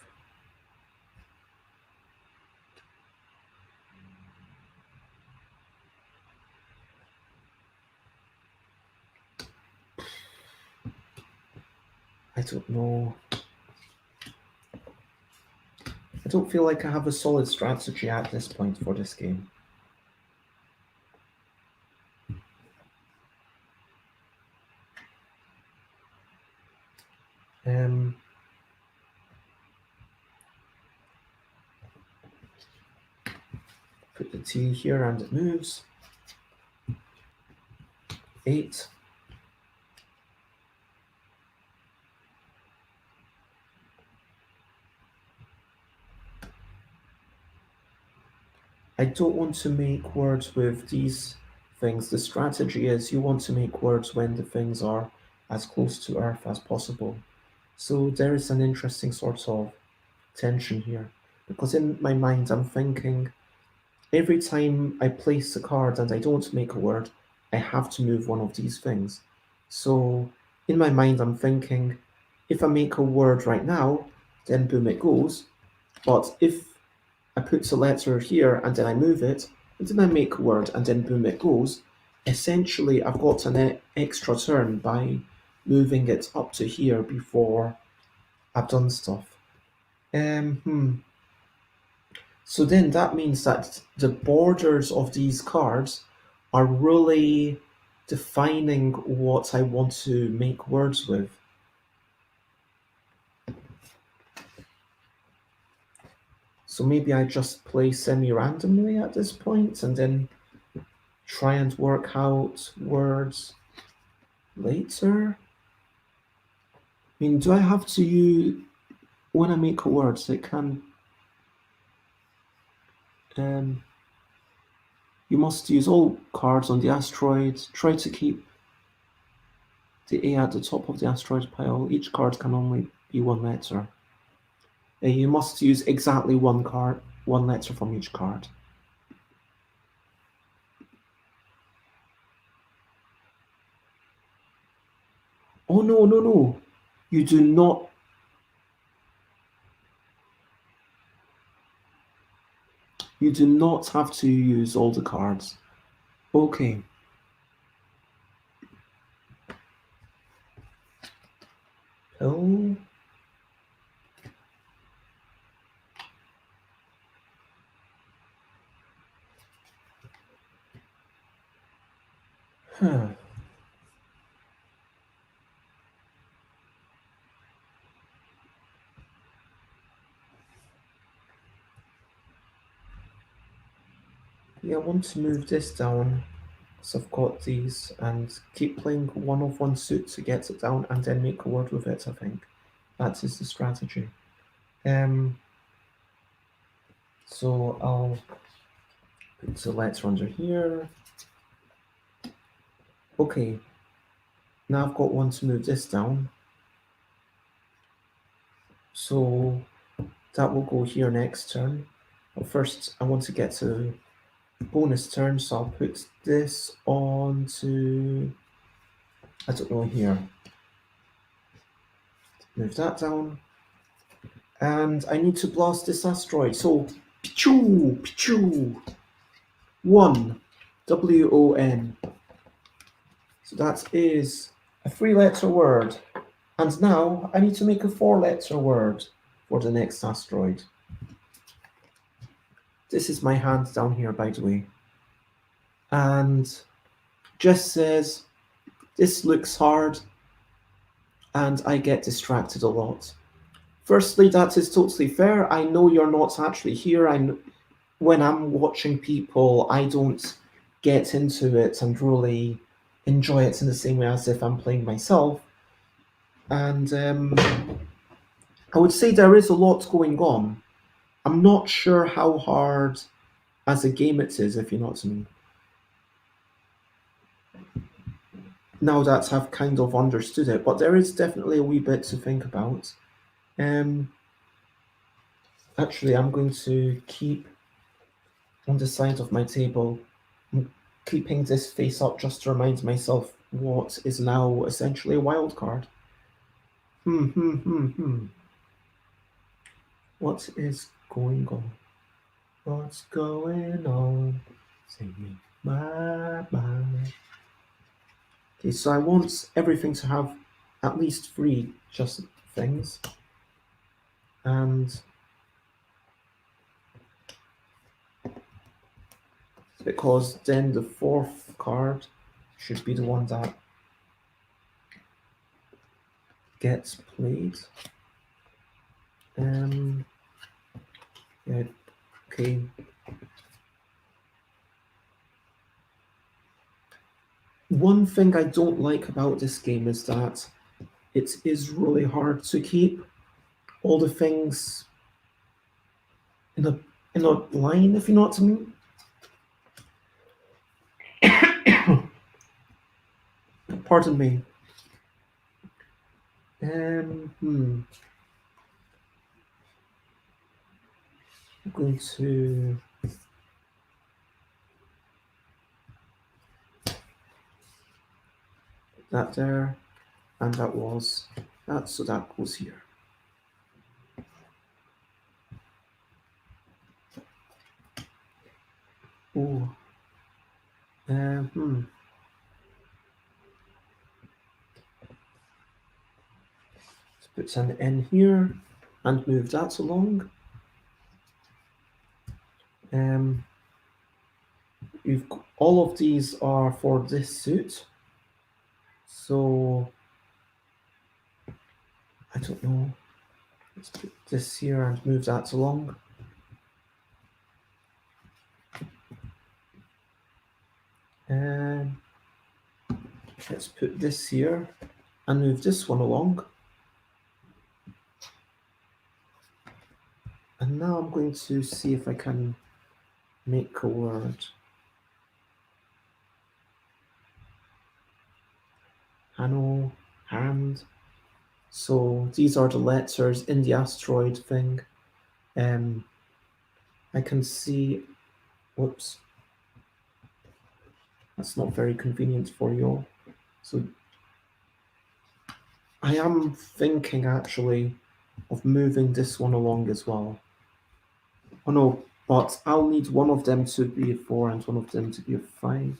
I don't know. I don't feel like I have a solid strategy at this point for this game. Put the T here and it moves. 8. I don't want to make words with these things. The strategy is you want to make words when the things are as close to Earth as possible. So there is an interesting sort of tension here. Because in my mind, I'm thinking every time I place a card and I don't make a word, I have to move one of these things. So in my mind, I'm thinking if I make a word right now, then boom, it goes. But if I put a letter here and then I move it, and then I make a word and then boom, it goes, essentially I've got an extra turn by moving it up to here before I've done stuff. So then that means that the borders of these cards are really defining what I want to make words with. So maybe I just play semi-randomly at this point and then try and work out words later. I mean, do I have to use, when I make a word, so it can, you must use all cards on the asteroid, try to keep the A at the top of the asteroid pile. Each card can only be one letter. You must use exactly one letter from each card. Oh no, no, no. You do not. You do not have to use all the cards. Okay. Pill. Huh. Yeah, I want to move this down. So I've got these and keep playing one of one suit to get it down and then make a word with it, I think. That is the strategy. So I'll put the letter under here. Okay. Now I've got one to move this down. So that will go here next turn. But first I want to get to bonus turn, so I'll put this on to I don't know here. Move that down. And I need to blast this asteroid. So, pichoo, pichoo. 1. W-O-N. So that is a 3-letter word. And now I need to make a 4-letter word for the next asteroid. This is my hand down here, by the way. And Jess says, this looks hard, and I get distracted a lot. Firstly, that is totally fair. I know you're not actually here. When I'm watching people, I don't get into it and really enjoy it in the same way as if I'm playing myself. And I would say there is a lot going on. I'm not sure how hard as a game it is, if you know what I mean. Now that I've kind of understood it, but there is definitely a wee bit to think about. Actually, I'm going to keep on the side of my table. I'm keeping this face up just to remind myself what is now essentially a wild card. What is going on? What's going on? Sing me my mind. Okay, so I want everything to have at least 3 just things. And because then the 4th card should be the one that gets played. Yeah, okay. One thing I don't like about this game is that it is really hard to keep all the things in a line, if you know what I mean. Pardon me. I'm going to that there, and that was that, so that goes here. Oh, let's put an N here and move that along. All of these are for this suit, so I don't know. Let's put this here and move that along. Let's put this here and move this one along. And now I'm going to see if I can make a word. Hano, hand. So these are the letters in the asteroid thing. I can see, whoops, that's not very convenient for you all. So I am thinking actually of moving this one along as well. Oh no, but I'll need one of them to be a 4 and one of them to be a 5.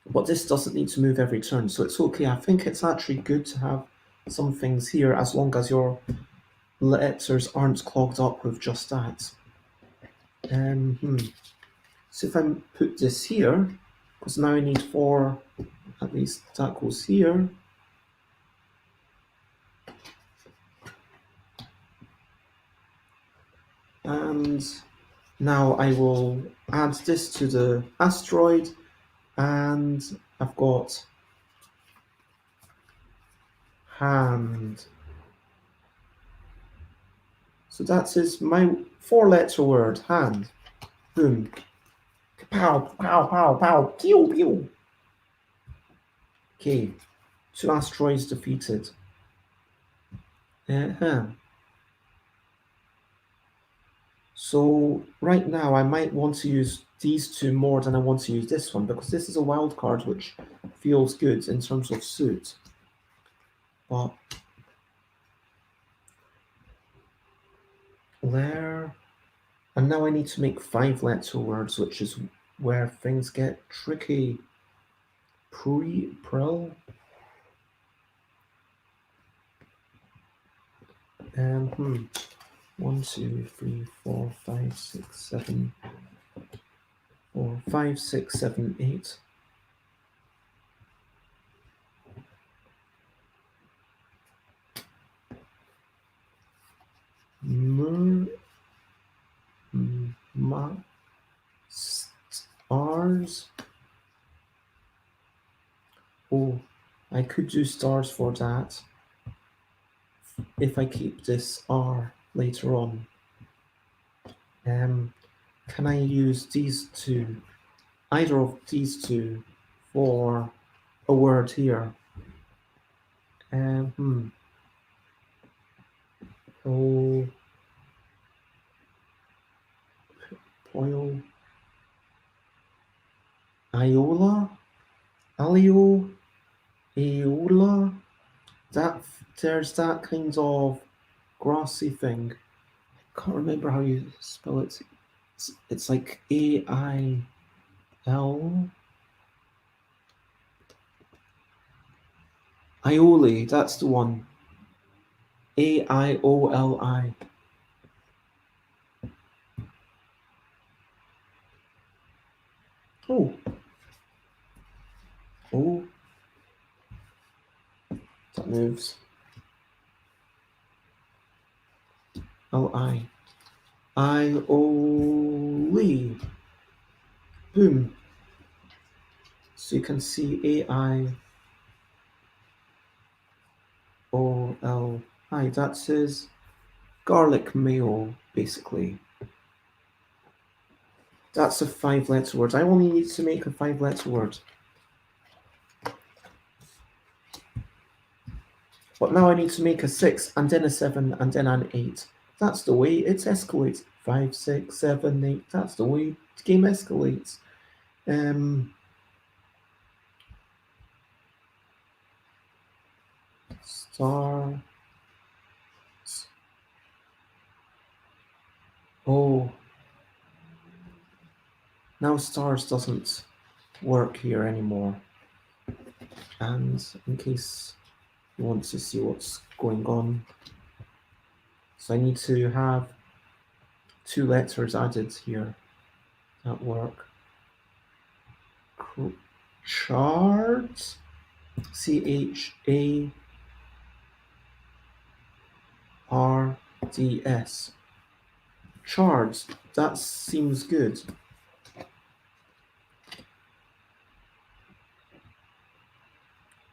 But this doesn't need to move every turn, so it's okay. I think it's actually good to have some things here as long as your letters aren't clogged up with just that. So if I put this here, because now I need 4, at least that goes here. And now I will add this to the asteroid, and I've got hand. So that is my 4-letter word, hand. Boom. Pow, pow, pow, pow, pew, pew. Okay, 2 asteroids defeated. So right now I might want to use these two more than I want to use this one, because this is a wild card which feels good in terms of suit. But there, and now I need to make 5-letter words, which is where things get tricky. Prill. 1, 2, 3, 4, 5, 6, 7, 4, 5, 6, 7, 8. Stars. Oh, I could do stars for that if I keep this R later on. Can I use these two, either of these two, for a word here? Oh, Poil, Iola, Alio, Aola. There's that kind of grassy thing. I can't remember how you spell it. It's like AIL. Aioli, that's the one. AIOLI. Oh. Oh. That moves. LI. Aioli. Boom. So you can see AIOLI. That says garlic mayo, basically. That's a 5-letter word. I only need to make a 5-letter word. But now I need to make a 6, and then a 7, and then an 8. That's the way it escalates. 5, 6, 7, 8. That's the way the game escalates. Star. Oh. Now stars doesn't work here anymore. And in case you want to see what's going on, so I need to have 2 letters added here that work. Charts. CHARDS. Charts. That seems good.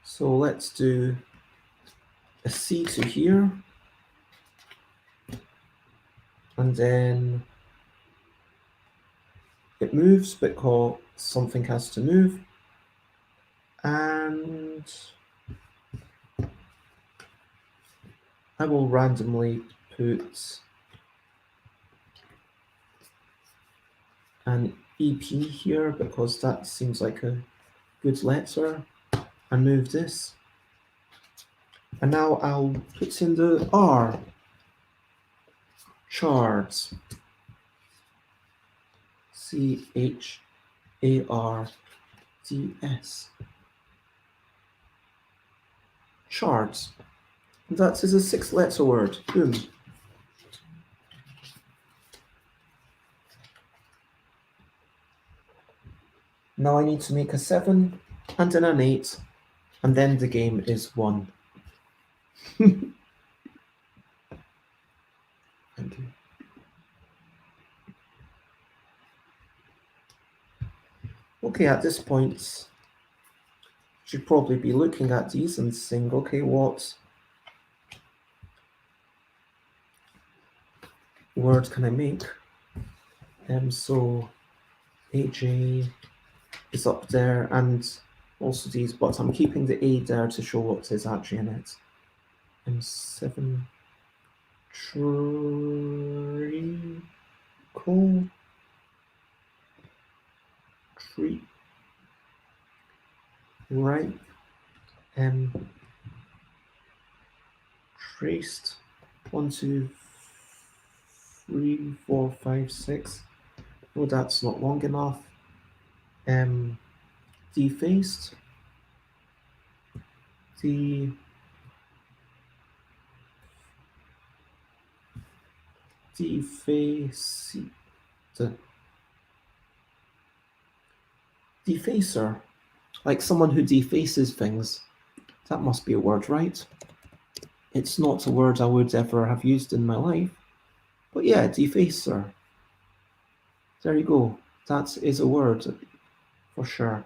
So let's do a C to here. And then it moves because something has to move. And I will randomly put an EP here because that seems like a good letter, and move this. And now I'll put in the R. Charts. CHARDS. Charts. That is a 6-letter word. Boom. Now I need to make a 7, and then an 8, and then the game is won. Thank you. Okay, at this point, should probably be looking at these and saying, okay, what word can I make? So AJ is up there, and also these, but I'm keeping the A there to show what is actually in it. M7 treacle. tree. Right. Traced. 1, 2, 3, 4, 5, 6. Oh, that's not long enough. Defaced. Deface. Defacer. Like someone who defaces things. That must be a word, right? It's not a word I would ever have used in my life. But yeah, defacer. There you go. That is a word for sure.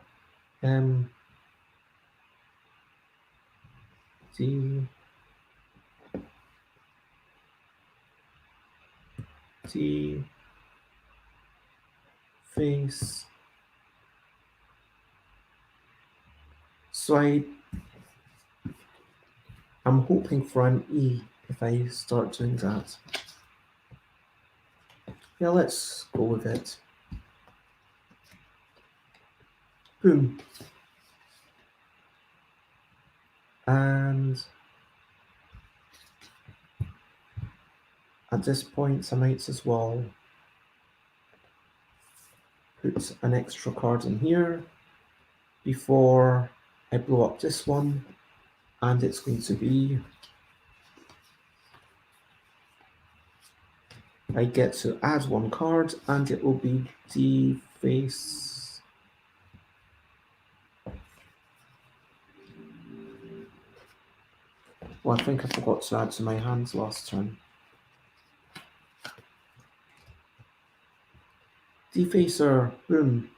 Deface. So I'm hoping for an E if I start doing that. Yeah, let's go with it. Boom. And at this point, I might as well put an extra card in here before I blow up this one, and it's going to be, I get to add one card, and it will be deface. Well, I think I forgot to add to my hands last turn. Defacer, boom.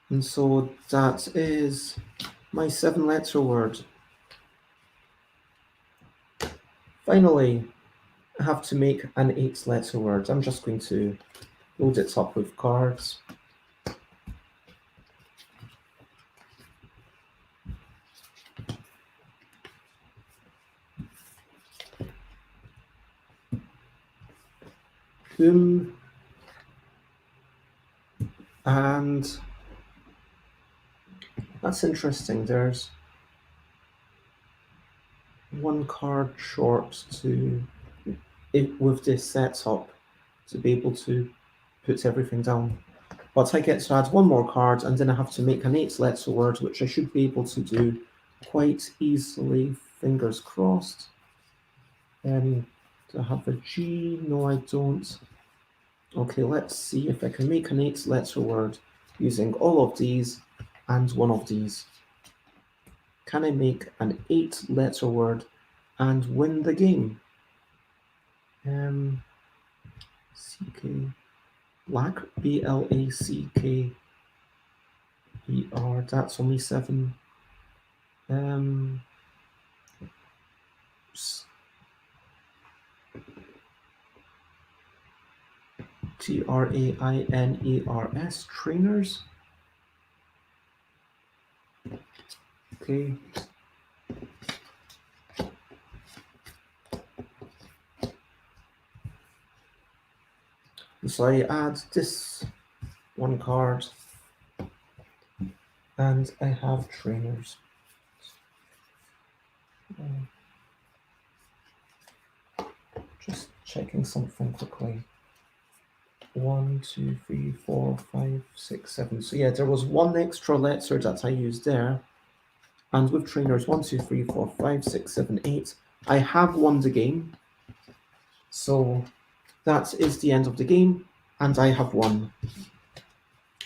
And so that is my 7-letter word. Finally, I have to make an 8-letter word. I'm just going to load it up with cards. Boom. And that's interesting. There's one card short to it with this setup to be able to put everything down. But I get to add one more card, and then I have to make an 8-letter word, which I should be able to do quite easily. Fingers crossed. Do I have a G? No, I don't. Okay, let's see if I can make an 8-letter word using all of these and one of these. Can I make an 8-letter word and win the game? CK. Black, BLACKER, that's only 7. TRAINERS, trainers. Okay. So I add this one card, and I have trainers. Just checking something quickly. 1, 2, 3, 4, 5, 6, 7. So yeah, there was one extra letter that I used there. And with trainers 1, 2, 3, 4, 5, 6, 7, 8, I have won the game. So that is the end of the game, and I have won.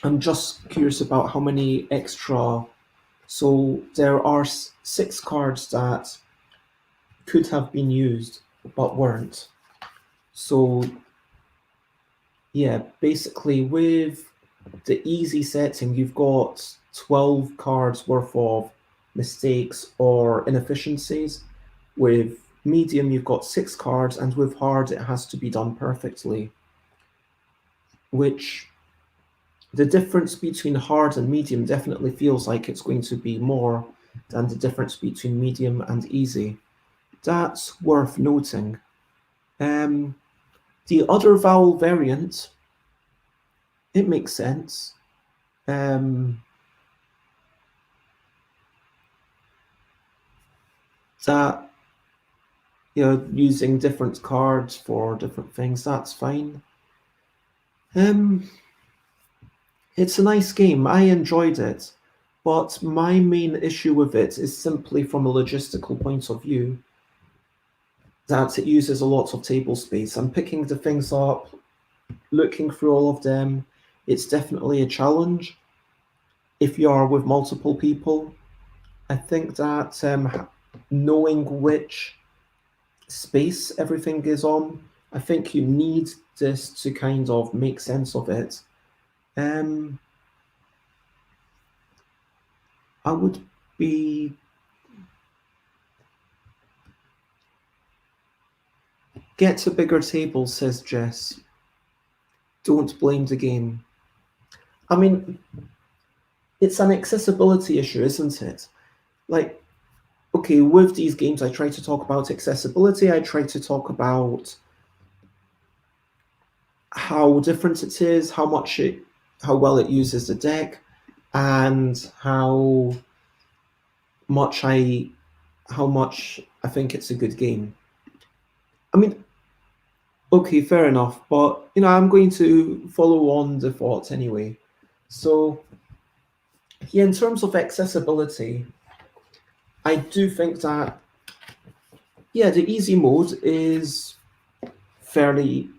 I'm just curious about how many extra. So there are 6 cards that could have been used but weren't. So yeah, basically with the easy setting, you've got 12 cards worth of mistakes or inefficiencies. With medium, you've got 6 cards, and with hard, it has to be done perfectly. Which the difference between hard and medium definitely feels like it's going to be more than the difference between medium and easy. That's worth noting. The other vowel variant it makes sense. That using different cards for different things, that's fine. It's a nice game. I enjoyed it, but my main issue with it is simply from a logistical point of view that it uses a lot of table space. I'm picking the things up, looking through all of them. It's definitely a challenge if you are with multiple people. I think that knowing which space everything is on, I think you need this to kind of make sense of it. Um, I would be get a bigger table, says Jess. Don't blame the game. I mean, it's an accessibility issue, isn't it? Like, okay, with these games, I try to talk about accessibility. I try to talk about how different it is, how well it uses the deck, and much I, how much I think it's a good game. I mean, okay, fair enough, but I'm going to follow on the thought anyway. So, yeah, in terms of accessibility, I do think that the easy mode is fairly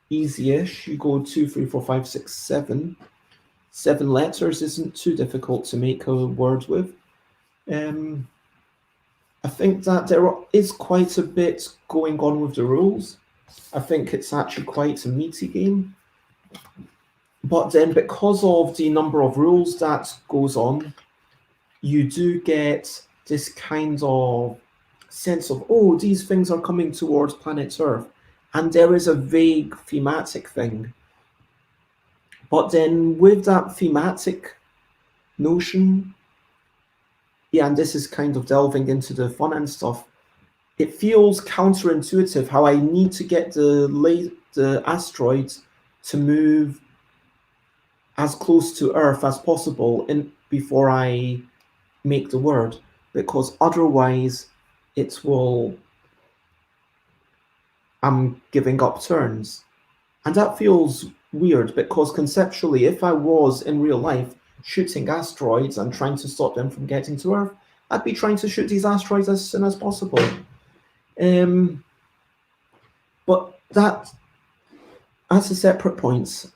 easy-ish. You go 2, 3, 4, 5, 6, 7. 7 letters isn't too difficult to make a word with. I think that there is quite a bit going on with the rules. I think it's actually quite a meaty game. But then, because of the number of rules that goes on, you do get this kind of sense of, oh, these things are coming towards planet Earth. And there is a vague thematic thing. But then, with that thematic notion, and this is kind of delving into the fun and stuff, it feels counterintuitive how I need to get the asteroids to move as close to Earth as possible before I make the word, because otherwise I'm giving up turns. And that feels weird because conceptually, if I was in real life shooting asteroids and trying to stop them from getting to Earth, I'd be trying to shoot these asteroids as soon as possible. But that's a separate point.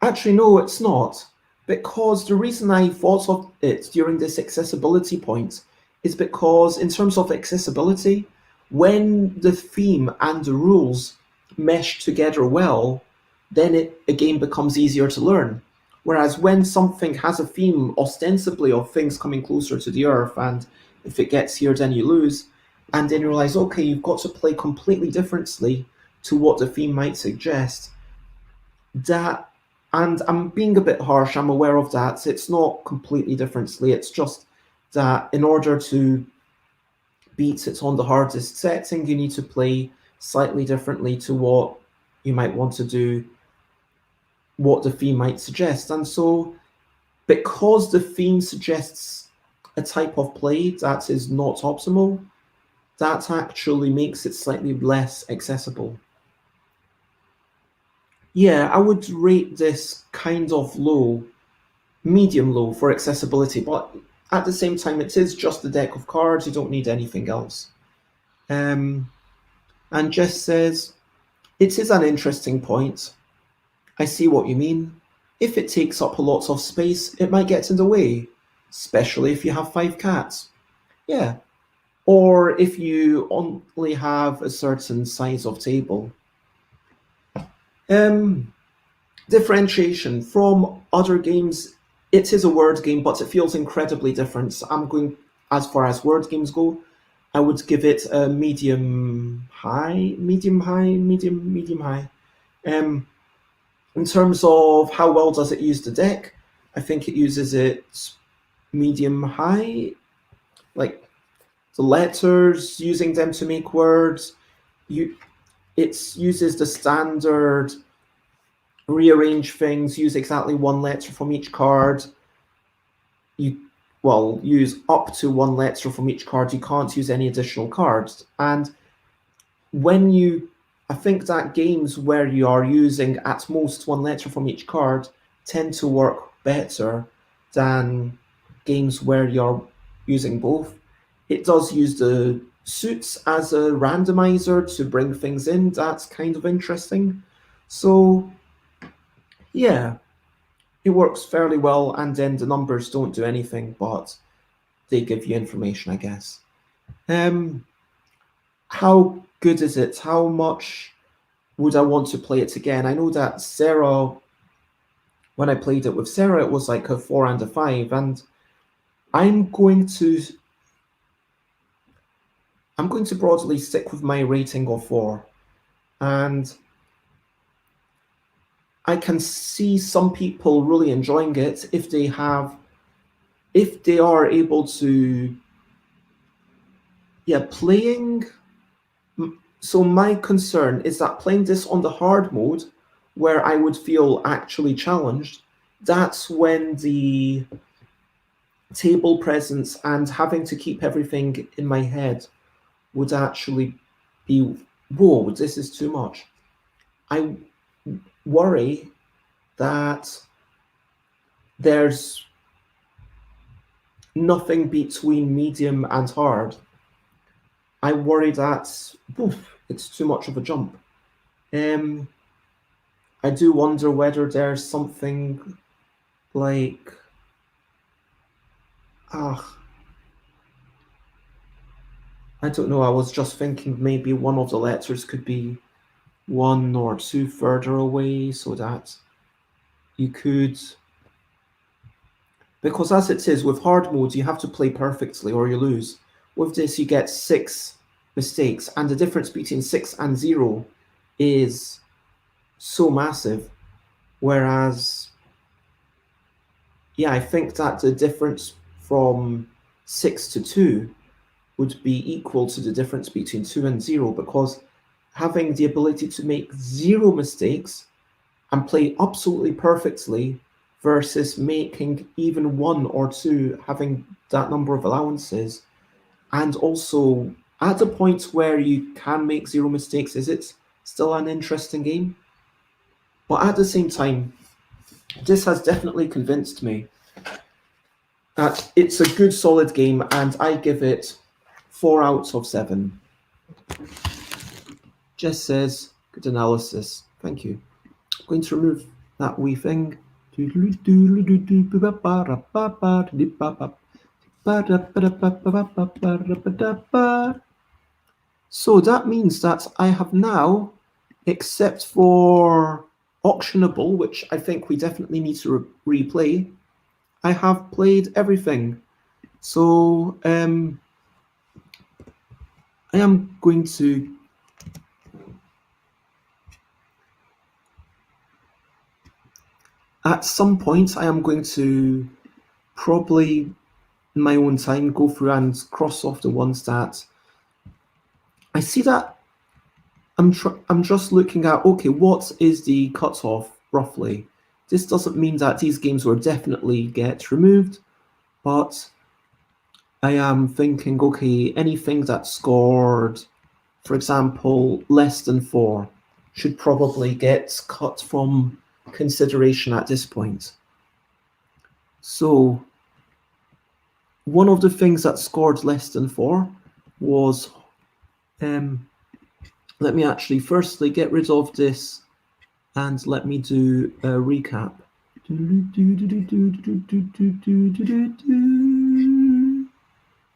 Actually, no, it's not. Because the reason I thought of it during this accessibility point is because, in terms of accessibility, when the theme and the rules mesh together well, then a game becomes easier to learn. Whereas when something has a theme ostensibly of things coming closer to the Earth, and if it gets here, then you lose, and then you realize, okay, you've got to play completely differently to what the theme might suggest, that, and I'm being a bit harsh, I'm aware of that. It's not completely differently, it's just that in order to beat it on the hardest setting, you need to play slightly differently to what you might want to do, what the theme might suggest. And so, because the theme suggests a type of play that is not optimal, that actually makes it slightly less accessible. Yeah, I would rate this kind of low, medium low for accessibility, but at the same time, it is just a deck of cards, you don't need anything else. And Jess says, it is an interesting point. I see what you mean. If it takes up a lot of space, it might get in the way, especially if you have 5 cats. Yeah. Or if you only have a certain size of table. Differentiation from other games, it is a word game, but it feels incredibly different. I'm going, as far as word games go, I would give it a medium high. In terms of how well does it use the deck, I think it uses it medium high. Like the letters, using them to make words, it uses the standard rearrange things, use exactly one letter from each card. You use up to one letter from each card. You can't use any additional cards. And I think that games where you are using at most one letter from each card tend to work better than games where you're using both. It does use the suits as a randomizer to bring things in. That's kind of interesting. So, yeah, it works fairly well, and then the numbers don't do anything, but they give you information, I guess. How good is it? How much would I want to play it again? I know that Sarah, when I played it with Sarah, it was like a 4 and a 5, and I'm going to broadly stick with my rating of 4. And I can see some people really enjoying it if they are able to, playing. So my concern is that playing this on the hard mode, where I would feel actually challenged, that's when the table presence and having to keep everything in my head would actually be, whoa, this is too much. I worry that there's nothing between medium and hard. I worry that it's too much of a jump. I do wonder whether there's something like, I don't know, I was just thinking maybe one of the letters could be 1 or 2 further away so that you could, because as it is with hard mode, you have to play perfectly or you lose. With this, you get 6 mistakes, and the difference between 6 and 0 is so massive. Whereas, I think that the difference from 6 to 2 would be equal to the difference between 2 and 0, because having the ability to make 0 mistakes and play absolutely perfectly versus making even 1 or 2, having that number of allowances, and also at the point where you can make 0 mistakes, is it still an interesting game? But at the same time, this has definitely convinced me that it's a good solid game, and I give it 4 out of 7. Jess says, good analysis. Thank you. I'm going to remove that wee thing. So that means that I have now, except for Auctionable, which I think we definitely need to replay, I have played everything. So I am going to at some point I am going to probably in my own time go through and cross off the ones that I see that I'm just looking at, okay, what is the cutoff roughly? This doesn't mean that these games will definitely get removed, but I am thinking, okay, anything that scored, for example, less than 4 should probably get cut from consideration at this point. So one of the things that scored less than 4 was, let me actually firstly get rid of this and let me do a recap.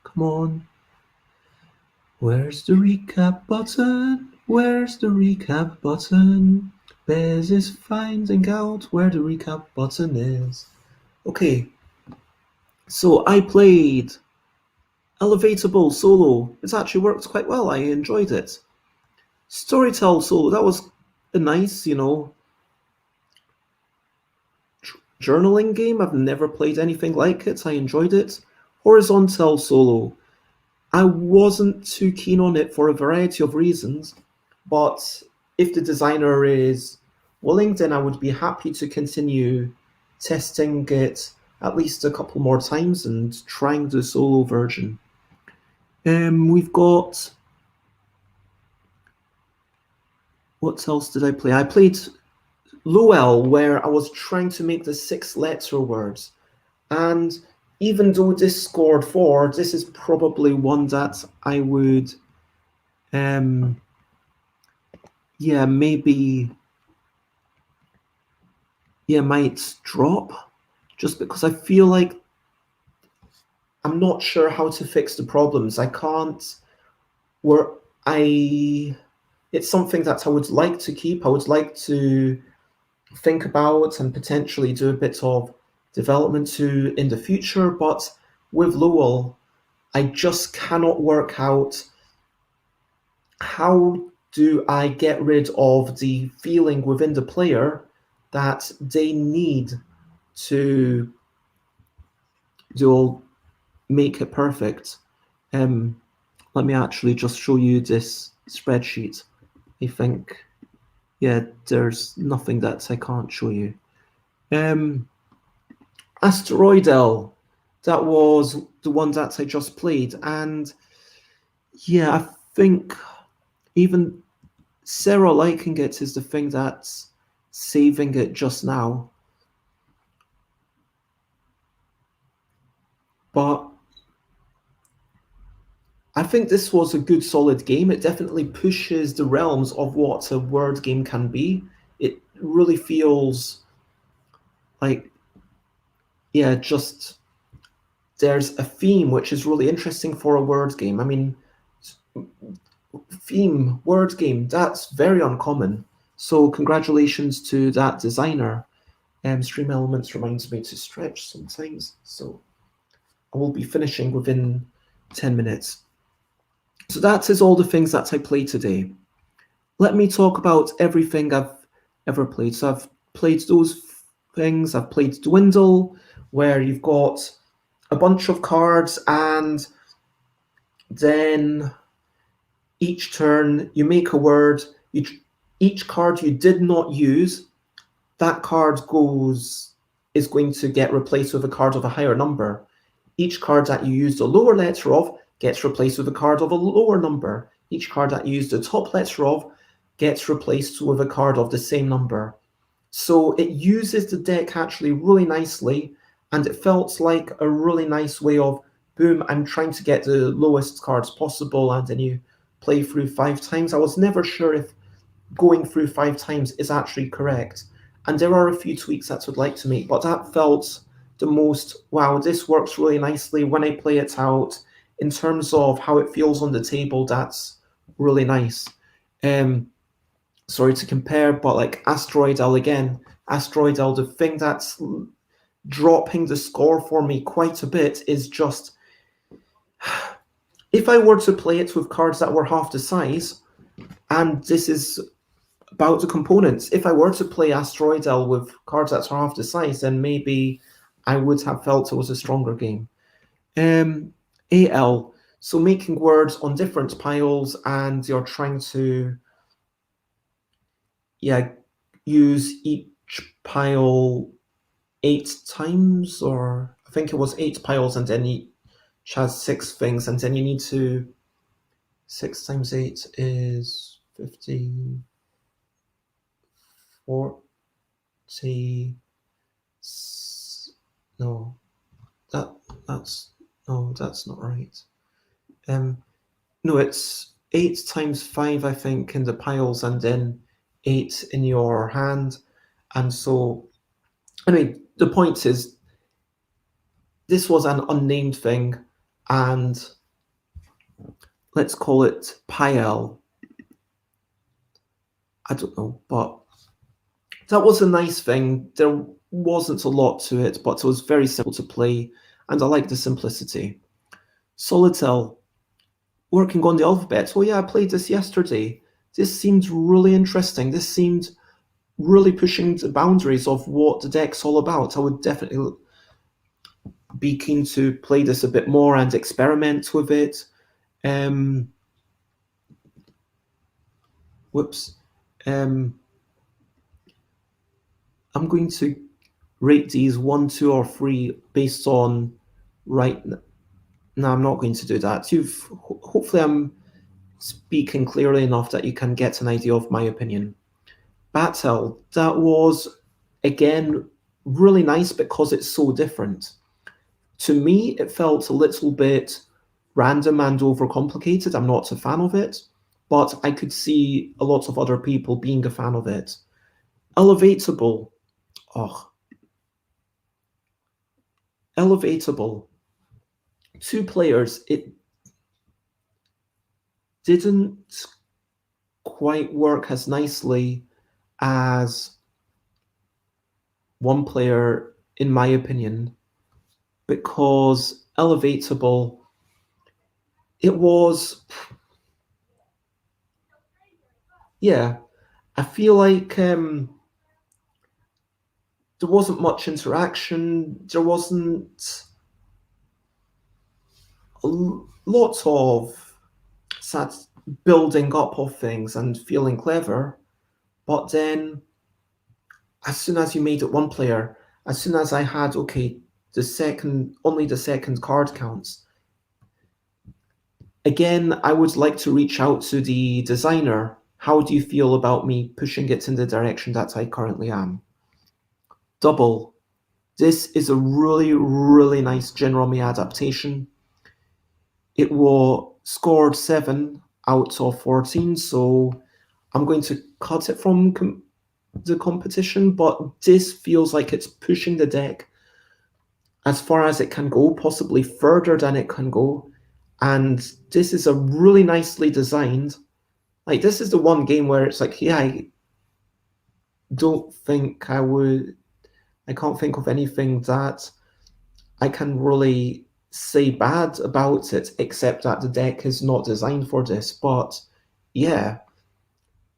Come on. Where's the recap button? Where's the recap button? Bez is finding out where the recap button is. Okay. So I played Elevatable solo. It actually worked quite well. I enjoyed it. Storytell solo. That was a nice, journaling game. I've never played anything like it. I enjoyed it. Horizontal solo. I wasn't too keen on it for a variety of reasons, but if the designer is willing, then I would be happy to continue testing it at least a couple more times and trying the solo version. We've got... What else did I play? I played Lowell, where I was trying to make the 6-letter words. And even though this scored 4, this is probably one that I would, maybe, might drop, just because I feel like I'm not sure how to fix the problems. I can't, where it's something that I would like to keep. I would like to think about and potentially do a bit of development to in the future, but with Lowell, I just cannot work out how do I get rid of the feeling within the player that they need to make it perfect. Let me actually just show you this spreadsheet. I think, there's nothing that I can't show you. Asteroidel, that was the one that I just played, and I think even Sarah liking it is the thing that's saving it just now. But I think this was a good, solid game. It definitely pushes the realms of what a word game can be. It really feels like, just there's a theme which is really interesting for a word game. I mean, theme, word game, that's very uncommon. So congratulations to that designer. Stream Elements reminds me to stretch sometimes, so I will be finishing within 10 minutes. So that is all the things that I played today. Let me talk about everything I've ever played. So I've played those things. I've played Dwindle, where you've got a bunch of cards, and then each turn you make a word. Each card you did not use, that card is going to get replaced with a card of a higher number. Each card that you used a lower letter of gets replaced with a card of a lower number. Each card that you used the top letter of gets replaced with a card of the same number. So it uses the deck actually really nicely, and it felt like a really nice way of, boom, I'm trying to get the lowest cards possible, and then you play through 5 times. I was never sure if going through 5 times is actually correct. And there are a few tweaks that I would like to make, but that felt the most, wow, this works really nicely when I play it out. In terms of how it feels on the table, that's really nice. Sorry to compare, but like Asteroidel again, Asteroidel, the thing that's dropping the score for me quite a bit is just, if I were to play it with cards that were half the size, and this is about the components, if I were to play Asteroidel with cards that are half the size, then maybe I would have felt it was a stronger game. ELL, so making words on different piles, and you're trying to use each pile 8 times, or I think it was 8 piles, and then each has 6 things, and then you need to 6 times 8 is 50, 40. No, that's not right. No, it's 8 times 5, I think, in the piles, and then 8 in your hand. And so, anyway, the point is, this was an unnamed thing, and let's call it Piel. I don't know, but that was a nice thing. There wasn't a lot to it, but it was very simple to play, and I like the simplicity. Solitel, working on the alphabet. Oh yeah, I played this yesterday. This seemed really interesting. This seemed really pushing the boundaries of what the deck's all about. I would definitely be keen to play this a bit more and experiment with it. I'm going to rate these 1, 2, or 3 based on right. No, I'm not going to do that. Hopefully I'm speaking clearly enough that you can get an idea of my opinion. Battle, that was again really nice because it's so different. To me, it felt a little bit random and overcomplicated. I'm not a fan of it, but I could see a lot of other people being a fan of it. Elevatable. Oh, elevatable. 2 players. It didn't quite work as nicely as 1 player, in my opinion, because elevatable, it was, yeah, I feel like there wasn't much interaction. There wasn't lots of sad building up of things and feeling clever. But then, as soon as you made it 1 player, as soon as I had, okay, only the second card counts. Again, I would like to reach out to the designer. How do you feel about me pushing it in the direction that I currently am? Double. This is a really, really nice Jinromi adaptation. It was scored 7 out of 14, so I'm going to cut it from the competition, but this feels like it's pushing the deck as far as it can go, possibly further than it can go. And this is a really nicely designed. Like, this is the one game where it's like, yeah, I don't think I can't think of anything that I can really say bad about it, except that the deck is not designed for this. But yeah,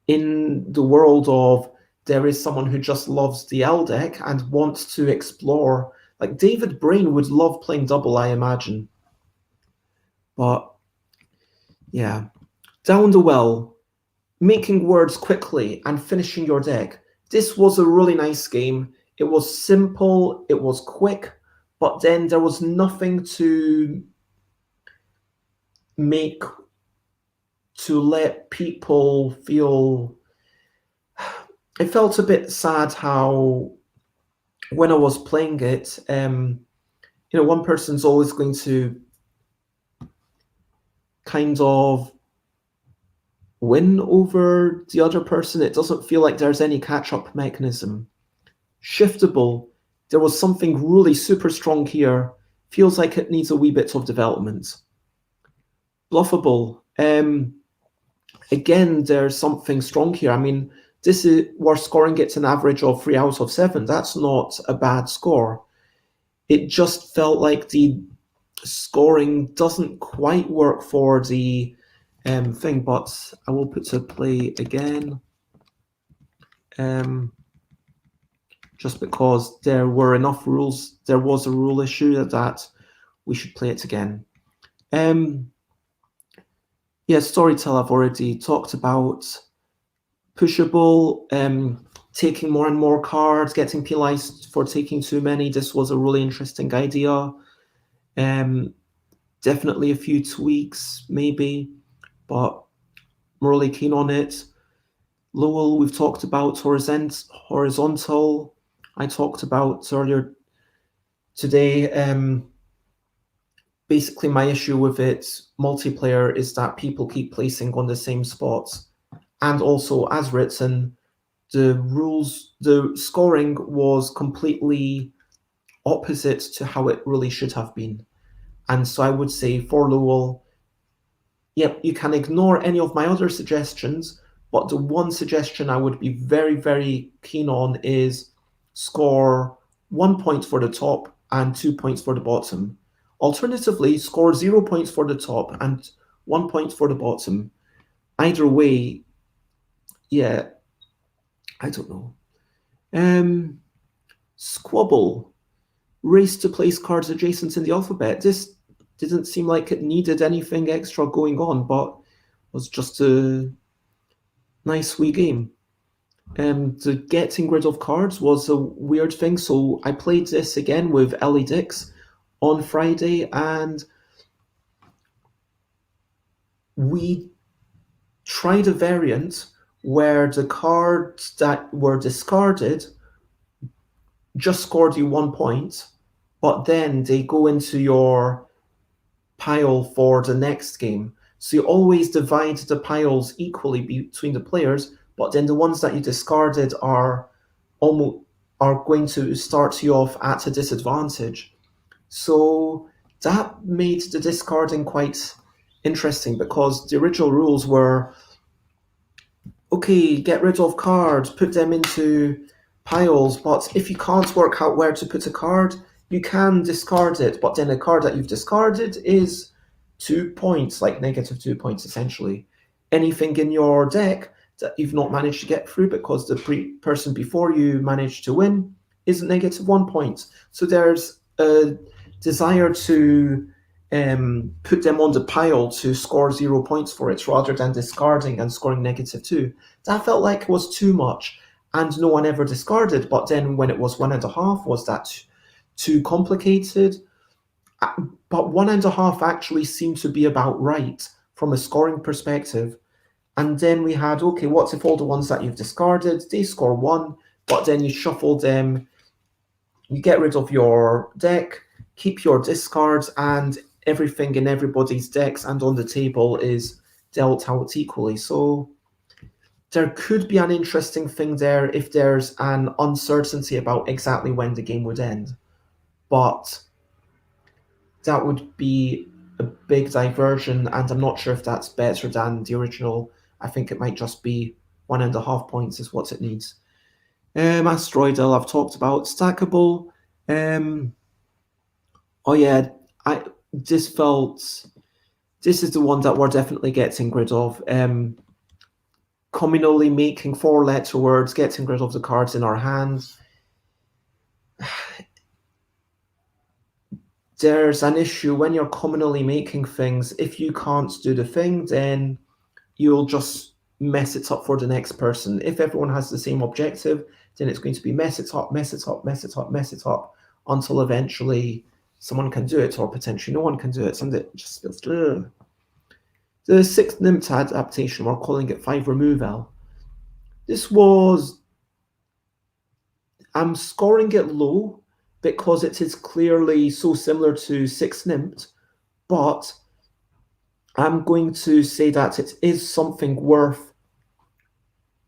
in the world of there is someone who just loves the ELL deck and wants to explore, like David Brain would love playing double, I imagine. But yeah, down the well, making words quickly and finishing your deck. This was a really nice game. It was simple, it was quick, but then there was nothing to make to let people feel. It felt a bit sad how when I was playing it, 1 person's always going to kind of win over the other person. It doesn't feel like there's any catch-up mechanism. Shiftable, there was something really super strong here. Feels like it needs a wee bit of development. Bluffable, again, there's something strong here. I mean, we're scoring it an average of 3 out of 7. That's not a bad score. It just felt like the scoring doesn't quite work for the thing, but I will put to play again. Just because there were enough rules, there was a rule issue that we should play it again. Yeah, Storytell I've already talked about. Pushable, taking more and more cards, getting penalized for taking too many. This was a really interesting idea. Definitely a few tweaks, maybe, but I'm really keen on it. Lowell, we've talked about horizontal. I talked about earlier today. Basically, my issue with it, multiplayer, is that people keep placing on the same spots. And also, as written, the scoring was completely opposite to how it really should have been. And so I would say for Lowell, yep, you can ignore any of my other suggestions, but the one suggestion I would be very, very keen on is score 1 point for the top and 2 points for the bottom. Alternatively, score 0 points for the top and 1 point for the bottom. Either way, yeah, I don't know. Squabble, race to place cards adjacent in the alphabet. This didn't seem like it needed anything extra going on, but was just a nice wee game. The getting rid of cards was a weird thing. So I played this again with Ellie Dix on Friday, and we tried a variant where the cards that were discarded just scored you 1 point, but then they go into your pile for the next game. So you always divide the piles equally between the players, but then the ones that you discarded almost are going to start you off at a disadvantage. So that made the discarding quite interesting because the original rules were okay, get rid of cards, put them into piles, but if you can't work out where to put a card, you can discard it, but then a card that you've discarded is 2 points, like -2 points essentially. Anything in your deck that you've not managed to get through because the person before you managed to win is -1 point. So there's a desire to put them on the pile to score 0 points for it rather than discarding and scoring -2. That felt like it was too much, and no one ever discarded. But then when it was 1.5, was that too complicated? But 1.5 actually seemed to be about right from a scoring perspective. And then we had, okay, what if all the ones that you've discarded, they score 1, but then you shuffle them, you get rid of your deck, keep your discards, and everything in everybody's decks and on the table is dealt out equally. So there could be an interesting thing there if there's an uncertainty about exactly when the game would end. But that would be a big diversion, and I'm not sure if that's better than the original. I think it might just be 1.5 points is what it needs. Asteroidal, I've talked about. Stackable. Oh yeah, I this felt. This is the one that we're definitely getting rid of. Communally making 4-letter words, getting rid of the cards in our hands. There's an issue when you're communally making things. If you can't do the thing, then you'll just mess it up for the next person. If everyone has the same objective, then it's going to be mess it up, mess it up, mess it up, mess it up, until eventually someone can do it, or potentially no one can do it. And it just feels, ugh. The 6th NIMT adaptation, we're calling it 5 removal. This was, I'm scoring it low because it is clearly so similar to 6 NIMT, but I'm going to say that it is something worth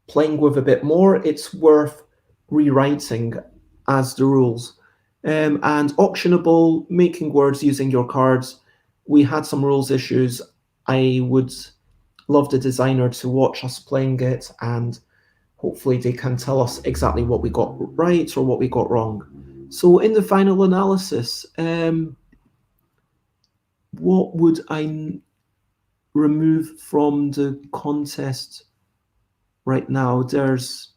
playing with a bit more. It's worth rewriting as the rules. And auctionable, making words using your cards. We had some rules issues. I would love the designer to watch us playing it, and hopefully they can tell us exactly what we got right or what we got wrong. So in the final analysis, what would I remove from the contest right now? There's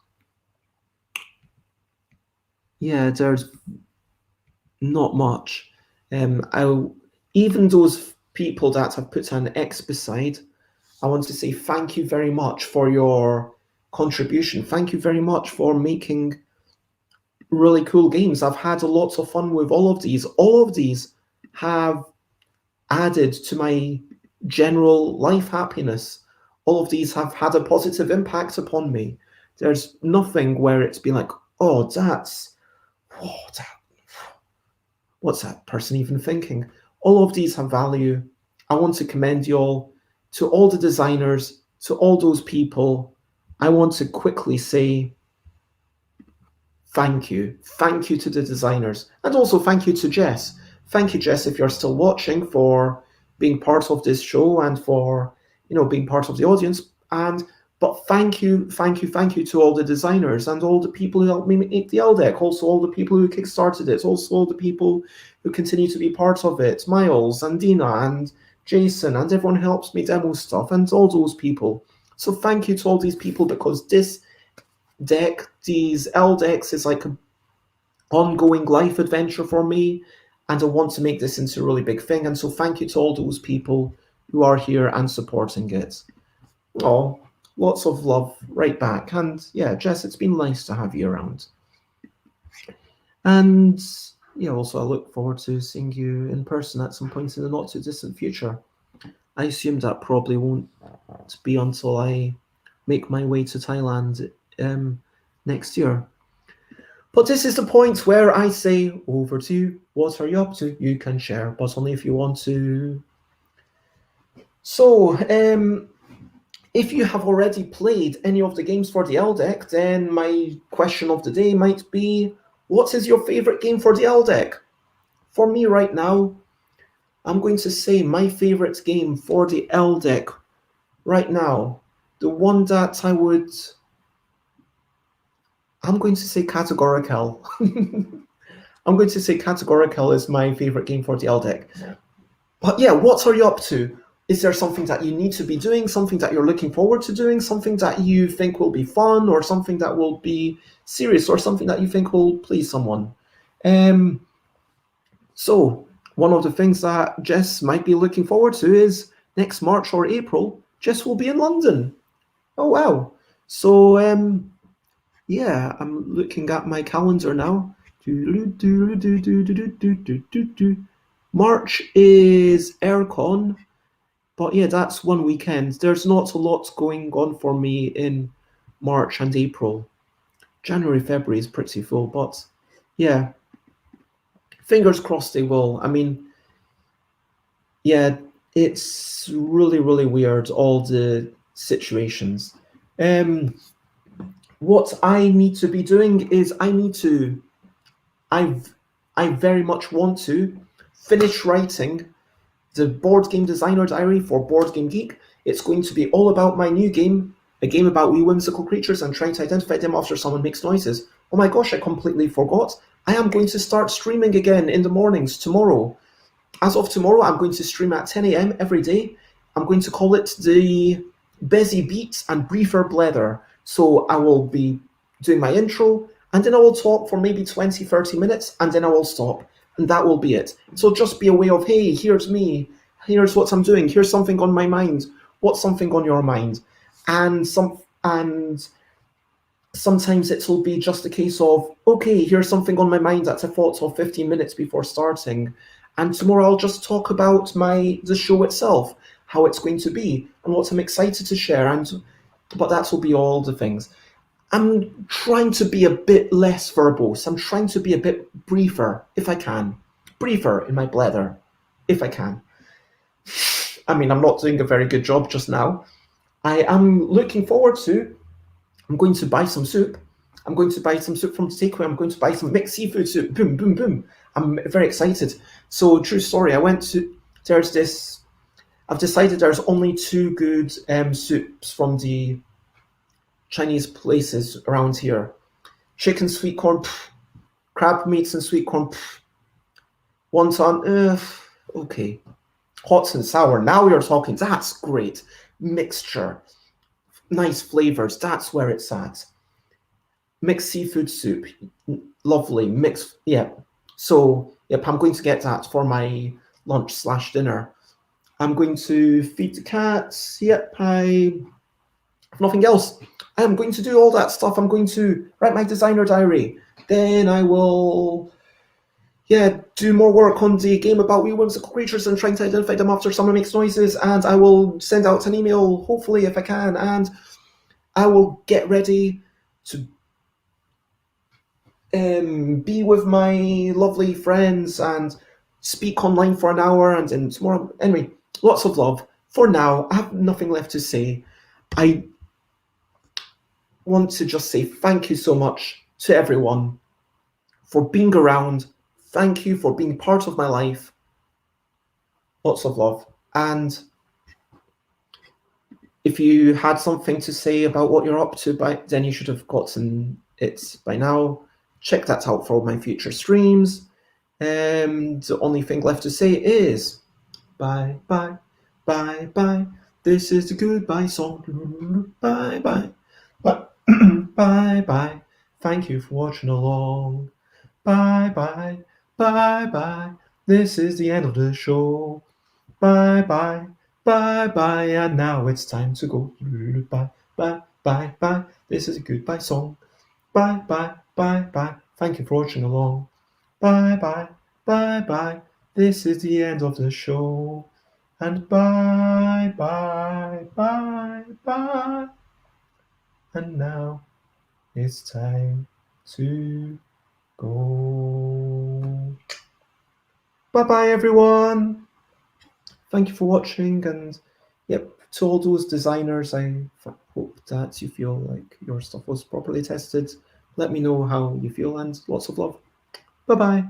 not much. Even those people that have put an X beside, I want to say thank you very much for your contribution. Thank you very much for making really cool games. I've had a lot of fun with all of these. All of these have added to my general life happiness. All of these have had a positive impact upon me. There's nothing where it's been like, oh, what's that person even thinking? All of these have value. I want to commend you all, to all the designers, to all those people. I want to quickly say thank you. Thank you to the designers. And also thank you to Jess. Thank you, Jess, if you're still watching, for being part of this show and for, being part of the audience. But thank you to all the designers and all the people who helped me make the ELL deck. Also all the people who kickstarted it. Also all the people who continue to be part of it. Miles and Dina and Jason and everyone who helps me demo stuff, and all those people. So thank you to all these people, because this deck, these ELL decks, is like an ongoing life adventure for me, and I want to make this into a really big thing. And so thank you to all those people who are here and supporting it. Oh, Lots of love right back. And yeah, Jess, it's been nice to have you around. And yeah, also I look forward to seeing you in person at some point in the not too distant future. I assume that probably won't be until I make my way to Thailand next year. But this is the point where I say, over to you. What are you up to? You can share, but only if you want to. So, if you have already played any of the games for the L deck, then my question of the day might be, what is your favorite game for the L deck? For me right now, I'm going to say my favorite game for the L deck right now, the one that I'm going to say Categorical. I'm going to say Categorical is my favorite game for the L deck. But yeah, what are you up to? Is there something that you need to be doing, something that you're looking forward to doing, something that you think will be fun, or something that will be serious, or something that you think will please someone? Um, so, one of the things that Jess might be looking forward to is next March or April, Jess will be in London. Oh, wow. So, yeah, I'm looking at my calendar now. March is Aircon, but yeah, that's one weekend. There's not a lot going on for me in March and April. January, February is pretty full, but yeah, fingers crossed they will. I mean, yeah, it's really, really weird, all the situations. Um, what I need to be doing is I've, I very much want to finish writing the board game designer diary for Board Game Geek. It's going to be all about my new game, a game about wee whimsical creatures and trying to identify them after someone makes noises. Oh my gosh, I completely forgot. I am going to start streaming again in the mornings tomorrow. As of tomorrow, I'm going to stream at 10 a.m. every day. I'm going to call it the Busy Beats and Briefer Blether. So I will be doing my intro, and then I will talk for maybe 20, 30 minutes, and then I will stop. And that will be it. So just be aware of, hey, here's me, here's what I'm doing, here's something on my mind, what's something on your mind? And sometimes it'll be just a case of, okay, here's something on my mind that I thought of 15 minutes before starting. And tomorrow I'll just talk about the show itself, how it's going to be, and what I'm excited to share. But that will be all the things. I'm trying to be a bit less verbose. I'm trying to be a bit briefer, if I can. Briefer in my blether, if I can. I mean, I'm not doing a very good job just now. I am looking forward to I'm going to buy some soup. I'm going to buy some soup from the takeaway. I'm going to buy some mixed seafood soup. Boom, boom, boom. I'm very excited. So, true story. There's this, I've decided there's only two good soups from the Chinese places around here. Chicken sweet corn, pff, crab meats and sweet corn, pff, wonton, okay. Hot and sour, now you're talking. That's great. Mixture, nice flavors. That's where it's at. Mixed seafood soup, lovely. Mixed, yeah. So, yep, I'm going to get that for my lunch/dinner. I'm going to feed the cats. Yep, I have nothing else. I'm going to do all that stuff. I'm going to write my designer diary. Then I will, yeah, do more work on the game about wee whimsical creatures and trying to identify them after someone makes noises. And I will send out an email, hopefully, if I can. And I will get ready to be with my lovely friends and speak online for an hour, and then tomorrow. Anyway, lots of love. For now, I have nothing left to say. I want to just say thank you so much to everyone for being around. Thank you for being part of my life. Lots of love. And if you had something to say about what you're up to, then you should have gotten it by now. Check that out for all my future streams. The only thing left to say is bye, bye, bye, bye. This is the goodbye song. Bye, bye, bye, bye, bye. Thank you for watching along. Bye, bye, bye, bye. This is the end of the show. Bye, bye, bye, bye. And now it's time to go. Bye. bye, bye, bye. This is a goodbye song. Bye, bye, bye, bye. Thank you for watching along. Bye, bye, bye, bye. This is the end of the show. And bye, bye, bye, bye. And now it's time to go. Bye bye, everyone. Thank you for watching. And yep, to all those designers, I hope that you feel like your stuff was properly tested. Let me know how you feel, and lots of love. Bye bye.